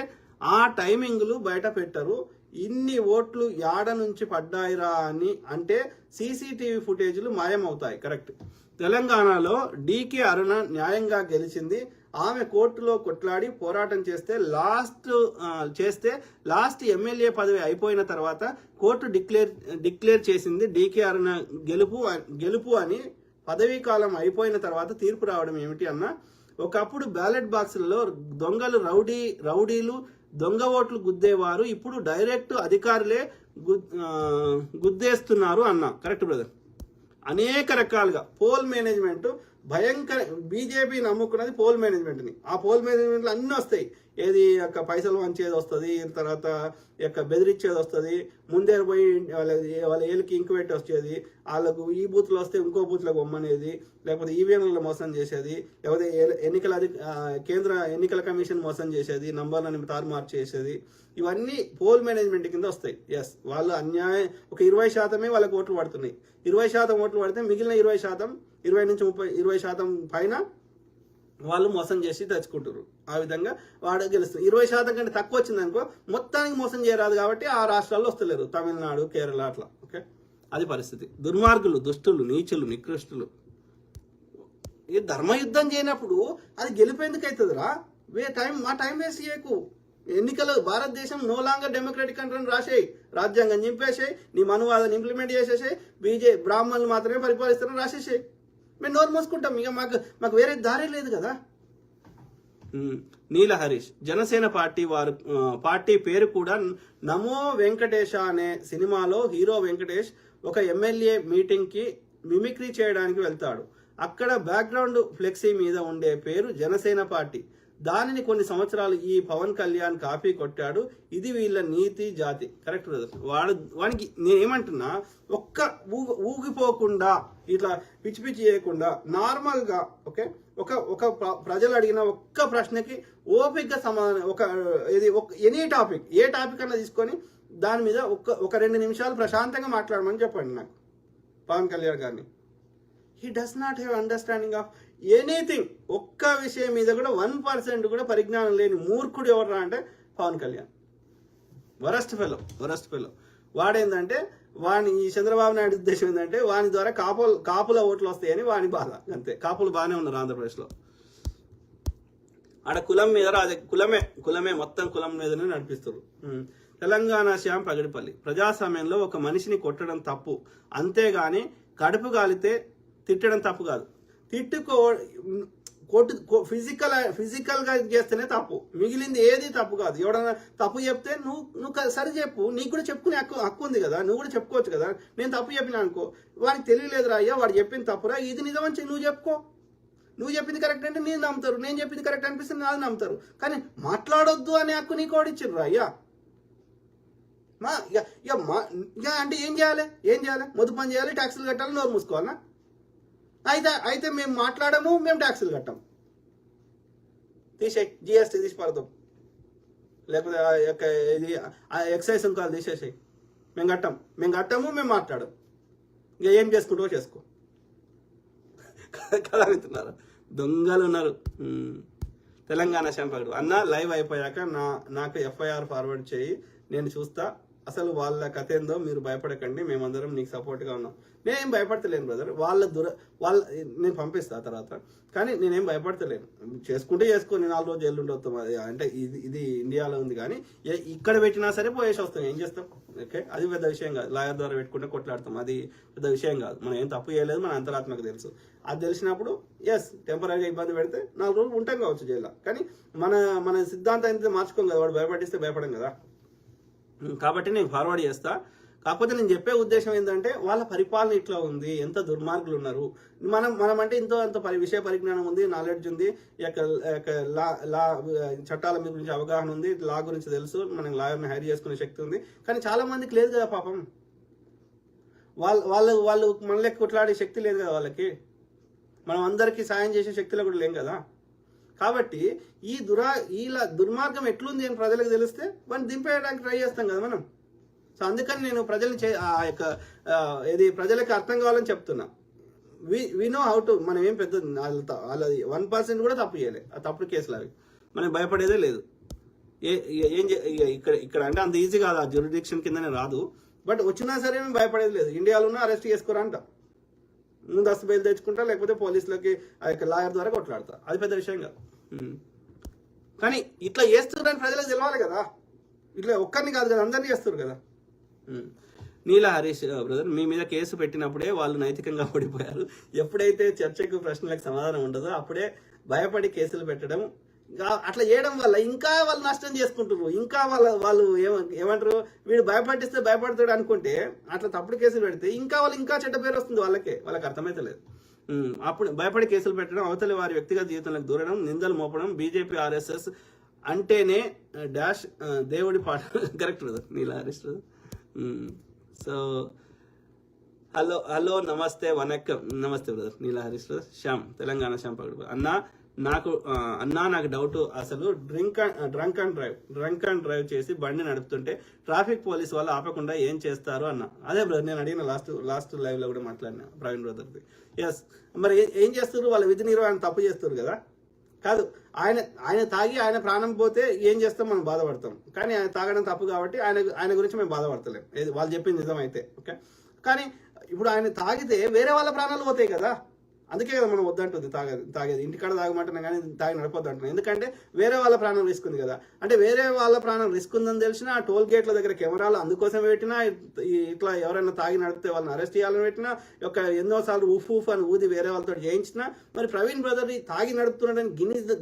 ఆ టైమింగ్లు బయట పెట్టరు. ఇన్ని ఓట్లు యాడ నుంచి పడ్డాయిరా అని అంటే సీసీటీవీ ఫుటేజ్లు మాయమవుతాయి. కరెక్ట్. తెలంగాణలో డీకే అరుణ న్యాయంగా గెలిచింది. ఆమె కోర్టులో కొట్లాడి పోరాటం చేస్తే లాస్ట్ ఎమ్మెల్యే పదవి అయిపోయిన తర్వాత కోర్టు డిక్లేర్ చేసింది డీకే అరుణ గెలుపు అని. పదవీ కాలం అయిపోయిన తర్వాత తీర్పు రావడం ఏమిటి అన్న, ఒకప్పుడు బ్యాలెట్ బాక్సులలో దొంగలు రౌడీలు దొంగ ఓట్లు గుద్దేవారు, ఇప్పుడు డైరెక్ట్ అధికారులే గుద్దేస్తున్నారు అన్న. Correct brother. అనేక రకాలుగా పోల్ మేనేజ్మెంట్ భయంకర. బీజేపీ నమ్ముకున్నది పోల్ మేనేజ్మెంట్ని. ఆ పోల్ మేనేజ్మెంట్లో అన్నీ వస్తాయి. ఏది యొక్క పైసలు వంచేది వస్తుంది, తర్వాత యొక్క బెదిరించేది వస్తుంది, ముందే పోయి వాళ్ళ ఏళ్ళకి ఇంకు పెట్టి వచ్చేది, వాళ్ళకు ఈ బూత్లో వస్తే ఇంకో బూత్లో బొమ్మనేది, లేకపోతే ఈవీఎంలలో మోసం చేసేది, లేకపోతే కేంద్ర ఎన్నికల కమిషన్ మోసం చేసేది, నంబర్లను తారుమారు చేసేది. ఇవన్నీ పోల్ మేనేజ్మెంట్ కింద వస్తాయి. ఎస్, వాళ్ళు అన్యాయం. ఒక 20% వాళ్ళకి ఓట్లు పడుతున్నాయి. 20% ఓట్లు పడితే మిగిలిన 20%, 20% పైన వాళ్ళు మోసం చేసి తెచ్చుకుంటారు. ఆ విధంగా వాడు గెలుస్తారు. 20% కంటే తక్కువ వచ్చింది అనుకో, మొత్తానికి మోసం చేయరాదు కాబట్టి ఆ రాష్ట్రాల్లో వస్తలేరు, తమిళనాడు, కేరళ అట్లా. ఓకే, అది పరిస్థితి. దుర్మార్గులు, దుష్టులు, నీచులు, నికృష్టులు. ఈ ధర్మయుద్ధం చేయనప్పుడు అది గెలిపేందుకు అవుతుందిరా? మా టైం వేస్ట్ చేయకు. ఎన్నికలు భారతదేశం నో లాంగర్ డెమోక్రటిక్ కంట్రీ రాసేయి, రాజ్యాంగం చింపేసేయి, నీ మనువాదాన్ని ఇంప్లిమెంట్ చేసేసేయి, బ్రాహ్మణులు మాత్రమే పరిపాలిస్తారని రాసేసేయి. మేము నోరు మూసుకుంటాం. ఇక మాకు వేరే దారి లేదు కదా. నీల హరీష్, జనసేన పార్టీ పేరు కూడా నమో వెంకటేశ అనే సినిమాలో హీరో వెంకటేష్ ఒక ఎమ్మెల్యే మీటింగ్ కి మిమిక్రీ చేయడానికి వెళ్తాడు. అక్కడ బ్యాక్గ్రౌండ్ ఫ్లెక్సీ మీద ఉండే పేరు జనసేన పార్టీ. దానిని కొన్ని సంవత్సరాలు ఈ పవన్ కళ్యాణ్ కాపీ కొట్టాడు. ఇది వీళ్ళ నీతి జాతి. Correct brother. వానికి నేనేమంటున్నా, ఊగిపోకుండా ఇట్లా పిచ్చి పిచ్చి చేయకుండా నార్మల్ గా ఓకే ఒక ప్రజలు అడిగిన ఒక్క ప్రశ్నకి ఓపికగా సమాధానం ఎనీ టాపిక్, ఏ టాపిక్ అన్నా తీసుకొని దాని మీద ఒక 2 నిమిషాలు ప్రశాంతంగా మాట్లాడమని చెప్పండి నాకు పవన్ కళ్యాణ్ గారిని. He does not have understanding of anything. ఒక్క విషయం మీద కూడా 1% కూడా పరిజ్ఞానం లేని మూర్ఖుడు ఎవరా అంటే పవన్ కళ్యాణ్. Worst fellow. వాడేందంటే ఈ చంద్రబాబు నాయుడు ఉద్దేశం ఏంటంటే వాని ద్వారా కాపుల ఓట్లు వస్తాయని వాని బాధ, అంతే. కాపులు బాగానే ఉన్నారు ఆంధ్రప్రదేశ్లో. ఆడ కులం మీద కులమే మొత్తం కులం మీదనే నడిపిస్తారు. తెలంగాణ శ్యామ్ పగడిపల్లి, ప్రజాస్వామ్యంలో ఒక మనిషిని కొట్టడం తప్పు, అంతేగాని కడుపు గాలితే తిట్టడం తప్పు కాదు. ఫిజికల్ గా చేస్తేనే తప్పు, మిగిలింది ఏది తప్పు కాదు. ఎవడన్నా తప్పు చెప్తే నువ్వు సరి చెప్పు, నీకు కూడా చెప్పుకునే హక్కు ఉంది కదా, నువ్వు కూడా చెప్పుకోవచ్చు కదా. నేను తప్పు చెప్పినా అనుకో, వాడికి తెలియలేదురా అయ్యా వాడు చెప్పింది తప్పురా, ఇది నిజమని నువ్వు చెప్పుకో. నువ్వు చెప్పింది కరెక్ట్ అంటే నేను నమ్ముతారు, నేను చెప్పింది కరెక్ట్ అనిపిస్తే నాది నమ్ముతారు. కానీ మాట్లాడొద్దు అనే హక్కు నీకు ఓడిచ్చిర్రు అయ్యా. అంటే ఏం చేయాలి? మొద్దు పని చేయాలి, ట్యాక్సులు కట్టాలి, నోరు మూసుకోవాలన్నా? అయితే మేము మాట్లాడము, మేము ట్యాక్సులు కట్టాం. తీసేయి, జిఎస్టీ తీసి పడతాం, లేకపోతే ఇది ఎక్సైజ్ సుంకాలు తీసేసాయి. మేము కట్టము, మేము మాట్లాడం. ఇక ఏం చేసుకుంటూ చేసుకో కదా అంటున్నారు. దొంగలు ఉన్నారు. తెలంగాణ శంపకుడు అన్న, లైవ్ అయిపోయాక నాకు FIR ఫార్వర్డ్ చేయి, నేను చూస్తా. అసలు వాళ్ళ కథ ఏందో మీరు భయపడకండి, మేమందరం నీకు సపోర్ట్గా ఉన్నాం. నేనేం భయపడతలేను బ్రదర్. నేను పంపిస్తా తర్వాత, కానీ నేనేం భయపడతలేను. చేసుకుంటే చేసుకొని 4 రోజులు జైలు ఉండొస్తాం. అంటే ఇది ఇండియాలో ఉంది, కానీ ఇక్కడ పెట్టినా సరే పోయేసి వస్తాం. ఏం చేస్తాం? ఓకే, అది పెద్ద విషయం కాదు. లాయర్ ద్వారా పెట్టుకుంటే కొట్లాడతాం, అది పెద్ద విషయం కాదు. మనం ఏం తప్పు చేయలేదు, మన అంతరాత్మకు తెలుసు. అది తెలిసినప్పుడు టెంపరీగా ఇబ్బంది పెడితే 4 రోజులు ఉంటాం కావచ్చు జైల్లో, కానీ మన సిద్ధాంతం అయితే మార్చుకోం కదా. వాడు భయపడిస్తే భయపడం కదా. కాబట్టి నేను ఫార్వర్డ్ చేస్తా. కాకపోతే నేను చెప్పే ఉద్దేశం ఏంటంటే వాళ్ళ పరిపాలన ఇట్లా ఉంది, ఎంత దుర్మార్గులు ఉన్నారు. మనం అంటే అంత విషయ పరిజ్ఞానం ఉంది, నాలెడ్జ్ ఉంది, లా చట్టాల గురించి అవగాహన ఉంది, లా గురించి తెలుసు, మనం లాయర్ని హైర్ చేసుకునే శక్తి ఉంది. కానీ చాలా మందికి లేదు కదా పాపం. వాళ్ళు మన లెక్క కొట్లాడే శక్తి లేదు కదా వాళ్ళకి. మనం అందరికీ సాయం చేసే శక్తిలో కూడా లేం కదా. కాబట్టి ఈ దుర్మార్గం ఎట్లుంది అని ప్రజలకు తెలిస్తే వాడిని దింపేయడానికి ట్రై చేస్తాం కదా మనం. సో అందుకని నేను ప్రజలకు అర్థం కావాలని చెప్తున్నా. We know how to. మనం ఏం పెద్ద వాళ్ళది 1% కూడా తప్పు చేయలేదు. ఆ తప్పుడు కేసులు అవి మనం భయపడేదే లేదు. ఇక్కడ అంటే అంత ఈజీ కాదు, ఆ జ్యూరిడిక్షన్ కిందనే రాదు. బట్ వచ్చినా సరే మేము భయపడేది లేదు. ఇండియాలో అరెస్ట్ చేసుకోరంట, ముందస్తు బెయిల్ తెచ్చుకుంటా, లేకపోతే పోలీసులకి లాయర్ ద్వారా కొట్లాడతా. అది పెద్ద విషయం కాదు. కానీ ఇట్లా చేస్తున్నారని ప్రజలకు తెలవాలి కదా. ఇట్లా ఒక్కరిని కాదు కదా, అందరినీ చేస్తారు కదా. నీల హరీష్ బ్రదర్, మీ మీద కేసు పెట్టినప్పుడే వాళ్ళు నైతికంగా ఓడిపోయారు. ఎప్పుడైతే చర్చకు ప్రశ్నలకు సమాధానం ఉండదో అప్పుడే భయపడి కేసులు పెట్టడం, అట్లా చేయడం వల్ల ఇంకా వాళ్ళు నష్టం చేసుకుంటారు. ఇంకా వాళ్ళు ఏమంటారు, వీడు భయపడిస్తే భయపడతాడు అనుకుంటే అట్లా తప్పుడు కేసులు పెడితే ఇంకా చెడ్డ పేరు వస్తుంది వాళ్ళకి అర్థమైతే లేదు. అప్పుడు భయపడి కేసులు పెట్టడం, అవతలి వారి వ్యక్తిగత జీవితంలోకి దూరడం, నిందలు మోపడం, బీజేపీ RSS అంటేనే డాష్ దేవుడి పాట. కరెక్ట్ బ్రదర్ నీల హరీష్. సో హలో నమస్తే వనక్కం. నమస్తే బ్రదర్ నీల హరీష్. శ్యామ్, తెలంగాణ శ్యామ్ పగడు. నాకు డౌట్, అసలు డ్రంక్ అండ్ డ్రైవ్ చేసి బండి నడుపుతుంటే ట్రాఫిక్ పోలీస్ వాళ్ళు ఆపకుండా ఏం చేస్తారు అన్న. అదే బ్రదర్ నేను అడిగిన లాస్ట్ లైవ్ లో కూడా మాట్లాడినా ప్రవీణ్ బ్రదర్ది. మరి ఏం చేస్తారు? వాళ్ళ విధి నిర్వహణ తప్పు చేస్తారు కదా. కాదు, ఆయన తాగి ఆయన ప్రాణం పోతే ఏం చేస్తాం, మనం బాధపడతాం. కానీ ఆయన తాగడం తప్పు కాబట్టి ఆయన గురించి మేము బాధపడతలేం, వాళ్ళు చెప్పింది నిజమైతే. ఓకే, కానీ ఇప్పుడు ఆయన తాగితే వేరే వాళ్ళ ప్రాణాలు పోతాయి కదా. అందుకే కదా మనం వద్దంటుంది తాగేది ఇంటికాడ తాగమంటున్నాం కానీ తాగి నడపొద్దు అంటున్నాం. ఎందుకంటే వేరే వాళ్ళ ప్రాణం రిస్క్ ఉంది కదా. అంటే వేరే వాళ్ళ ప్రాణం రిస్క్ ఉందని తెలిసినా ఆ టోల్ గేట్ల దగ్గర కెమెరాలు అందుకోసం పెట్టినా, ఇట్లా ఎవరైనా తాగి నడిపితే వాళ్ళని అరెస్ట్ చేయాలని పెట్టినా, ఎన్నోసార్లు ఉఫ్ అని ఊది వేరే వాళ్ళతో చేయించినా, మరి ప్రవీణ్ బ్రదర్ తాగి నడుపుతున్నాడని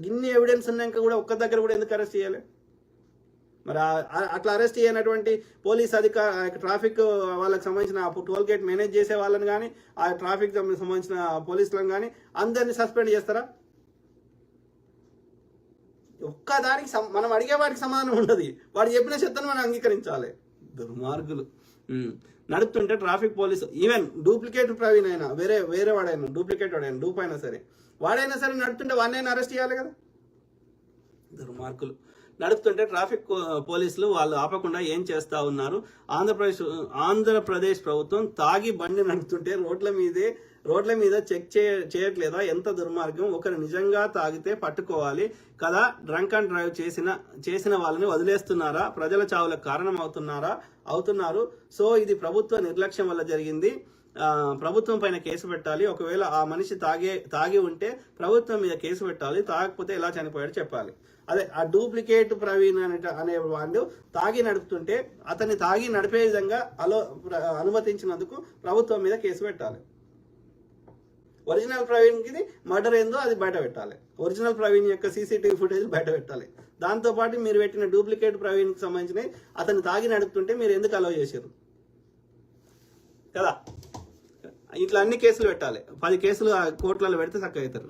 గిన్ని ఎవిడెన్స్ ఉన్నాక కూడా ఒక్క దగ్గర కూడా ఎందుకు అరెస్ట్ చేయాలి? మరి అట్లా అరెస్ట్ చేయనటువంటి పోలీస్ ట్రాఫిక్ వాళ్ళకి సంబంధించిన టోల్ గేట్ మేనేజ్ చేసే వాళ్ళని కానీ, ఆ ట్రాఫిక్ సంబంధించిన పోలీసులను కానీ అందరినీ సస్పెండ్ చేస్తారా? ఒక్కదానికి మనం అడిగే వాడికి సమాధానం ఉండదు. వాడు చెప్పిన చెత్తను మనం అంగీకరించాలి. దుర్మార్గులు. నడుపుతుంటే traffic police, even duplicate Praveen అయినా, వేరే వాడైనా, డూప్లికేట్ వాడైనా, డూప్ అయినా సరే, వాడైనా సరే నడుపుతుంటే వాడినైనా అరెస్ట్ చేయాలి కదా. దుర్మార్గులు. నడుపుతుంటే ట్రాఫిక్ పోలీసులు వాళ్ళు ఆపకుండా ఏం చేస్తా ఉన్నారు? ఆంధ్రప్రదేశ్ ప్రభుత్వం తాగి బండి నడుపుతుంటే రోడ్ల మీద చెక్ చేయట్లేదా? ఎంత దుర్మార్గం! ఒకరు నిజంగా తాగితే పట్టుకోవాలి కదా. డ్రంక్ అండ్ డ్రైవ్ చేసిన వాళ్ళని వదిలేస్తున్నారా? ప్రజల చావులకు కారణం అవుతున్నారు. సో ఇది ప్రభుత్వ నిర్లక్ష్యం వల్ల జరిగింది. ప్రభుత్వం పైన కేసు పెట్టాలి. ఒకవేళ ఆ మనిషి తాగి ఉంటే ప్రభుత్వం మీద కేసు పెట్టాలి. తాగకపోతే ఎలా చనిపోయాడు చెప్పాలి. అదే ఆ డూప్లికేట్ ప్రవీణ్ అనే వాడు తాగి నడుపుతుంటే అతన్ని తాగి నడిపే విధంగా అనుమతించినందుకు ప్రభుత్వం మీద కేసు పెట్టాలి. ఒరిజినల్ ప్రవీణ్కి మర్డర్ ఏందో అది బయట పెట్టాలి. ఒరిజినల్ ప్రవీణ్ యొక్క సీసీటీవీ ఫుటేజ్ బయట పెట్టాలి. దాంతోపాటు మీరు పెట్టిన డూప్లికేట్ ప్రవీణ్కి సంబంధించిన అతను తాగి నడుపుతుంటే మీరు ఎందుకు అలౌ చేశారు కదా. ఇట్లా అన్ని కేసులు పెట్టాలి. 10 కేసులు కోర్టులలో పెడితే చక్కగా అవుతారు.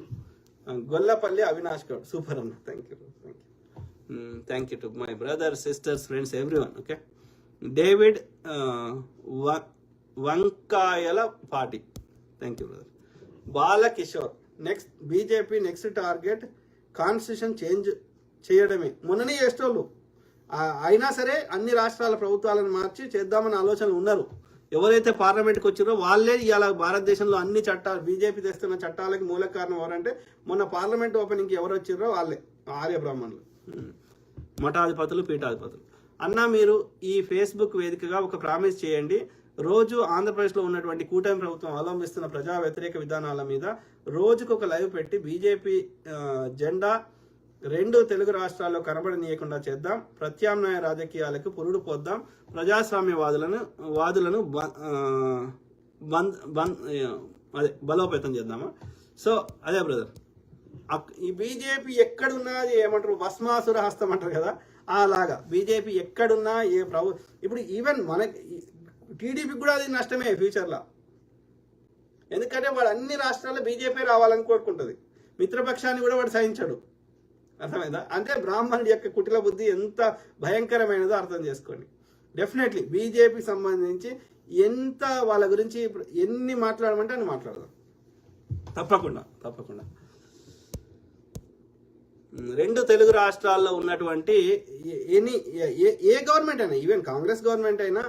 గొల్లపల్లి అవినాష్ గౌడ్, సూపర్ అన్న. Thank you to my brother, sisters, friends, everyone. Okay. David వంకాయల పాటి, thank you brother. Balakishore, BJP next target constitution change చేయడమే. మొన్ననే చేసేటోళ్ళు అయినా సరే అన్ని రాష్ట్రాల ప్రభుత్వాలను మార్చి చేద్దామని ఆలోచనలు ఉన్నారు. ఎవరైతే పార్లమెంట్కి వచ్చారో వాళ్ళే ఇవాళ భారతదేశంలో అన్ని చట్టాలు, బీజేపీ తెస్తున్న చట్టాలకి మూల కారణం ఎవరంటే మొన్న పార్లమెంట్ ఓపెనింగ్కి ఎవరు వచ్చారో వాళ్ళే ఆర్య బ్రాహ్మణులు, మఠాధిపతులు, పీఠాధిపతులు. అన్న మీరు ఈ ఫేస్బుక్ వేదికగా ఒక ప్రామిస్ చేయండి. రోజు ఆంధ్రప్రదేశ్లో ఉన్నటువంటి కూటమి ప్రభుత్వం అవలంబిస్తున్న ప్రజా వ్యతిరేక విధానాల మీద రోజుకు ఒక లైవ్ పెట్టి బీజేపీ జెండా 2 తెలుగు రాష్ట్రాల్లో కనబడనీయకుండా చేద్దాం. ప్రత్యామ్నాయ రాజకీయాలకు పురుడు పోద్దాం. ప్రజాస్వామ్య వాదులను బలోపేతం చేద్దామా? సో అదే బ్రదర్, ఈ బీజేపీ ఎక్కడున్నది ఏమంటారు, భస్మాసుర హస్తం అంటారు కదా, అలాగా బీజేపీ ఎక్కడున్నా ఇప్పుడు ఈవెన్ మనకి టీడీపీకి కూడా అది నష్టమే ఫ్యూచర్లో. ఎందుకంటే వాడు అన్ని రాష్ట్రాల్లో బీజేపీ రావాలని కోరుకుంటుంది. మిత్రపక్షాన్ని కూడా వాడు సహించడు. అర్థమైందా? అంటే బ్రాహ్మణుడి యొక్క కుటిల బుద్ధి ఎంత భయంకరమైనదో అర్థం చేసుకోండి. డెఫినెట్లీ బీజేపీ సంబంధించి ఎంత వాళ్ళ గురించి ఎన్ని మాట్లాడమంటే అన్ని మాట్లాడదాం. తప్పకుండా 2 తెలుగు రాష్ట్రాల్లో ఉన్నటువంటి ఏ గవర్నమెంట్ అయినా, ఈవెన్ కాంగ్రెస్ గవర్నమెంట్ అయినా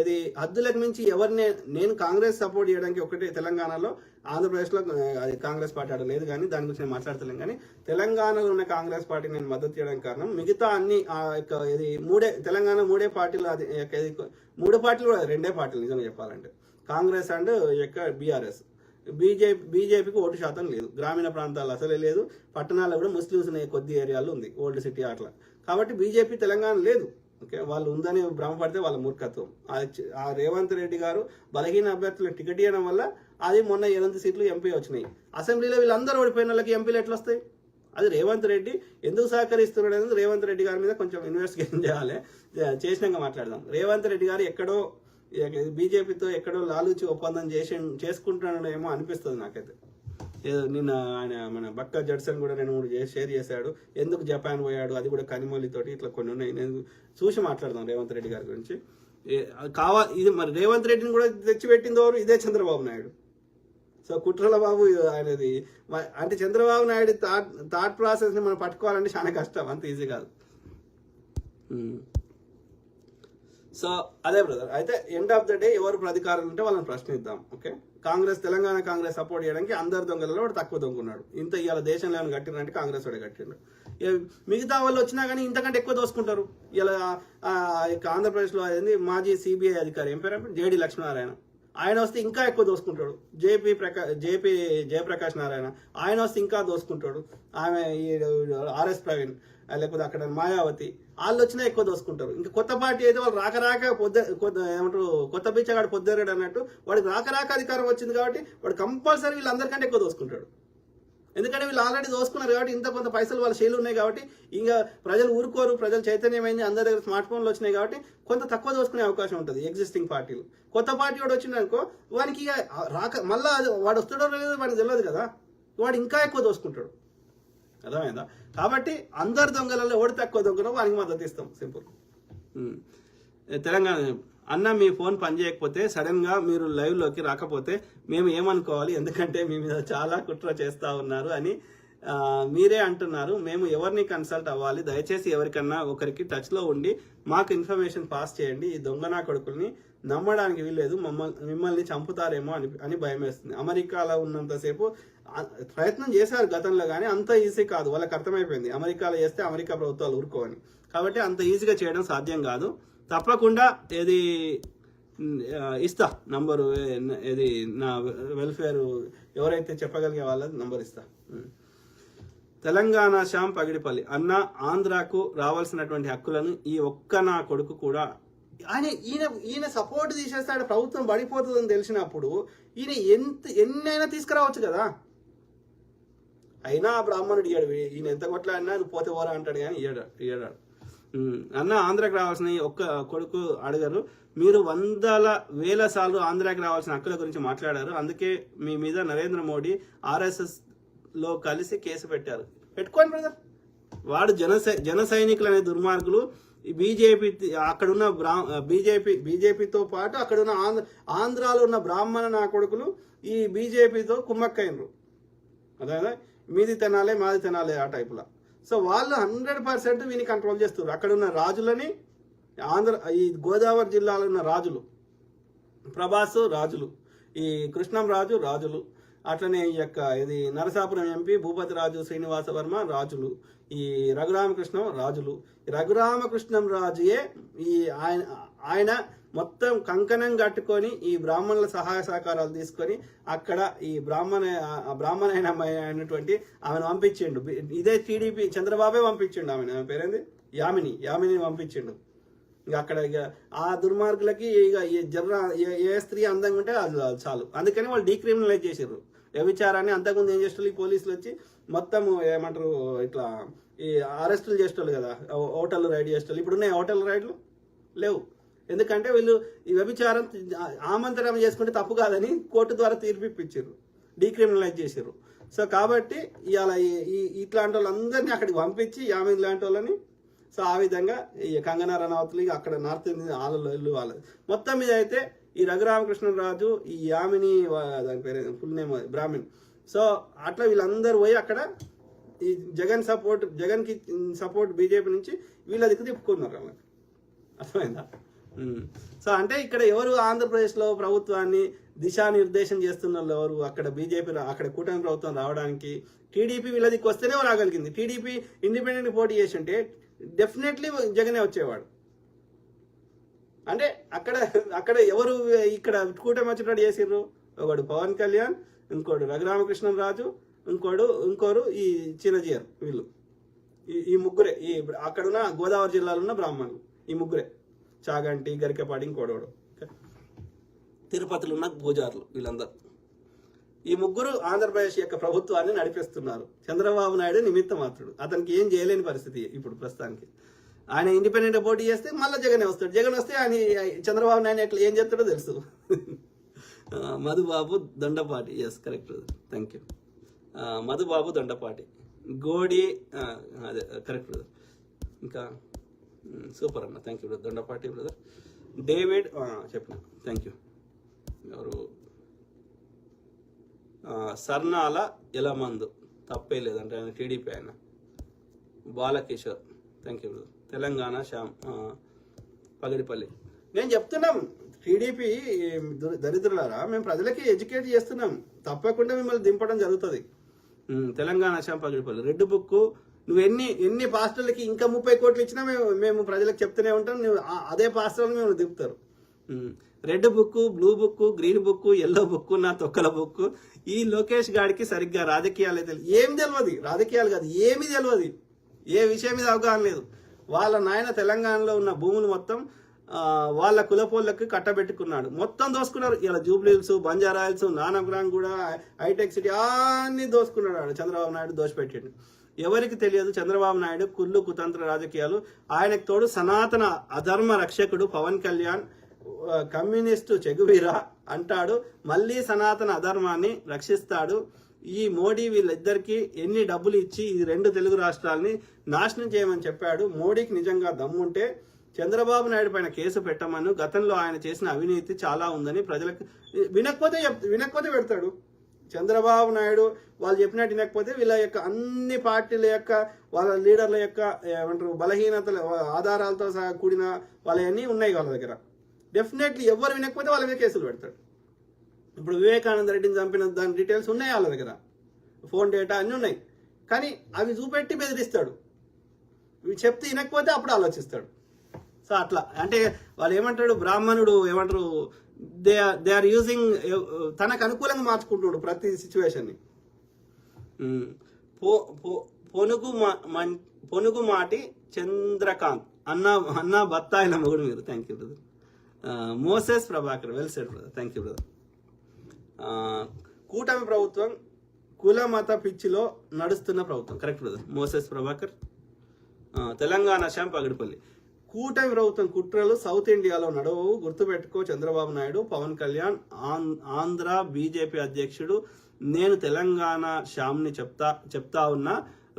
ఏది హద్దులకు మించి ఎవరిని, నేను కాంగ్రెస్ సపోర్ట్ చేయడానికి ఒకటే తెలంగాణలో, ఆంధ్రప్రదేశ్లో అది కాంగ్రెస్ పార్టీ ఆడ లేదు కానీ దాని గురించి నేను మాట్లాడతలేను. కానీ తెలంగాణలో ఉన్న కాంగ్రెస్ పార్టీ నేను మద్దతు చేయడానికి కారణం మిగతా అన్ని ఇది తెలంగాణ 3 పార్టీలు, అది 3 పార్టీలు కూడా 2 పార్టీలు నిజంగా చెప్పాలంటే, కాంగ్రెస్ అండ్ బీఆర్ఎస్. బీజేపీకి ఓటు శాతం లేదు. గ్రామీణ ప్రాంతాల్లో అసలే లేదు. పట్టణాల్లో కూడా ముస్లిమ్స్ కొద్ది ఏరియాలో ఉంది, ఓల్డ్ సిటీ అట్లా. కాబట్టి బీజేపీ తెలంగాణ లేదు. ఓకే, వాళ్ళు ఉందని భ్రమపడితే వాళ్ళ మూర్ఖత్వం. ఆ రేవంత్ రెడ్డి గారు బలహీన అభ్యర్థులకు టికెట్ ఇవ్వడం వల్ల అది మొన్న 8 సీట్లు ఎంపీ వచ్చినాయి. అసెంబ్లీలో వీళ్ళందరూ ఓడిపోయిన వాళ్ళకి ఎంపీలు ఎట్లా వస్తాయి? అది రేవంత్ రెడ్డి ఎందుకు సహకరిస్తున్నాడు అనేది రేవంత్ రెడ్డి గారి మీద కొంచెం ఇన్వెస్టిగేషన్ చేయాలి. చేసినాక మాట్లాడదాం. రేవంత్ రెడ్డి గారు ఎక్కడో బీజేపీతో ఎక్కడో లాలూచి ఒప్పందం చేసుకుంటున్నాడేమో అనిపిస్తుంది నాకైతే. నిన్న ఆయన మన బక్క జడ్సన్ కూడా 2-3 షేర్ చేశాడు. ఎందుకు జపాన్ పోయాడు, అది కూడా కనిమొలితోటి, ఇట్లా కొన్ని ఉన్నాయి. నేను చూసి మాట్లాడదాం రేవంత్ రెడ్డి గారి గురించి. ఇది మరి రేవంత్ రెడ్డిని కూడా తెచ్చిపెట్టింది ఎవరు? ఇదే చంద్రబాబు నాయుడు. సో కుట్రల బాబు ఆయనది. అంటే చంద్రబాబు నాయుడు థాట్ ప్రాసెస్ని మనం పట్టుకోవాలంటే చాలా కష్టం, అంత ఈజీ కాదు. సో అదే బ్రదర్, అయితే ఎండ్ ఆఫ్ ద డే ఎవరు అధికారులు ఉంటే వాళ్ళని ప్రశ్నిద్దాం. ఓకే, తెలంగాణ కాంగ్రెస్ సపోర్ట్ చేయడానికి అందరు దొంగలలో వాడు తక్కువ దొంగన్నాడు. ఇంత ఇవాళ దేశంలో ఏమైనా కట్టినంటే కాంగ్రెస్ వాడే కట్టిండు. మిగతా వాళ్ళు వచ్చినా కానీ ఇంతకంటే ఎక్కువ దోసుకుంటారు. ఇలా ఆంధ్రప్రదేశ్లో అయింది మాజీ సిబిఐ అధికారి, ఏం పేరు, జేడి లక్ష్మీనారాయణ. ఆయన వస్తే ఇంకా ఎక్కువ దోసుకుంటాడు. జేపీ జయప్రకాష్ నారాయణ ఆయన వస్తే ఇంకా దోసుకుంటాడు. ఆమె ఈ ఆర్ఎస్ ప్రవీణ్ లేకపోతే అక్కడ మాయావతి వాళ్ళు వచ్చినా ఎక్కువ దోసుకుంటారు. ఇంకా కొత్త పార్టీ అయితే వాళ్ళు రాక ఏమంటారు కొత్త బిచ్చగాడు పొద్దురాడు అన్నట్టు వాడికి రాక అధికారం వచ్చింది కాబట్టి వాడు కంపల్సరీ వీళ్ళందరికంటే ఎక్కువ దోసుకుంటాడు. ఎందుకంటే వీళ్ళు ఆల్రెడీ దోసుకున్నారు కాబట్టి ఇంత కొంత పైసలు వాళ్ళ శైలి ఉన్నాయి కాబట్టి ఇంకా ప్రజలు ఊరుకోరు, ప్రజలు చైతన్యమైంది, అందరి దగ్గర స్మార్ట్ ఫోన్లు వచ్చినాయి కాబట్టి కొంత తక్కువ దోసుకునే అవకాశం ఉంటుంది ఎగ్జిస్టింగ్ పార్టీలు. కొత్త పార్టీ వాడు వచ్చిందనుకో వానికి ఇక మళ్ళీ వాడు వస్తాడో లేదో వాడికి తెలియదు కదా, వాడు ఇంకా ఎక్కువ దోసుకుంటాడు. అర్థమైందా? కాబట్టి అందరు దొంగలలో ఓడి తక్కువ దొంగలో వానికి మద్దతు ఇస్తాం. సింపుల్. తెలంగాణ అన్న మీ ఫోన్ పనిచేయకపోతే సడన్ గా మీరు లైవ్ లోకి రాకపోతే మేము ఏమనుకోవాలి, ఎందుకంటే మీ మీద చాలా కుట్ర చేస్తా ఉన్నారు అని మీరే అంటున్నారు. మేము ఎవరిని కన్సల్ట్ అవ్వాలి? దయచేసి ఎవరికన్నా ఒకరికి టచ్ లో ఉండి మాకు ఇన్ఫర్మేషన్ పాస్ చేయండి. ఈ దొంగనా కొడుకుల్ని నమ్మడానికి వీల్లేదు, మిమ్మల్ని చంపుతారేమో అని భయం వేస్తుంది. అమెరికాలో ఉన్నంతసేపు ప్రయత్నం చేశారు గతంలో, కానీ అంత ఈజీ కాదు. వాళ్ళకి అర్థమైపోయింది అమెరికాలో చేస్తే అమెరికా ప్రభుత్వాలు ఊరుకోవని. కాబట్టి అంత ఈజీగా చేయడం సాధ్యం కాదు. తప్పకుండా ఏది ఇస్తా నంబరు, ఏది నా వెల్ఫేర్ ఎవరైతే చెప్పగలిగే వాళ్ళ నంబర్ ఇస్తా. తెలంగాణ శ్యామ్ పగిడిపల్లి అన్న, ఆంధ్రాకు రావాల్సినటువంటి హక్కులను ఈ ఒక్క నా కొడుకు కూడా ఈయన సపోర్ట్ తీసేస్తాడు, ప్రభుత్వం పడిపోతుందని తెలిసినప్పుడు ఈయన ఎన్నైనా తీసుకురావచ్చు కదా. అయినా బ్రాహ్మణుడు ఇయ్యాడు, ఈయన ఎంత కొట్లాడినా నువ్వు పోతే పోరా అంటాడు కానీ ఇయ్యాడు. అన్న, ఆంధ్రాకి రావాల్సిన ఒక్క కొడుకు అడగరు. మీరు వందల వేల సార్లు ఆంధ్రాకి రావాల్సిన హక్కుల గురించి మాట్లాడారు. అందుకే మీ మీద నరేంద్ర మోడీ RSS లో కలిసి కేసు పెట్టారు. పెట్టుకోండి బ్రదర్. వాడు జన సైనికులు అనే దుర్మార్గులు బీజేపీ అక్కడున్న బీజేపీతో పాటు అక్కడున్న ఆంధ్రాలో ఉన్న బ్రాహ్మణ నా కొడుకులు ఈ బీజేపీతో కుమ్మక్కైనరు. అదే మీది తినాలే మాది తినాలే ఆ టైపులా. సో వాళ్ళు 100% వీని కంట్రోల్ చేస్తారు. అక్కడ ఉన్న రాజులని ఈ గోదావరి జిల్లాలో ఉన్న రాజులు, ప్రభాస్ రాజులు, ఈ కృష్ణం రాజులు, అట్లనే ఈ యొక్క ఇది నరసాపురం ఎంపీ భూపతి రాజు శ్రీనివాస వర్మ రాజులు, ఈ రఘురామకృష్ణం రాజులు. రఘురామకృష్ణం రాజుయే ఈ ఆయన మొత్తం కంకణం కట్టుకొని ఈ బ్రాహ్మణుల సహాయ సహకారాలు తీసుకొని అక్కడ ఈ బ్రాహ్మణ అయినటువంటి ఆమెను పంపించిండు. ఇదే టీడీపీ చంద్రబాబే పంపించిండు. ఆమె పేరేంది యామిని పంపించిండు. ఇక అక్కడ ఇక ఆ దుర్మార్గులకి ఇక ఏ స్త్రీ అందంగా ఉంటే అది చాలు. అందుకని వాళ్ళు డీక్రిమినలైజ్ చేసారు వ్యభిచారాన్ని. అంతకుముందు ఏం చేసేవాళ్ళు ఈ పోలీసులు వచ్చి మొత్తం ఏమంటారు ఇట్లా ఈ అరెస్టులు చేసేవాళ్ళు కదా, హోటల్ రైడ్ చేసేవాళ్ళు. ఇప్పుడు ఉన్నాయి హోటల్ రైడ్లు లేవు. ఎందుకంటే వీళ్ళు ఈ వ్యభిచారం ఆమంతరం చేసుకుంటే తప్పు కాదని కోర్టు ద్వారా తీర్పు ఇప్పించారు, డీక్రిమినలైజ్ చేశారు. సో కాబట్టి ఇవాళ ఇట్లాంటి వాళ్ళందరినీ అక్కడికి పంపించి యామిని లాంటి వాళ్ళని, సో ఆ విధంగా ఈ కంగనా రనౌత్లు అక్కడ నార్త్ ఇండియన్ వాళ్ళ మొత్తం మీద అయితే ఈ రఘురామకృష్ణరాజు, ఈ యామిని దాని పేరు ఫుల్ నేమ్ బ్రాహ్మణ్. సో అట్లా వీళ్ళందరూ పోయి అక్కడ ఈ జగన్కి సపోర్ట్ బీజేపీ నుంచి వీళ్ళ దిక్కు తిప్పుకున్నారు. వాళ్ళకి అర్థమైందా? సో అంటే ఇక్కడ ఎవరు ఆంధ్రప్రదేశ్లో ప్రభుత్వాన్ని దిశానిర్దేశం చేస్తున్న వాళ్ళు ఎవరు? అక్కడ బీజేపీ, అక్కడ కూటమి ప్రభుత్వం రావడానికి టీడీపీ వీళ్ళ దిక్కు వస్తేనే రాగలిగింది. టీడీపీ ఇండిపెండెంట్ పోటీ చేసి ఉంటే డెఫినెట్లీ జగనే వచ్చేవాడు. అంటే అక్కడ ఎవరు ఇక్కడ కూటమి వచ్చేటట్టు చేసిర్రు? ఒకడు పవన్ కళ్యాణ్, ఇంకోడు రఘురామకృష్ణరాజు, ఇంకోరు ఈ చిన్నజీయర్. వీళ్ళు ఈ ముగ్గురే ఈ అక్కడున్న గోదావరి జిల్లాలో ఉన్న బ్రాహ్మణులు. ఈ ముగ్గురే చాగంటి, గరికపాటి, ఇంకోడోడు తిరుపతిలో ఉన్న పూజారులు. వీళ్ళందరూ ఈ ముగ్గురు ఆంధ్రప్రదేశ్ యొక్క ప్రభుత్వాన్ని నడిపిస్తున్నారు. చంద్రబాబు నాయుడు నిమిత్త మాత్రుడు. అతనికి ఏం చేయలేని పరిస్థితి ఇప్పుడు ప్రస్తుతానికి. ఆయన ఇండిపెండెంట్ పోటీ చేస్తే మళ్ళీ జగనే వస్తాడు. జగన్ వస్తే ఆయన చంద్రబాబు నాయుడు ఎట్లా ఏం చేస్తాడో తెలుసు. Madhubabu Dondapati, yes correct, thank you. Madhubabu Dondapati, గోడి, అదే కరెక్ట్ బ్రదర్. ఇంకా సూపర్ అన్న, thank you brother. Dondapati brother. David చెప్పిన, థ్యాంక్ యూ. ఎవరు సర్నాల ఎలమందు, తప్పే లేదంటే ఆయన టీడీపీ. ఆయన Balakishore, thank you brother. Telangana Shyam Pagidipalli. నేను చెప్తున్నాం టీడీపీ దరిద్రులారా, మేము ప్రజలకి ఎడ్యుకేట్ చేస్తున్నాం. తప్పకుండా మిమ్మల్ని దింపడం జరుగుతుంది. తెలంగాణ శ్యామ్ పగిడిపల్లి. రెడ్ బుక్ నువ్వు ఎన్ని పాస్టర్లకి ఇంకా 30 కోట్లు ఇచ్చినా మేము ప్రజలకు చెప్తూనే ఉంటాం. నువ్వు అదే పాస్టర్లు మేము దింపుతారు. Red book, blue book, green book, yellow book, నా తొక్కల బుక్. ఈ లోకేష్ గాడికి సరిగ్గా రాజకీయాలే తెలియదు. ఏమి తెలియదు, రాజకీయాలు కాదు ఏమీ తెలియదు, ఏ విషయం మీద అవగాహన లేదు. వాళ్ళ నాయన తెలంగాణలో ఉన్న భూములు మొత్తం వాళ్ళ కులపోళ్ళకి కట్టబెట్టుకున్నాడు, మొత్తం దోసుకున్నారు. ఇలా జూబ్లీహిల్స్, బంజారాహిల్స్, నానక్రామ్ కూడా, హైటెక్ సిటీ అన్ని దోసుకున్నాడు చంద్రబాబు నాయుడు, దోసిపెట్టాడు. ఎవరికి తెలియదు చంద్రబాబు నాయుడు కుళ్ళు కుతంత్ర రాజకీయాలు. ఆయనకు తోడు సనాతన అధర్మ రక్షకుడు పవన్ కళ్యాణ్, కమ్యూనిస్టు చెగువీరా అంటాడు, మళ్ళీ సనాతన అధర్మాన్ని రక్షిస్తాడు. ఈ మోడీ వీళ్ళిద్దరికి ఎన్ని డబ్బులు ఇచ్చి ఈ 2 తెలుగు రాష్ట్రాలని నాశనం చేయమని చెప్పాడు. మోడీకి నిజంగా దమ్ముంటే చంద్రబాబు నాయుడు పైన కేసు పెట్టమని, గతంలో ఆయన చేసిన అవినీతి చాలా ఉందని ప్రజలకు వినకపోతే పెడతాడు. చంద్రబాబు నాయుడు వాళ్ళు చెప్పినట్టు వినకపోతే వీళ్ళ యొక్క అన్ని పార్టీల యొక్క వాళ్ళ లీడర్ల యొక్క ఏమంటారు బలహీనతల ఆధారాలతో సహా కూడిన వాళ్ళవన్నీ ఉన్నాయి వాళ్ళ దగ్గర. డెఫినెట్లీ ఎవరు వినకపోతే వాళ్ళ మీద కేసులు పెడతాడు. ఇప్పుడు వివేకానంద రెడ్డిని చంపిన దాని డీటెయిల్స్ ఉన్నాయి వాళ్ళ దగ్గర, ఫోన్ డేటా అన్నీ ఉన్నాయి. కానీ అవి చూపెట్టి బెదిరిస్తాడు. ఇవి చెప్తే వినకపోతే అప్పుడు ఆలోచిస్తాడు. సో అట్లా అంటే వాళ్ళు ఏమంటాడు, బ్రాహ్మణుడు ఏమంటారు, దే ఆర్ యూజింగ్, తనకు అనుకూలంగా మార్చుకుంటున్నాడు ప్రతి సిచ్యువేషన్ని. పొనుగు మాటి చంద్రకాంత్ అన్న బత్తాయిల మొగుడు మీరు. Thank you brother. Moses Prabhakar, well said brother, thank you brother. కూటమి ప్రభుత్వం కుల మత పిచ్చిలో నడుస్తున్న ప్రభుత్వం, correct brother. Moses Prabhakar. Telangana Shyam Pagadipalli, కూటమి ప్రభుత్వం కుట్రలు సౌత్ ఇండియాలో నడవవు, గుర్తుపెట్టుకో చంద్రబాబు నాయుడు, పవన్ కళ్యాణ్, ఆంధ్ర బీజేపీ అధ్యక్షుడు. నేను తెలంగాణ శ్యామ్ని చెప్తా ఉన్నా,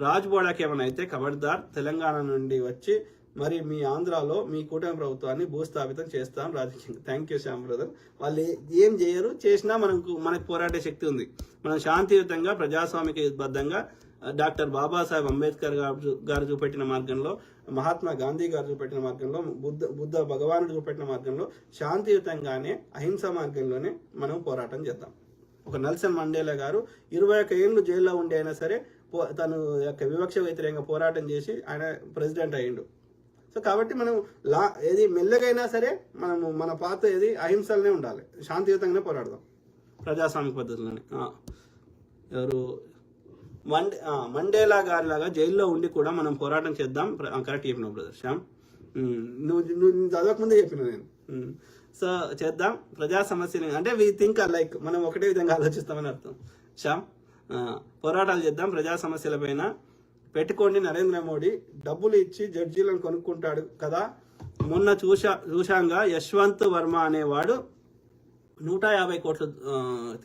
రాజ్బోడాకి ఏమైనా అయితే ఖబర్దార్. తెలంగాణ నుండి వచ్చి మరి మీ ఆంధ్రాలో మీ కూటమి ప్రభుత్వాన్ని భూస్థాపితం చేస్తాం రాజకీయంగా. Thank you Shyam brother. వాళ్ళు ఏం చేయరు, చేసినా మనకు పోరాడే శక్తి ఉంది. మనం శాంతియుతంగా ప్రజాస్వామికబద్ధంగా డాక్టర్ బాబాసాహెబ్ అంబేద్కర్ గారు చూపెట్టిన మార్గంలో, మహాత్మా గాంధీ గారు చూపెట్టిన మార్గంలో, బుద్ధ భగవానుడు చూపెట్టిన మార్గంలో శాంతియుతంగానే అహింస మార్గంలోనే మనం పోరాటం చేద్దాం. ఒక నెల్సన్ మండేలా గారు 21 ఏళ్ళు జైల్లో ఉండి అయినా సరే తను యొక్క వివక్ష వ్యతిరేకంగా పోరాటం చేసి ఆయన ప్రెసిడెంట్ అయ్యిండు. సో కాబట్టి మనం ఏది మెల్లగైనా సరే మనము మన పాత ఏది అహింసలనే ఉండాలి, శాంతియుతంగానే పోరాడదాం ప్రజాస్వామిక పద్ధతిలోనే. ఎవరు మండేలా గారి లాగా జైల్లో ఉండి కూడా మనం పోరాటం చేద్దాం. కరెక్ట్ చెప్పినావు బ్రదర్ శ్యామ్, నువ్వు చదవకముందే చెప్పిన నేను. సో చేద్దాం ప్రజా సమస్యలు, అంటే వి థింక్ లైక్ మనం ఒకటే విధంగా ఆలోచిస్తామని అర్థం. శ్యామ్, పోరాటాలు చేద్దాం ప్రజా సమస్యల పైన. పెట్టుకోండి, నరేంద్ర మోడీ డబ్బులు ఇచ్చి జడ్జీలను కొనుక్కుంటాడు కదా. మొన్న చూశాంగా యశ్వంత్ వర్మ అనేవాడు 150 కోట్లు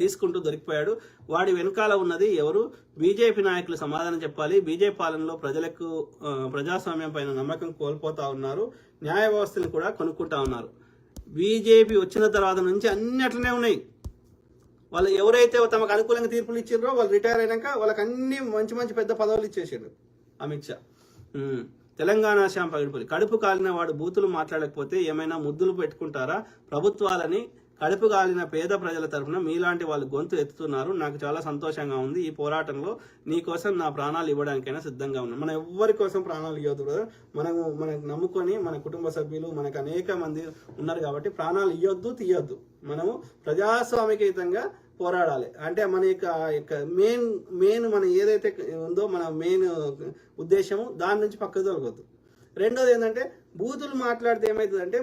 తీసుకుంటూ దొరికిపోయాడు. వాడి వెనకాల ఉన్నది ఎవరు? బీజేపీ నాయకులు సమాధానం చెప్పాలి. బీజేపీ పాలనలో ప్రజలకు ప్రజాస్వామ్యం పైన నమ్మకం కోల్పోతా ఉన్నారు, న్యాయ వ్యవస్థను కూడా కొనుక్కుంటా ఉన్నారు. బీజేపీ వచ్చిన తర్వాత నుంచి అన్ని అట్లనే ఉన్నాయి. వాళ్ళు ఎవరైతే తమకు అనుకూలంగా తీర్పులు ఇచ్చారో వాళ్ళు రిటైర్ అయినాక వాళ్ళకి అన్ని మంచి మంచి పెద్ద పదవులు ఇచ్చేసాడు అమిత్ షా. తెలంగాణ శ్యామ్ పగిడిపోయి, కడుపు కాలిన వాడు బూతులు మాట్లాడకపోతే ఏమైనా ముద్దులు పెట్టుకుంటారా? ప్రభుత్వాలని కడుపు కాలిన పేద ప్రజల తరఫున మీలాంటి వాళ్ళు గొంతు ఎత్తుతున్నారు. నాకు చాలా సంతోషంగా ఉంది. ఈ పోరాటంలో నీ కోసం నా ప్రాణాలు ఇవ్వడానికైనా సిద్ధంగా ఉన్నాను. మనం ఎవరి కోసం ప్రాణాలు ఇవ్వద్దు బ్రదర్. మనకు నమ్ముకొని మన కుటుంబ సభ్యులు మనకు అనేక మంది ఉన్నారు కాబట్టి ప్రాణాలు ఇవ్వద్దు, తీయొద్దు. మనము ప్రజాస్వామికయుతంగా పోరాడాలి. అంటే మన యొక్క మెయిన్ మన ఏదైతే ఉందో మన మెయిన్ ఉద్దేశము దాని నుంచి పక్కకు తొలగొద్దు. రెండోది ఏంటంటే బూతులు మాట్లాడితే ఏమవుతుందంటే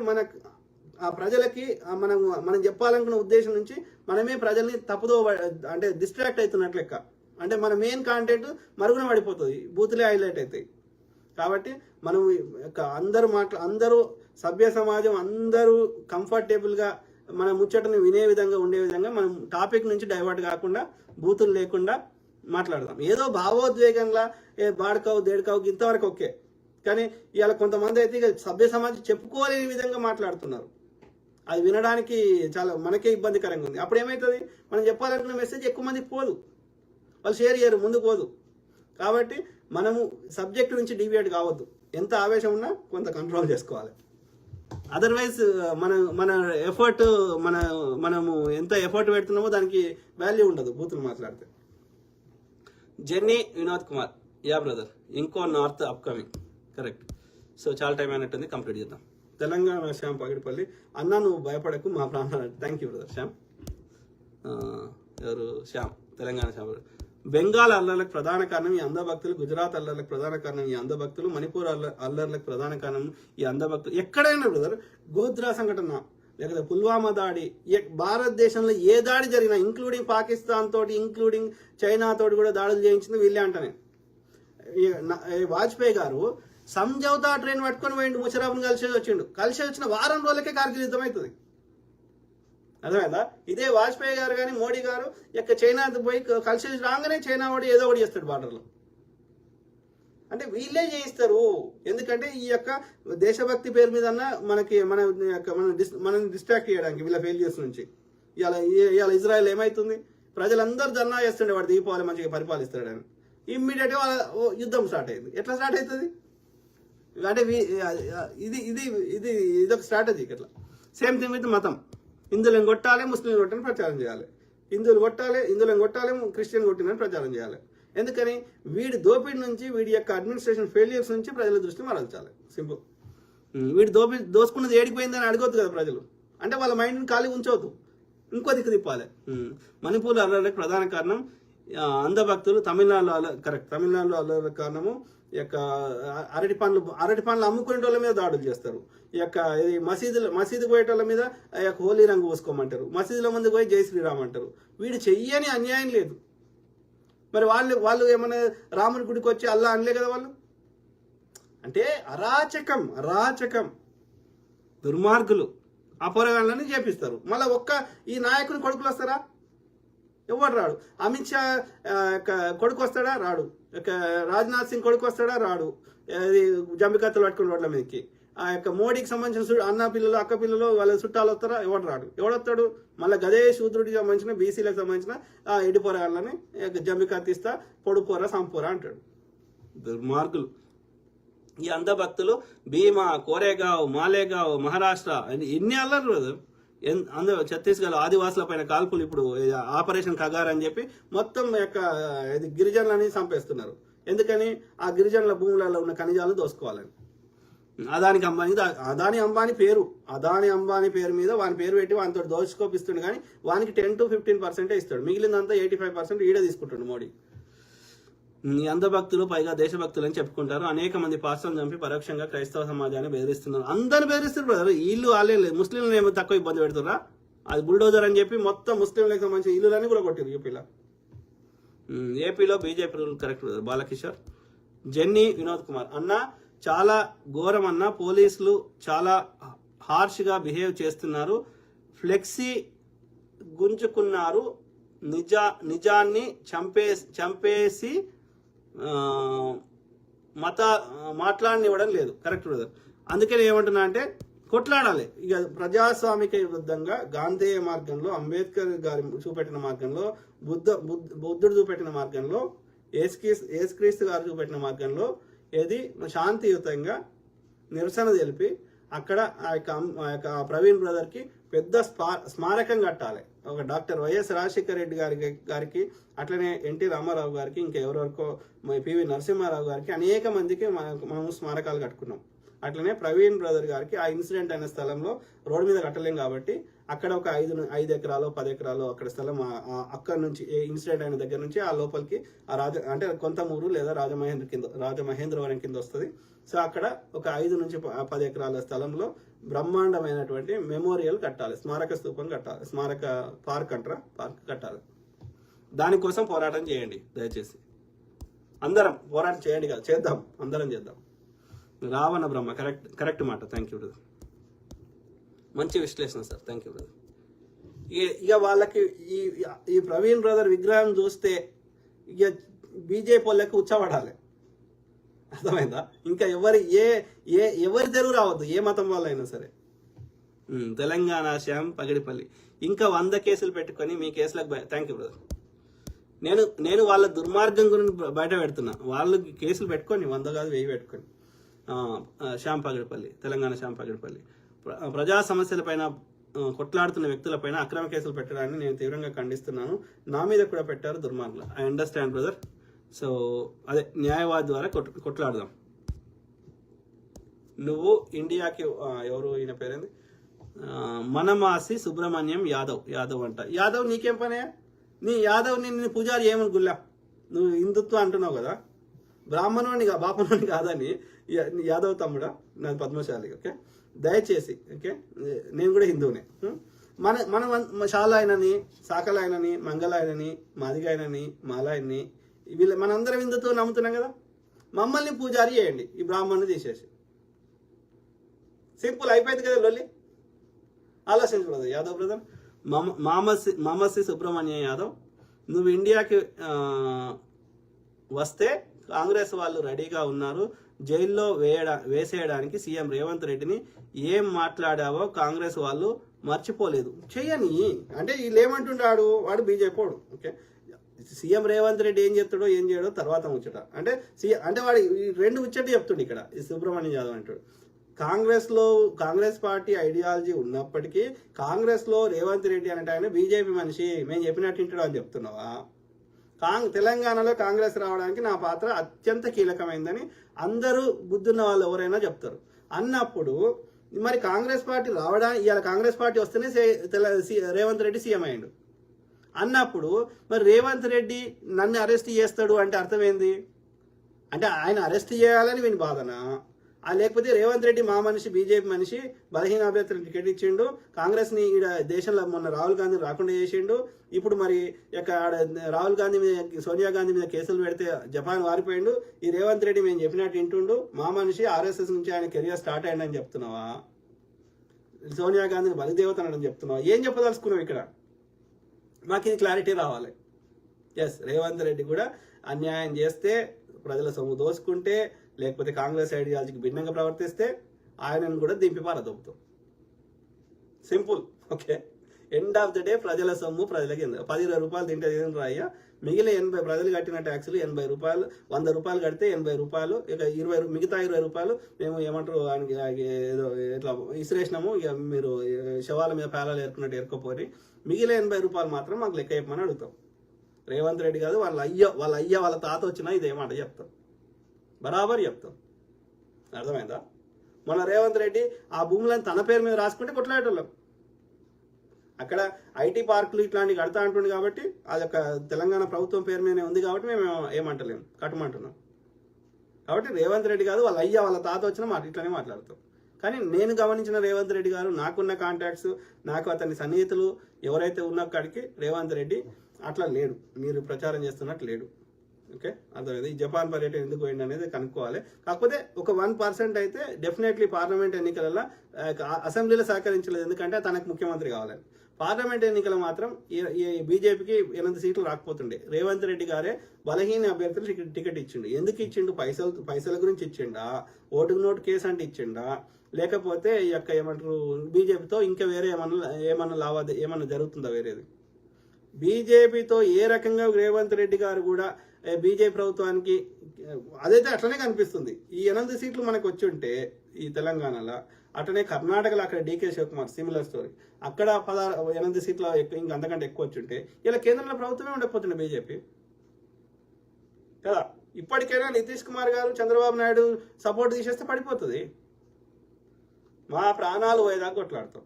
ఆ ప్రజలకి మనం చెప్పాలనుకున్న ఉద్దేశం నుంచి మనమే ప్రజల్ని తప్పుదో అంటే డిస్ట్రాక్ట్ అవుతున్నట్లు లెక్క. అంటే మన మెయిన్ కాంటెంట్ మరుగున పడిపోతుంది, బూతులే హైలైట్ అవుతాయి. కాబట్టి మనం అందరూ సభ్య సమాజం అందరూ కంఫర్టబుల్గా మన ముచ్చటను వినే విధంగా ఉండే విధంగా మనం టాపిక్ నుంచి డైవర్ట్ కాకుండా బూతులు లేకుండా మాట్లాడదాం. ఏదో భావోద్వేగంగా బాడకావు దేడకావు ఇంతవరకు ఓకే, కానీ ఇవాళ కొంతమంది అయితే ఇక సభ్య సమాజం చెప్పుకోలేని విధంగా మాట్లాడుతున్నారు. అది వినడానికి చాలా మనకే ఇబ్బందికరంగా ఉంది. అప్పుడు ఏమవుతుంది, మనం చెప్పాలనుకున్న మెసేజ్ ఎక్కువ మందికి పోదు, వాళ్ళు షేర్ చేయరు, ముందుకు పోదు. కాబట్టి మనము సబ్జెక్ట్ నుంచి డీవియేట్ కావద్దు. ఎంత ఆవేశం ఉన్నా కొంత కంట్రోల్ చేసుకోవాలి. అదర్వైజ్ మన ఎఫర్ట్ మనము ఎంత ఎఫర్ట్ పెడుతున్నామో దానికి వాల్యూ ఉండదు బూతులు మాట్లాడితే. Jenny Vinod Kumar, yeah brother ఇంకో నార్త్ అప్కమింగ్, కరెక్ట్. సో చాలా టైం అయినట్టుంది, కంప్లీట్ చేద్దాం. తెలంగాణ శ్యామ్ పగిడిపల్లి. అన్న నువ్వు భయపడకు మా ప్రాంతాలు. Thank you brother Shyam. ఎవరు శ్యామ్, తెలంగాణ శ్యామ్. బెంగాల్ అల్లర్లకు ప్రధాన కారణం ఈ అంధభక్తులు, గుజరాత్ అల్లర్లకు ప్రధాన కారణం ఈ అంధభక్తులు, మణిపూర్ అల్లర్లకు ప్రధాన కారణం ఈ అంధభక్తులు. ఎక్కడైనా బ్రదర్ గోధ్రా సంఘటన లేకపోతే పుల్వామా దాడి, భారతదేశంలో ఏ దాడి జరిగినా ఇంక్లూడింగ్ పాకిస్తాన్ తోటి, ఇంక్లూడింగ్ చైనా తోటి కూడా దాడులు చేయించింది వీళ్ళే అంటనే. వాజ్పేయి గారు సంజౌతా ట్రైన్ పట్టుకొని పోయిండు, ముషరఫ్ను కలిసి వచ్చిన వారం రోజులకే కార్గిల్ యుద్ధం అవుతుంది. అర్థమైందా? ఇదే వాజ్పేయి గారు కానీ మోడీ గారు చైనా పోయి కలిసి రాగానే చైనా వాడు ఏదో ఒకటి చేస్తాడు బార్డర్లో. అంటే వీళ్ళే చేయిస్తారు. ఎందుకంటే ఈ యొక్క దేశభక్తి పేరు మీద మనం డిస్ట్రాక్ట్ చేయడానికి వీళ్ళ ఫెయిల్యూర్స్ నుంచి. ఇవాళ ఇజ్రాయెల్ ఏమవుతుంది? ప్రజలందరూ ధర్నా చేస్తుండే వాడు దీపావళి మంచిగా పరిపాలిస్తాడని. ఇమ్మీడియట్గా యుద్ధం స్టార్ట్ అయింది. ఎట్లా స్టార్ట్ అవుతుంది అంటే ఇదొక స్ట్రాటజీ. ఇట్లా సేమ్ థింగ్ విత్ మతం. హిందువులను కొట్టాలి, ముస్లింలు కొట్టని ప్రచారం చేయాలి. హిందువులు కొట్టాలి, హిందువులను కొట్టాలి, క్రిస్టియన్ కొట్టినని ప్రచారం చేయాలి. ఎందుకని? వీడి దోపిడి నుంచి, వీడి యొక్క అడ్మినిస్ట్రేషన్ ఫెయిల్యూర్స్ నుంచి ప్రజల దృష్టి మరల్చాలి. సింపుల్. వీడి దోసుకున్నది ఏడిపోయిందని అడగొద్దు కదా ప్రజలు. అంటే వాళ్ళ మైండ్ని ఖాళీ ఉంచవద్దు, ఇంకో దిక్కు తిప్పాలి. మణిపూర్ అల్లర్లకు ప్రధాన కారణం అంధభక్తులు. తమిళనాడులో అల్లర్లకు కారణము ఈ యొక్క అరటి పండ్లు అమ్ముకునే వాళ్ళ మీద దాడులు చేస్తారు. ఈ యొక్క మసీదు పోయేటోళ్ళ మీద హోలీ రంగు పోసుకోమంటారు. మసీదుల ముందుకు పోయి జై శ్రీరామ్ అంటారు. వీడు చెయ్యని అన్యాయం లేదు. మరి వాళ్ళు ఏమైనా రాముని గుడికి వచ్చి అల్లా అనలే కదా వాళ్ళు. అంటే అరాచకం దుర్మార్గులు ఆ పోరగాళ్ళని చేపిస్తారు. మళ్ళీ ఈ నాయకుని కొడుకులు వస్తారా? ఎవరు రాడు. అమిత్ షా కొడుకు వస్తాడా? రాడు. రాజ్నాథ్ సింగ్ కొడుకు వస్తాడా? రాడు. జంబికత్తలు పట్టుకుని రోడ్ల మీదకి. ఆ యొక్క మోడీకి సంబంధించిన అన్న పిల్లలు, అక్క పిల్లలు, వాళ్ళ చుట్టాలు వస్తారా? ఎవడు రాడు. ఎవడొస్తాడు? మళ్ళీ గదే శూద్రుడికి సంబంధించిన, బీసీలకు సంబంధించిన ఎడిపోరాళ్ళని జంబికత్తిస్తా, పొడుపోరా, సంపోరా అంటాడు. దుర్మార్గులు ఈ అంధభక్తులు. భీమా, కోరేగావ్, మాలేగావ్, మహారాష్ట్ర ఎన్ని అల్లరు బ్రదర్. ఛత్తీస్గఢ్ ఆదివాసుల పైన కాల్పులు. ఇప్పుడు ఆపరేషన్ కగార్ అని చెప్పి మొత్తం యొక్క గిరిజనులని చంపేస్తున్నారు. ఎందుకని? ఆ గిరిజనుల భూములలో ఉన్న ఖనిజాలను దోసుకోవాలని. అదాని అంబానీ పేరు మీద వాని పేరు పెట్టి వానితో దోచుకోపిస్తుండే. కానీ వానికి 10 to 15% ఇస్తాడు. మిగిలిందంతా 85% ఈడే తీసుకుంటాడు మోడీ. ఈ అంధభక్తులు పైగా దేశభక్తులు అని చెప్పుకుంటారు. అనేక మంది పాస్టర్లను చంపి పరోక్షంగా క్రైస్తవ సమాజాన్ని బెదిరిస్తున్నారు. అందరిని బెదిరిస్తారు బ్రదర్. వీళ్ళు వాళ్ళే లేదు. ముస్లింలను ఏమో తక్కువ ఇబ్బంది పెడుతురా? అది బుల్డోజర్ అని చెప్పి మొత్తం ముస్లింలకు సంబంధించిన ఇల్లులన్నీ కూడా కొట్టారు ఏపీలో BJP rule correct brother. Balakishore. Jenny Vinod Kumar. అన్న చాలా ఘోరం అన్న, పోలీసులు చాలా హార్ష్గా బిహేవ్ చేస్తున్నారు. ఫ్లెక్సీ గుంజుకున్నారు. నిజాన్ని చంపేసి మాట్లాడనివ్వడం లేదు. Correct brother. అందుకే నేను ఏమంటున్నా అంటే కొట్లాడాలి. ఇక ప్రజాస్వామిక విరుద్ధంగా గాంధేయ మార్గంలో, అంబేద్కర్ గారి చూపెట్టిన మార్గంలో, బుద్ధుడు చూపెట్టిన మార్గంలో, యేసుక్రీస్తు గారు చూపెట్టిన మార్గంలో ఏది శాంతియుతంగా నిరసన తెలిపి అక్కడ ఆ యొక్క ప్రవీణ్ బ్రదర్కి పెద్ద స్మారకం కట్టాలి. ఒక డాక్టర్ వైఎస్ రాజశేఖర రెడ్డి గారికి అట్లనే ఎన్టీ రామారావు గారికి, ఇంకా ఎవరెవరికో పివి నరసింహారావు గారికి, అనేక మందికి మనం స్మారకాలు కట్టుకున్నాం. అట్లనే ప్రవీణ్ బ్రదర్ గారికి ఆ ఇన్సిడెంట్ అయిన స్థలంలో రోడ్డు మీద కట్టలేం కాబట్టి అక్కడ ఒక 5 ఎకరాలు 10 ఎకరాలు అక్కడ స్థలం అక్కడ నుంచి ఇన్సిడెంట్ అయిన దగ్గర నుంచి ఆ లోపలికి అంటే కొంతమూరు లేదా రాజమహేంద్రవరం కింద వస్తుంది. సో అక్కడ ఒక 5 నుంచి 10 ఎకరాల స్థలంలో బ్రహ్మాండమైనటువంటి మెమోరియల్ కట్టాలి, స్మారక స్తూపం కట్టాలి, స్మారక పార్క్ కట్టాలి. దానికోసం పోరాటం చేయండి దయచేసి. అందరం పోరాటం చేయండి కదా, చేద్దాం, అందరం చేద్దాం. రావణ బ్రహ్మ కరెక్ట్ మాట. Thank you brother. మంచి విశ్లేషణ సార్. Thank you brother. ఇక వాళ్ళకి ఈ ప్రవీణ్ బ్రదర్ విగ్రహం చూస్తే ఇక బీజేపీ వాళ్ళకి ఉచ్చబడాలి. అర్థమైందా? ఇంకా ఎవరి తెరువు రావద్దు, ఏ మతం వాళ్ళైనా సరే. తెలంగాణ శ్యామ్ పగిడిపల్లి. ఇంకా 100 కేసులు పెట్టుకొని మీ కేసులకు థ్యాంక్ యూ బ్రదర్. నేను వాళ్ళ దుర్మార్గం గురించి బయట పెడుతున్నా. వాళ్ళు కేసులు పెట్టుకొని 100 కాదు 1000 పెట్టుకొని. శ్యామ్ పగిడిపల్లి, తెలంగాణ శ్యామ్ పగిడిపల్లి. ప్రజా సమస్యలపైన కొట్లాడుతున్న వ్యక్తులపైన అక్రమ కేసులు పెట్టడాన్ని నేను తీవ్రంగా ఖండిస్తున్నాను. నా మీద కూడా పెట్టారు దుర్మార్గులు. I understand brother. సో అదే న్యాయవాది ద్వారా కొట్లాడదాం. నువ్వు ఇండియాకి ఎవరు ఈయన పేరేంది మనమాసి సుబ్రహ్మణ్యం యాదవ్ అంట. యాదవ్ నీకేం పనే? నీ యాదవ్ నిన్ను పూజారి ఏమని గుల్లా? నువ్వు హిందుత్వం అంటున్నావు కదా, బ్రాహ్మణుని బాపనుని కాదని యాదవ్ తమ్ముడా, నాది పద్మశాలి. ఓకే, దయచేసి ఓకే, నేను కూడా హిందువునే. మన శాలాయనని, సాకలాయనని, మంగళాయనని, మాదిగాయనని, మాలాయని, వీళ్ళ మనందరం హిందుత్వం నమ్ముతున్నాం కదా, మమ్మల్ని పూజారి చేయండి ఈ బ్రాహ్మణ్ని తీసేసి. సింపుల్ అయిపోయింది కదా లొల్లి. ఆలోచించకూడదు యాదవ్ బ్రదర్. మామసి సుబ్రహ్మణ్యం యాదవ్, నువ్వు ఇండియాకి వస్తే కాంగ్రెస్ వాళ్ళు రెడీగా ఉన్నారు జైల్లో వేసేయడానికి. సీఎం రేవంత్ రెడ్డిని ఏం మాట్లాడావో కాంగ్రెస్ వాళ్ళు మర్చిపోలేదు. చెయ్యని అంటే వీళ్ళు ఏమంటుంటాడు, వాడు బీజేపీ వాడు. ఓకే, సీఎం రేవంత్ రెడ్డి ఏం చెప్తాడో ఏం చేయడో తర్వాత ముచ్చట. అంటే వాడు రెండు ముచ్చట చెప్తుండే ఇక్కడ ఈ సుబ్రహ్మణ్యం యాదవ్ అంటాడు. కాంగ్రెస్ పార్టీ ఐడియాలజీ ఉన్నప్పటికీ కాంగ్రెస్లో రేవంత్ రెడ్డి అంటే ఆయన బీజేపీ మనిషి, మేము చెప్పినట్టు వింటాడు అని చెప్తున్నావా? తెలంగాణలో కాంగ్రెస్ రావడానికి నా పాత్ర అత్యంత కీలకమైందని అందరూ బుద్ధున్న వాళ్ళు ఎవరైనా చెప్తారు. అన్నప్పుడు మరి కాంగ్రెస్ పార్టీ రావడానికి, ఇవాళ కాంగ్రెస్ పార్టీ వస్తేనే రేవంత్ రెడ్డి సీఎం అయ్యిండు అన్నప్పుడు మరి రేవంత్ రెడ్డి నన్ను అరెస్ట్ చేస్తాడు అంటే అర్థమైంది? అంటే ఆయన అరెస్ట్ చేయాలని వీని బాధనా? లేకపోతే రేవంత్ రెడ్డి మా మనిషి, బీజేపీ మనిషి, బలహీన అభ్యర్థులకు టికెట్ ఇచ్చిండు, కాంగ్రెస్ని ఈడ దేశంలో మొన్న రాహుల్ గాంధీ రాకుండా చేసిండు. ఇప్పుడు మరి రాహుల్ గాంధీ మీద, సోనియా గాంధీ మీద కేసులు పెడితే జపాన్ వారిపోయిండు. ఈ రేవంత్ రెడ్డి మేము చెప్పినట్టు వింటుండు, మా మనిషి, ఆర్ఎస్ఎస్ నుంచి ఆయన కెరియర్ స్టార్ట్ అయ్యిందని చెప్తున్నావా? సోనియా గాంధీని బలిదేవత అని చెప్తున్నావా? ఏం చెప్పదలుచుకున్నావు ఇక్కడ? మాకు ఇది క్లారిటీ రావాలి. ఎస్, రేవంత్ రెడ్డి కూడా అన్యాయం చేస్తే, ప్రజల సొమ్ము దోసుకుంటే, లేకపోతే కాంగ్రెస్ ఐడియాలజీకి భిన్నంగా ప్రవర్తిస్తే ఆయనను కూడా దింపి పారదొబ్బుతాం. Simple. Okay, end of the day ప్రజల సొమ్ము ప్రజలకి 10-20 రూపాయలు తింటే రాయ్యా, మిగిలిన 80 ప్రజలు కట్టిన ట్యాక్సులు 80 రూపాయలు, 100 రూపాయలు కడితే 80 రూపాయలు, ఇక మిగతా 20 రూపాయలు మేము ఏమంటారు ఏదో ఇట్లా ఇసిరేసినాము, ఇక మీరు శవాల మీద పేలాలు ఏరుకున్నట్టు ఏరుకోపోయి మిగిలిన 80 రూపాయలు మాత్రం మాకు లెక్క చెప్పమని అడుగుతాం. రేవంత్ రెడ్డి కాదు, వాళ్ళ తాత వచ్చినా ఇదేమాట చెప్తాం, బరాబర్ చెప్తాం. అర్థమైందా? మన రేవంత్ రెడ్డి ఆ భూములను తన పేరు మీద రాసుకుంటే కొట్లాడేటోళ్ళం. అక్కడ ఐటీ పార్కులు ఇట్లాంటివి కడతా అంటుండే కాబట్టి అది ఒక తెలంగాణ ప్రభుత్వం పేరు మీదనే ఉంది కాబట్టి మేము ఏమంటలేము, కట్టమంటున్నాం. కాబట్టి రేవంత్ రెడ్డి కాదు, వాళ్ళ తాత వచ్చినా ఇట్లానే మాట్లాడతాం. కానీ నేను గమనించిన రేవంత్ రెడ్డి గారు, నాకున్న కాంటాక్ట్స్, నాకు అతని సన్నిహితులు ఎవరైతే ఉన్న కాడికి రేవంత్ రెడ్డి అట్లా లేడు, మీరు ప్రచారం చేస్తున్నట్టు లేడు. ఓకే, అర్థమైంది. ఈ జపాన్ పర్యటన ఎందుకు పోయింది అనేది కనుక్కోవాలి. కాకపోతే ఒక 1% అయితే డెఫినెట్లీ పార్లమెంట్ ఎన్నికలలో అసెంబ్లీలో సహకరించలేదు, ఎందుకంటే తనకు ముఖ్యమంత్రి కావాలని. పార్లమెంట్ ఎన్నికలు మాత్రం ఈ బీజేపీకి 8 సీట్లు రాకపోతుండే. రేవంత్ రెడ్డి గారే బలహీన అభ్యర్థులు టికెట్ ఇచ్చిండు. ఎందుకు ఇచ్చిండు? పైసల గురించి ఇచ్చిండా? ఓటుకు నోటు కేసు అంటే ఇచ్చిండా? లేకపోతే ఈ యొక్క ఏమంటారు బీజేపీతో ఇంకా వేరే ఏమన్నా జరుగుతుందా వేరేది? బీజేపీతో ఏ రకంగా రేవంత్ రెడ్డి గారు కూడా బీజేపీ ప్రభుత్వానికి అదైతే అట్లనే కనిపిస్తుంది. ఈ 8 సీట్లు మనకు వచ్చి ఉంటే ఈ తెలంగాణలో, అట్లనే కర్ణాటకలో అక్కడ డీకే శివకుమార్ సిమిలర్ స్టోరీ, అక్కడ 8 సీట్లు ఇంకా అంతకంటే ఎక్కువ వచ్చి ఉంటే ఇలా కేంద్రంలో ప్రభుత్వమే ఉండకపోతుండే బీజేపీ కదా. ఇప్పటికైనా నితీష్ కుమార్ గారు, చంద్రబాబు నాయుడు సపోర్ట్ తీసేస్తే పడిపోతుంది. మా ప్రాణాలు పోయేదాకా కొట్లాడతాం.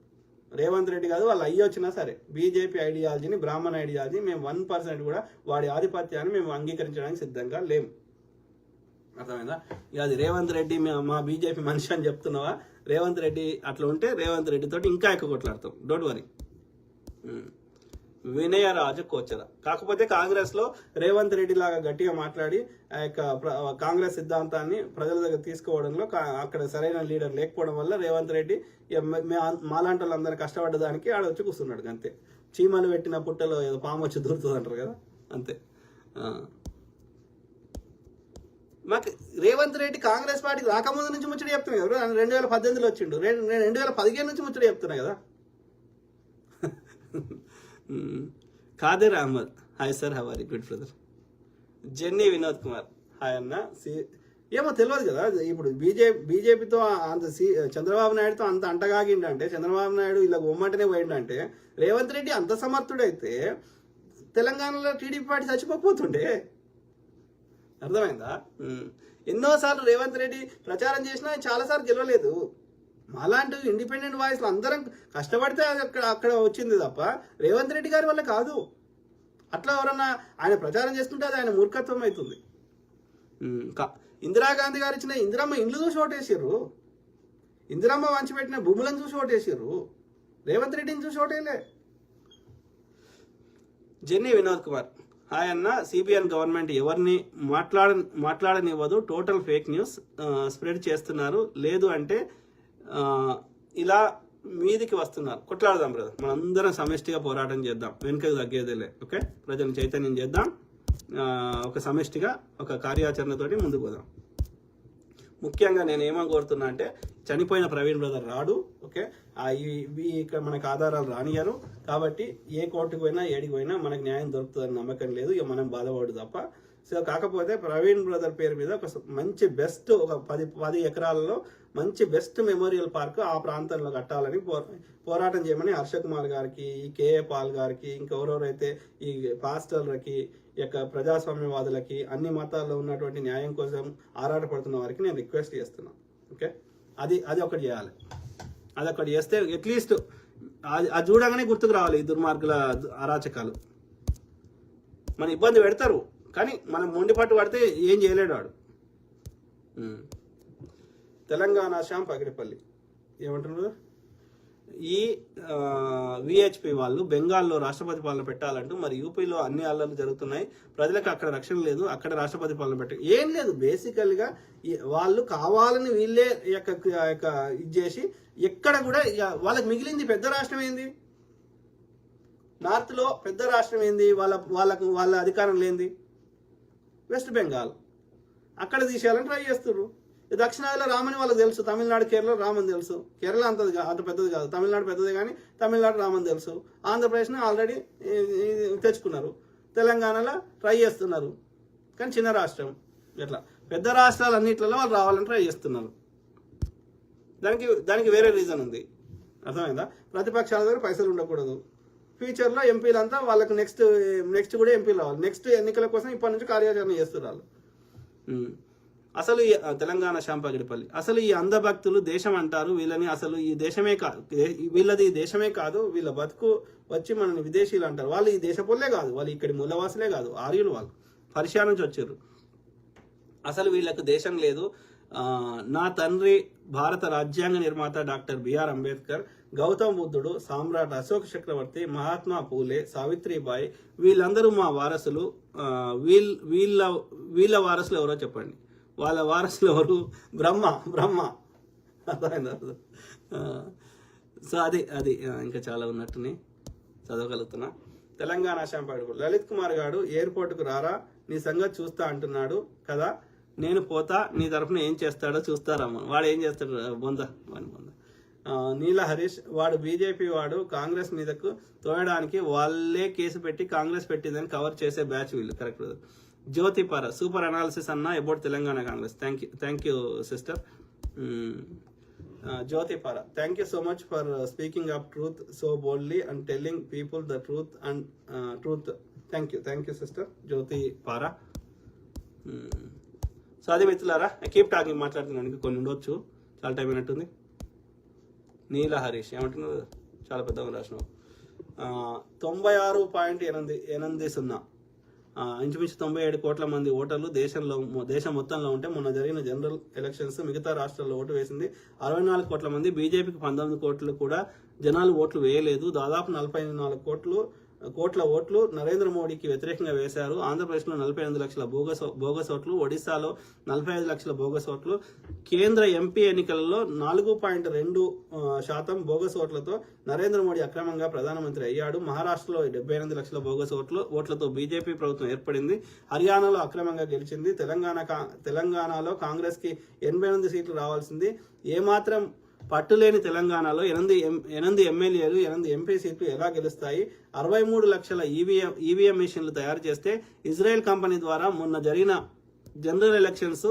రేవంత్ రెడ్డి కాదు, వాళ్ళ వచ్చినా సరే బీజేపీ ఐడియాలజీని, బ్రాహ్మణ ఐడియాలజీ మేము 1% కూడా వాడి ఆధిపత్యాన్ని మేము అంగీకరించడానికి సిద్ధంగా లేము. అర్థమైందా? ఇక అది రేవంత్ రెడ్డి మా బీజేపీ మనిషి అని చెప్తున్నావా? రేవంత్ రెడ్డి అట్లా ఉంటే రేవంత్ రెడ్డి తోటి ఇంకా ఎక్కువ కొట్లాడతాం. Don't worry. వినయరాజు కోచర. కాకపోతే కాంగ్రెస్ లో రేవంత్ రెడ్డి లాగా గట్టిగా మాట్లాడి ఆ యొక్క కాంగ్రెస్ సిద్ధాంతాన్ని ప్రజల దగ్గర తీసుకోవడంలో అక్కడ సరైన లీడర్ లేకపోవడం వల్ల రేవంత్ రెడ్డి మాలాంటి వాళ్ళందరూ కష్టపడ్డదానికి ఆడొచ్చి కూర్చున్నాడు. అంతే. చీమలు పెట్టిన పుట్టలో ఏదో పాము వచ్చి దూరుతుంది అంటారు కదా, అంతే. మాకు రేవంత్ రెడ్డి కాంగ్రెస్ పార్టీకి రాకముందు నుంచి ముచ్చడి చెప్తున్నాయి కదా. 2018లో వచ్చిండు, 2015 నుంచి ముచ్చడి చెప్తున్నాయి కదా. Khader Ahmed, hi sir, how are you? Good brother. Jenny Vinod Kumar, hi అన్న. ఏమో తెలియదు కదా, ఇప్పుడు బీజేపీతో అంత చంద్రబాబు నాయుడుతో అంత అంటగాగిండంటే, చంద్రబాబు నాయుడు ఇలా ఒమ్మంటనే పోయిండంటే, రేవంత్ రెడ్డి అంత సమర్థుడైతే తెలంగాణలో టీడీపీ పార్టీ చచ్చిపోతుండే. అర్థమైందా? ఎన్నోసార్లు రేవంత్ రెడ్డి ప్రచారం చేసినా ఆయన చాలాసార్లు గెలవలేదు. మాలాంటి ఇండిపెండెంట్ వాయిస్లు అందరం కష్టపడితే అది అక్కడ వచ్చింది తప్ప రేవంత్ రెడ్డి గారి వల్ల కాదు. అట్లా ఎవరన్నా ఆయన ప్రచారం చేసుకుంటే అది ఆయన మూర్ఖత్వం అవుతుంది. ఇందిరాగాంధీ గారు ఇచ్చిన ఇందిరమ్మ ఇండ్లు చూసి ఓటేసారు, ఇందిరమ్మ వంచిపెట్టిన భూములను చూసి ఓటేసారు, రేవంత్ రెడ్డిని చూసి ఓటేలే. జెన్నీ వినోద్ కుమార్, హాయ్ అన్న, సిబిఎన్ గవర్నమెంట్ ఎవరిని మాట్లాడనివ్వదు, టోటల్ ఫేక్ న్యూస్ స్ప్రెడ్ చేస్తున్నారు, లేదు అంటే ఇలా మీదికి వస్తున్నారు. కొట్లాడదాం బ్రదర్, మనందరం సమిష్టిగా పోరాటం చేద్దాం, వెనుకకు తగ్గేదేలే. ఓకే, ప్రజలను చైతన్యం చేద్దాం, ఒక సమిష్టిగా ఒక కార్యాచరణతోటి ముందుకు పోదాం. ముఖ్యంగా నేను ఏమని కోరుతున్నా అంటే చనిపోయిన ప్రవీణ్ బ్రదర్ రాడు. ఓకే, ఇక్కడ మనకు ఆధారాలు రానియరు కాబట్టి ఏ కోర్టుకు పోయినా ఏడికి పోయినా మనకు న్యాయం దొరుకుతుందని నమ్మకం లేదు. ఇక మనం బాధపడు తప్ప. సో కాకపోతే ప్రవీణ్ బ్రదర్ పేరు మీద ఒక మంచి బెస్ట్ ఒక 10 ఎకరాలలో మంచి బెస్ట్ మెమోరియల్ పార్క్ ఆ ప్రాంతంలో కట్టాలని పోరాటం చేయమని హర్ష కుమార్ గారికి, ఈ కేఏ పాల్ గారికి, ఇంకెవరెవరైతే ఈ పాస్టర్లకి, యొక్క ప్రజాస్వామ్యవాదులకి, అన్ని మతాల్లో ఉన్నటువంటి న్యాయం కోసం ఆరాటపడుతున్న వారికి నేను రిక్వెస్ట్ చేస్తున్నాను. ఓకే, అది ఒకటి చేయాలి. అది ఒకటి చేస్తే అట్లీస్ట్ అది చూడగానే గుర్తుకు రావాలి ఈ దుర్మార్గుల అరాచకాలు. మన ఇబ్బంది పెడతారు కానీ మనం మొండి పట్టు పడితే ఏం చేయలేడు వాడు. తెలంగాణ శ్యామ్ పగిడిపల్లి ఏమంటున్నారు, ఈ విహెచ్పి వాళ్ళు బెంగాల్లో రాష్ట్రపతి పాలన పెట్టాలంటూ, మరి యూపీలో అన్ని అల్లర్లు జరుగుతున్నాయి, ప్రజలకు అక్కడ రక్షణ లేదు, అక్కడ రాష్ట్రపతి పాలన ఏం లేదు. బేసికల్గా వాళ్ళు కావాలని వీళ్ళే ఇది చేసి ఎక్కడ కూడా వాళ్ళకి మిగిలింది పెద్ద రాష్ట్రం ఏంది, నార్త్లో పెద్ద రాష్ట్రం ఏంది, వాళ్ళ అధికారం లేనిది వెస్ట్ బెంగాల్. అక్కడ తీసేయాలని ట్రై చేస్తున్నారు. దక్షిణాదిలో రామని వాళ్ళకి తెలుసు, తమిళనాడు కేరళ రామని తెలుసు. కేరళ అంత పెద్దది కాదు, తమిళనాడు పెద్దది కానీ తమిళనాడు రామని తెలుసు. ఆంధ్రప్రదేశ్ని ఆల్రెడీ తెచ్చుకున్నారు, తెలంగాణలో ట్రై చేస్తున్నారు కానీ చిన్న రాష్ట్రం. ఇట్లా పెద్ద రాష్ట్రాలు అన్నిట్లలో వాళ్ళు రావాలని ట్రై చేస్తున్నారు. దానికి వేరే రీజన్ ఉంది, అర్థమైందా? ప్రతిపక్షాల దగ్గర పైసలు ఉండకూడదు. ఫ్యూచర్లో ఎంపీలంతా వాళ్ళకి నెక్స్ట్ కూడా ఎంపీలు రావాలి. నెక్స్ట్ ఎన్నికల కోసం ఇప్పటి నుంచి కార్యాచరణ చేస్తున్నారు. అసలు ఈ తెలంగాణ శాంపగిడిపల్లి, అసలు ఈ అంధభక్తులు దేశం అంటారు వీళ్ళని, అసలు ఈ దేశమే కాదు, వీళ్ళది ఈ దేశమే కాదు, వీళ్ళ బతుకు వచ్చి మనల్ని విదేశీయులు అంటారు. వాళ్ళు ఈ దేశపోలే కాదు, వాళ్ళు ఇక్కడి మూలవాసులే కాదు, ఆర్యులు. వాళ్ళు పర్షియా నుంచి వచ్చారు. అసలు వీళ్ళకు దేశం లేదు. నా తండ్రి భారత రాజ్యాంగ నిర్మాత డాక్టర్ బిఆర్ అంబేద్కర్, గౌతమ్ బుద్ధుడు, సామ్రాట్ అశోక్ చక్రవర్తి, మహాత్మా పూలే, సావిత్రిబాయి, వీళ్ళందరూ మా వారసులు. వీళ్ళ వారసులు ఎవరో చెప్పండి. వాళ్ళ వారసులు ఎవరు? బ్రహ్మ. అర్థమైందా? సో అది ఇంకా చాలా ఉన్నట్టుని చదవగలుగుతున్నా. తెలంగాణ శాంపాడు లలిత్ కుమార్ గారు ఎయిర్పోర్ట్కు రారా, నీ సంగతి చూస్తా అంటున్నాడు కదా, నేను పోతా, నీ తరఫున ఏం చేస్తాడో చూస్తారమ్మ. వాడు ఏం చేస్తాడు? బొంద. నీల హరీష్, వాడు బీజేపీ వాడు, కాంగ్రెస్ మీదకు తోయడానికి వాళ్ళే కేసు పెట్టి కాంగ్రెస్ పెట్టిందని కవర్ చేసే బ్యాచ్ వీళ్ళు. Correct. Jyothi Para, super analysis అన్న about Telangana Congress. Thank you sister Jyothi Para. Thank you so much for speaking up truth so boldly and telling people the truth and truth. Thank you sister Jyothi Para. So అది మిత్రులారా, keep talking, మాట్లాడుతున్నాను. కొన్ని ఉండొచ్చు, చాలా time అయినట్టుంది. నీల హరీష్ ఏమంటున్నారు? చాలా పెద్దగా రాసినావు. 96.80 ఇంచుమించు 97 కోట్ల మంది ఓటర్లు దేశం మొత్తంలో ఉంటే మొన్న జరిగిన జనరల్ ఎలక్షన్స్ మిగతా రాష్ట్రాల్లో ఓటు వేసింది 64 కోట్ల మంది. బీజేపీకి 19 కోట్లు కూడా జనాలు ఓట్లు వేయలేదు. దాదాపు 44 కోట్ల ఓట్లు నరేంద్ర మోడీకి వ్యతిరేకంగా వేశారు. ఆంధ్రప్రదేశ్లో 48 లక్షల బోగస్ ఓట్లు, ఒడిశాలో 45 లక్షల బోగస్ ఓట్లు. కేంద్ర ఎంపీ ఎన్నికలలో 4.2% బోగస్ ఓట్లతో నరేంద్ర మోడీ అక్రమంగా ప్రధానమంత్రి అయ్యాడు. మహారాష్ట్రలో 78 లక్షల బోగస్ ఓట్లతో బీజేపీ ప్రభుత్వం ఏర్పడింది. హర్యానాలో అక్రమంగా గెలిచింది. తెలంగాణలో కాంగ్రెస్ కి 88 సీట్లు రావాల్సింది. ఏమాత్రం పట్టులేని తెలంగాణలో 8 ఎమ్మెల్యేలు 8 ఎంపీ సీట్లు ఎలా గెలుస్తాయి? 63 లక్షల ఈవీఎం మిషన్లు తయారు చేస్తే ఇజ్రాయెల్ కంపెనీ ద్వారా మొన్న జరిగిన జనరల్ ఎలక్షన్స్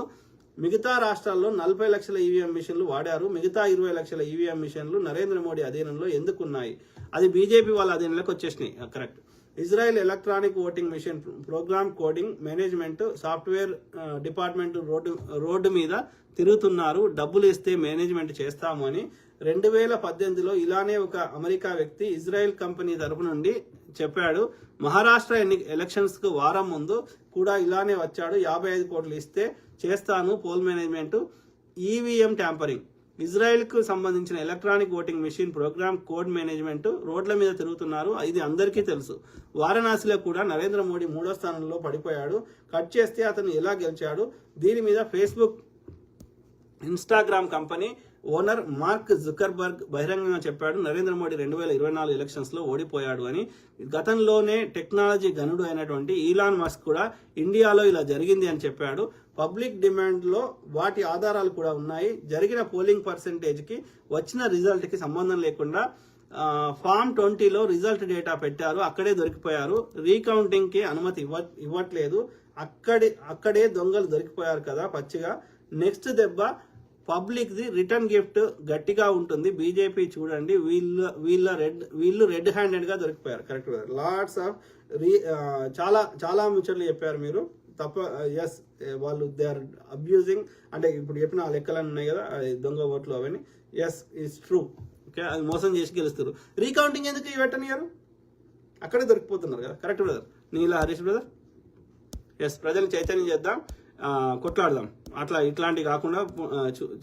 మిగతా రాష్ట్రాల్లో 40 లక్షల ఈవీఎం మిషన్లు వాడారు. మిగతా 20 లక్షల ఈవీఎం మిషన్లు నరేంద్ర మోడీ అధీనంలో ఎందుకున్నాయి? అది బీజేపీ వాళ్ళ అధీనంలోకి వచ్చేసినాయి. Correct. Israel electronic voting machine program coding management software department road మీద తిరుగుతున్నారు, డబ్బులు ఇస్తే మేనేజ్మెంట్ చేస్తాము అని 2018లో ఇలానే ఒక అమెరికా వ్యక్తి ఇజ్రాయెల్ కంపెనీ తరపు నుండి చెప్పాడు. మహారాష్ట్ర ఎలక్షన్స్ కు వారం ముందు కూడా ఇలానే వచ్చాడు, 55 కోట్లు ఇస్తే చేస్తాను poll management, EVM tampering. Israel కు సంబంధించిన electronic voting machine programme code management రోడ్ల మీద తిరుగుతున్నారు, ఇది అందరికీ తెలుసు. వారణాసిలో కూడా నరేంద్ర మోడీ 3వ స్థానంలో పడిపోయాడు. కట్ చేస్తే అతను ఎలా గెలిచాడు? దీని మీద Facebook Instagram company owner mark Zuckerberg బహిరంగంగా చెప్పాడు, నరేంద్ర మోడీ 2024 ఎలక్షన్స్ లో ఓడిపోయాడు అని. గతంలోనే టెక్నాలజీ గనుడు అయినటువంటి ఈలాన్ మస్క్ కూడా ఇండియాలో ఇలా జరిగింది అని చెప్పాడు. పబ్లిక్ డిమాండ్ లో వాటి ఆధారాలు కూడా ఉన్నాయి. జరిగిన పోలింగ్ పర్సెంటేజ్ కి వచ్చిన రిజల్ట్ కి సంబంధం లేకుండా ఫామ్ 20లో రిజల్ట్ డేటా పెట్టారు, అక్కడే దొరికిపోయారు. రీకౌంటింగ్ కి అనుమతి ఇవ్వట్లేదు, అక్కడే దొంగలు దొరికిపోయారు కదా పచ్చిగా. నెక్స్ట్ దెబ్బ పబ్లిక్ ది రిటర్న్ గిఫ్ట్ గట్టిగా ఉంటుంది. బీజేపీ చూడండి, వీళ్ళు రెడ్ హ్యాండెడ్ గా దొరికిపోయారు. కరెక్ట్. లాట్స్ ఆఫ్ చాలా ముచ్చట్లు చెప్పారు మీరు. తప్ప ఎస్, వాళ్ళు దే ఆర్ అబ్యూజింగ్, అంటే ఇప్పుడు చెప్పిన ఆ లెక్కలు ఉన్నాయి కదా దొంగ ఓట్లు అవన్నీ. Yes, it's true. ఓకే, అది మోసం చేసి గెలుస్తారు. రీకౌంటింగ్ ఎందుకు పెట్టనియారు? అక్కడే దొరికిపోతున్నారు కదా. Correct brother, Neela Harish brother. Yes, ప్రజలు చైతన్యం చేద్దాం, కొట్లాడదాం, అట్లా ఇట్లాంటివి కాకుండా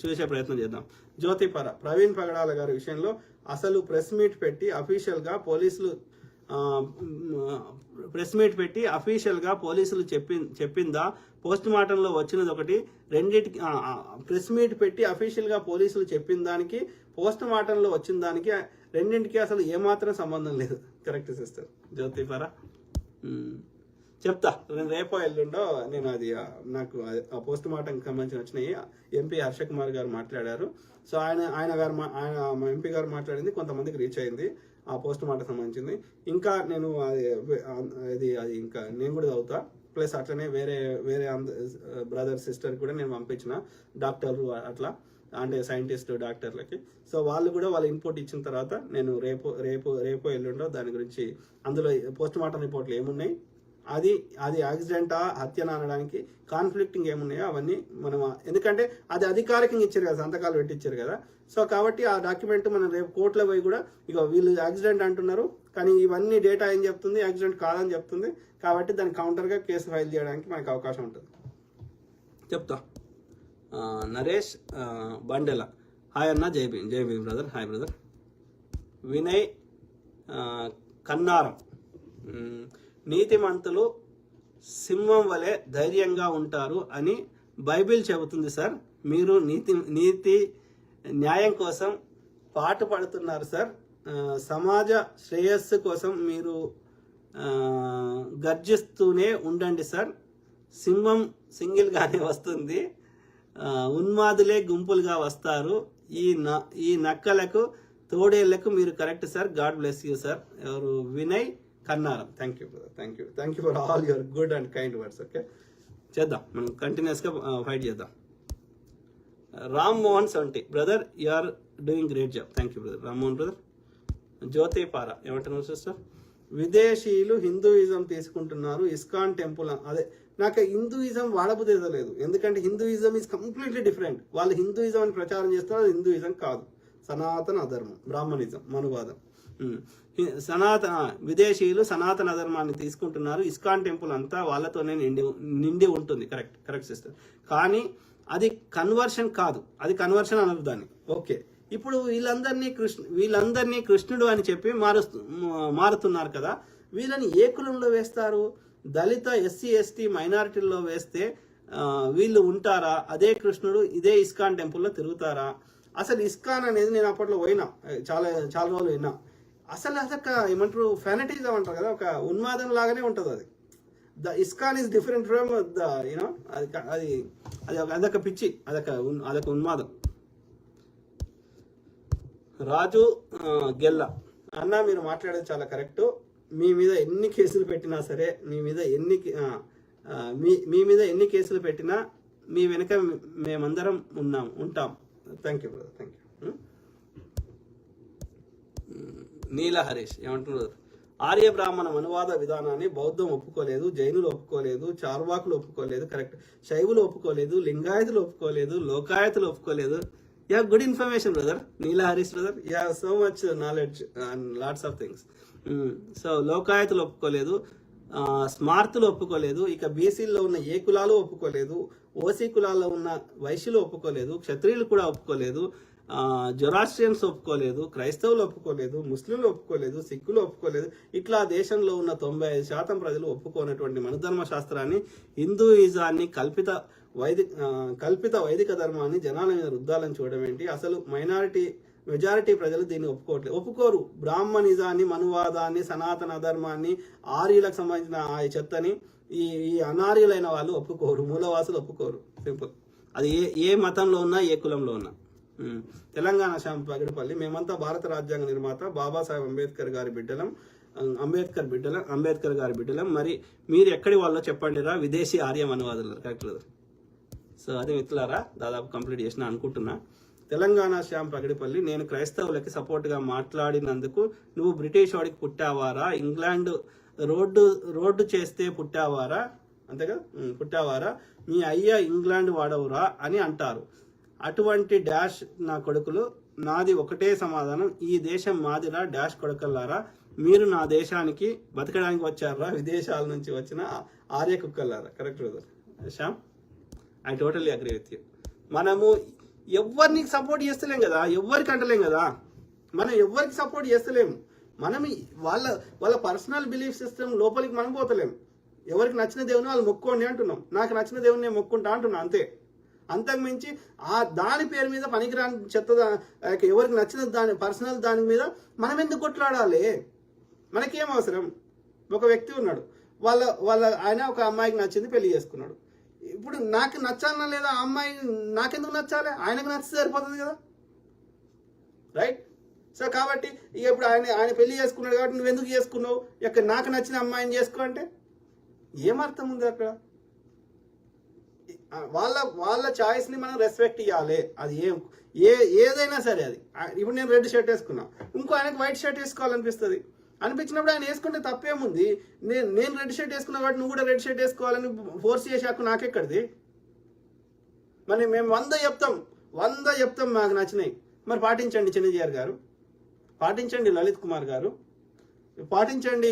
చూసే ప్రయత్నం చేద్దాం. జ్యోతిపర ప్రవీణ్ పగడాల గారి విషయంలో అసలు ప్రెస్ మీట్ పెట్టి అఫీషియల్ గా పోలీసులు చెప్పిందా? పోస్ట్ మార్టంలో వచ్చినది ఒకటి, రెండింటికి ప్రెస్ మీట్ పెట్టి అఫీషియల్ గా పోలీసులు చెప్పిన దానికి పోస్ట్ మార్టంలో వచ్చిన దానికి రెండింటికి అసలు ఏమాత్రం సంబంధం లేదు. Correct sister Jyothipara. చెప్తా, రేపో ఎల్లుండో నేను అది నాకు ఆ పోస్ట్ మార్టంకి సంబంధించి వచ్చినాయి. ఎంపీ హర్ష కుమార్ గారు మాట్లాడారు. సో ఆయన ఎంపీ గారు మాట్లాడింది కొంతమందికి రీచ్ అయింది, ఆ పోస్ట్ మార్టం సంబంధించింది. ఇంకా నేను అది ఇంకా నేను కూడా చదువుతా. ప్లస్ అట్లనే వేరే బ్రదర్ సిస్టర్ కూడా నేను పంపించిన డాక్టర్లు అట్లా, అంటే సైంటిస్ట్ డాక్టర్లకి. సో వాళ్ళు కూడా వాళ్ళ ఇన్పుట్ ఇచ్చిన తర్వాత నేను రేపో ఎల్లుండో దాని గురించి, అందులో పోస్ట్ మార్టం రిపోర్ట్లు ఏమున్నాయి, అది యాక్సిడెంటా హత్యనా అనడానికి కాన్ఫ్లిక్టింగ్ ఏమున్నాయో అవన్నీ మనం, ఎందుకంటే అది అధికారికంగా ఇచ్చారు కదా, సంతకాలు పెట్టించారు కదా. సో కాబట్టి ఆ డాక్యుమెంట్ మనం రేపు కోర్టులో పోయి కూడా ఇక వీళ్ళు యాక్సిడెంట్ అంటున్నారు, కానీ ఇవన్నీ డేటా ఏం చెప్తుంది, యాక్సిడెంట్ కాదని చెప్తుంది. కాబట్టి దాని కౌంటర్గా కేసు ఫైల్ చేయడానికి మనకు అవకాశం ఉంటుంది. చెప్తా. నరేష్ బండెల, హాయ్ అన్న, Jai Bhim brother. Hi brother. Vinay Kannaram, నీతిమంతులు సింహం వలె ధైర్యంగా ఉంటారు అని బైబిల్ చెబుతుంది సార్. మీరు నీతి న్యాయం కోసం పాటుపడుతున్నారు సార్. సమాజ శ్రేయస్సు కోసం మీరు గర్జిస్తూనే ఉండండి సార్. సింహం సింగిల్గానే వస్తుంది, ఉన్మాదులే గుంపులుగా వస్తారు. ఈ నక్కలకు తోడేళ్లకు మీరు correct sir. God bless you sir. ఎవరు? Vinay Kannaram. Thank you brother, thank you for all your good and kind words. Okay, చేద్దాం, మనం కంటిన్యూస్గా ఫైట్ చేద్దాం. Ram Mohan 70 brother, you are doing great job. Thank you brother. Ram Mohan brother. Jyothi Para ఏమంటున్నారు సిస్టర్? విదేశీయులు Hinduism తీసుకుంటున్నారు, ISKCON temple. అదే నాకు హిందూయిజం వాడబుదేదలేదు, ఎందుకంటే హిందూయిజం ఈజ్ కంప్లీట్లీ డిఫరెంట్. వాళ్ళు హిందూయిజం అని ప్రచారం చేస్తారు, అది హిందూయిజం కాదు. సనాతన అధర్మం, బ్రాహ్మణిజం, మనువాదం. విదేశీయులు సనాతన ధర్మాన్ని తీసుకుంటున్నారు, ఇస్కాన్ టెంపుల్ అంతా వాళ్ళతోనే నిండి ఉంటుంది. Correct sister. కానీ అది కన్వర్షన్ కాదు, అది కన్వర్షన్ అనరు దాన్ని. ఓకే, ఇప్పుడు వీళ్ళందరినీ కృష్ణుడు అని చెప్పి మారుతున్నారు కదా. వీళ్ళని ఏ కులంలో వేస్తారు? దళిత, ఎస్సీ, ఎస్టీ, మైనారిటీల్లో వేస్తే వీళ్ళు ఉంటారా? అదే కృష్ణుడు ఇదే ఇస్కాన్ టెంపుల్లో తిరుగుతారా? అసలు ఇస్కాన్ అనేది నేను అప్పట్లో పోయినా, చాలా రోజులు విన్నా. అసలు అదొక ఏమంటారు, ఫెనటిజం అంటారు కదా, ఒక ఉన్మాదం లాగానే ఉంటుంది అది. The ISKCON is different from the you know, అదొక పిచ్చి, అదొక ఉన్మాదం. రాజు గెల్ల అన్న, మీరు మాట్లాడేది చాలా కరెక్ట్. మీ మీద ఎన్ని కేసులు పెట్టినా సరే, మీ మీద ఎన్ని కేసులు పెట్టినా మీ వెనుక మేమందరం ఉంటాం. Thank you brother, thank you. Neela Harish ఏమంటున్నారు? ఆర్య బ్రాహ్మణ అనువాద విధానాన్ని బౌద్ధం ఒప్పుకోలేదు, జైనులు ఒప్పుకోలేదు, చార్వాకులు ఒప్పుకోలేదు, కరెక్ట్, శైవులు ఒప్పుకోలేదు, లింగాయతులు ఒప్పుకోలేదు, లోకాయతులు ఒప్పుకోలేదు. Yeah good information brother, Neela Harish brother, yeah so much knowledge and lots of things. So లోకాయతులు ఒప్పుకోలేదు, స్మార్తులు ఒప్పుకోలేదు, ఇక బీసీల్లో ఉన్న ఏ కులాలు ఒప్పుకోలేదు, ఓసీ కులాల్లో ఉన్న వైశ్యులు ఒప్పుకోలేదు, క్షత్రియులు కూడా ఒప్పుకోలేదు, జొరాస్ట్రియన్స్ ఒప్పుకోలేదు, క్రైస్తవులు ఒప్పుకోలేదు, ముస్లింలు ఒప్పుకోలేదు, సిక్కులు ఒప్పుకోలేదు. ఇట్లా దేశంలో ఉన్న 95% ప్రజలు ఒప్పుకోనటువంటి మనుధర్మ శాస్త్రాన్ని, హిందూయిజాన్ని, కల్పిత వైదిక ధర్మాన్ని జనాల మీద రుద్దాలని చూడడం ఏంటి? అసలు మెజారిటీ ప్రజలు దీన్ని ఒప్పుకోరు. బ్రాహ్మణిజాన్ని, మనువాదాన్ని, సనాతన ధర్మాన్ని, ఆర్యులకు సంబంధించిన ఆ చెత్తని ఈ అనార్యులైన వాళ్ళు ఒప్పుకోరు, మూలవాసులు ఒప్పుకోరు. సింపుల్. అది ఏ మతంలో ఉన్నా, ఏ కులంలో ఉన్నా. తెలంగాణ శ్యామ్ పగిడిపల్లి, మేమంతా భారత రాజ్యాంగ నిర్మాత బాబాసాహెబ్ అంబేద్కర్ గారి బిడ్డలం. మరి మీరు ఎక్కడి వాళ్ళో చెప్పండి రా, విదేశీ ఆర్యం అనువాదులు. కరెక్ట్. సో అదే మిత్రులారా, దాదాపు కంప్లీట్ చేసిన అనుకుంటున్నా. తెలంగాణ శ్యామ్ పగిడిపల్లి, నేను క్రైస్తవులకి సపోర్ట్గా మాట్లాడినందుకు నువ్వు బ్రిటిష్ వాడికి పుట్టావారా? ఇంగ్లాండ్ రోడ్డు చేస్తే పుట్టావారా? అంతేగా, పుట్టావారా? మీ అయ్య ఇంగ్లాండ్ వాడవురా అని అంటారు. అటువంటి డాష్ నా కొడుకులు, నాది ఒకటే సమాధానం, ఈ దేశం మాదిరా డాష్ కొడుకల్లారా, మీరు నా దేశానికి బతకడానికి వచ్చారా, విదేశాల నుంచి వచ్చిన ఆర్య కుక్కల్లారా. Correct brother Shyam, I totally agree with you. మనము ఎవరిని సపోర్ట్ చేస్తలేం కదా, ఎవరికి అంటలేం కదా, మనం ఎవరికి సపోర్ట్ చేస్తలేము. మనం వాళ్ళ పర్సనల్ బిలీఫ్ సిస్టమ్ లోపలికి మనం పోతలేము. ఎవరికి నచ్చిన దేవుని వాళ్ళు మొక్కోండి అంటున్నాం, నాకు నచ్చిన దేవుని నేను మొక్కుంటా అంటున్నా, అంతే. అంతకు మించి దాని పేరు మీద పనికిరాని చెత్త, ఎవరికి నచ్చిన దాని పర్సనల్ దాని మీద మనం ఎందుకు కొట్లాడాలి? మనకేం అవసరం? ఒక వ్యక్తి ఉన్నాడు, ఆయన ఒక అమ్మాయికి నచ్చింది, పెళ్లి చేసుకున్నాడు. ఇప్పుడు నాకు నచ్చాలన్నా లేదా ఆ అమ్మాయి నాకెందుకు నచ్చాలి? ఆయనకు నచ్చితే సరిపోతుంది కదా, రైట్? సో కాబట్టి ఇక ఇప్పుడు ఆయన పెళ్లి చేసుకున్నాడు కాబట్టి నువ్వెందుకు చేసుకున్నావు? ఇక నాకు నచ్చిన అమ్మాయిని చేసుకో అంటే ఏమర్థం ఉంది అక్కడ? వాళ్ళ చాయిస్ని మనం రెస్పెక్ట్ ఇవ్వాలి. అది ఏదైనా సరే. అది ఇప్పుడు నేను రెడ్ షర్ట్ వేసుకున్నా, ఇంకో ఆయనకు వైట్ షర్ట్ వేసుకోవాలనిపిస్తుంది. అనిపించినప్పుడు ఆయన వేసుకుంటే తప్పేముంది? నేను రెడ్ షర్ట్ వేసుకున్నా కాబట్టి నువ్వు కూడా రెడ్ షర్ట్ వేసుకోవాలని ఫోర్స్ చేసే హక్కు నాకెక్కడిది? మరి మేము 100 చెప్తాం మాకు నచ్చినాయి. మరి పాటించండి చిన్నజీఆర్ గారు, పాటించండి లలిత్ కుమార్ గారు, పాటించండి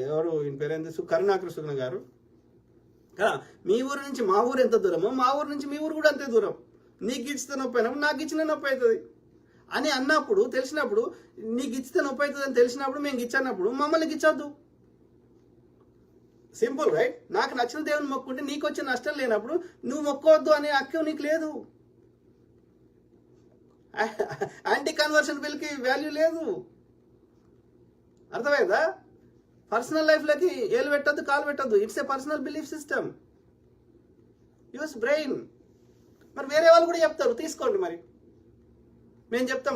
ఎవరు ఈయన పేరేంది, కరుణాకృష్ణ గారు. మీ ఊరు నుంచి మా ఊరు ఎంత దూరమో మా ఊరు నుంచి మీ ఊరు కూడా అంతే దూరం. నీకు ఇచ్చితే నొప్పి అయినప్పుడు నాకు ఇచ్చిన నొప్పి అవుతుంది అని అన్నప్పుడు, తెలిసినప్పుడు, నీకు ఇచ్చితే నొప్పి అవుతుంది అని తెలిసినప్పుడు, మేము గిచ్చన్నప్పుడు మమ్మల్ని గిచ్చొద్దు. Simple, right? నాకు నచ్చిన దేవుని మొక్కుంటే నీకు వచ్చే నష్టం లేనప్పుడు నువ్వు మొక్కోవద్దు అనే హక్కు నీకు లేదు. యాంటీ కన్వర్షన్ బిల్కి వాల్యూ లేదు. అర్థమైందా? పర్సనల్ లైఫ్లోకి ఏలు పెట్టద్దు, కాలు పెట్టద్దు. It's a personal belief system. Use brain. మరి వేరే వాళ్ళు కూడా చెప్తారు, తీసుకోండి. మరి మేము చెప్తాం.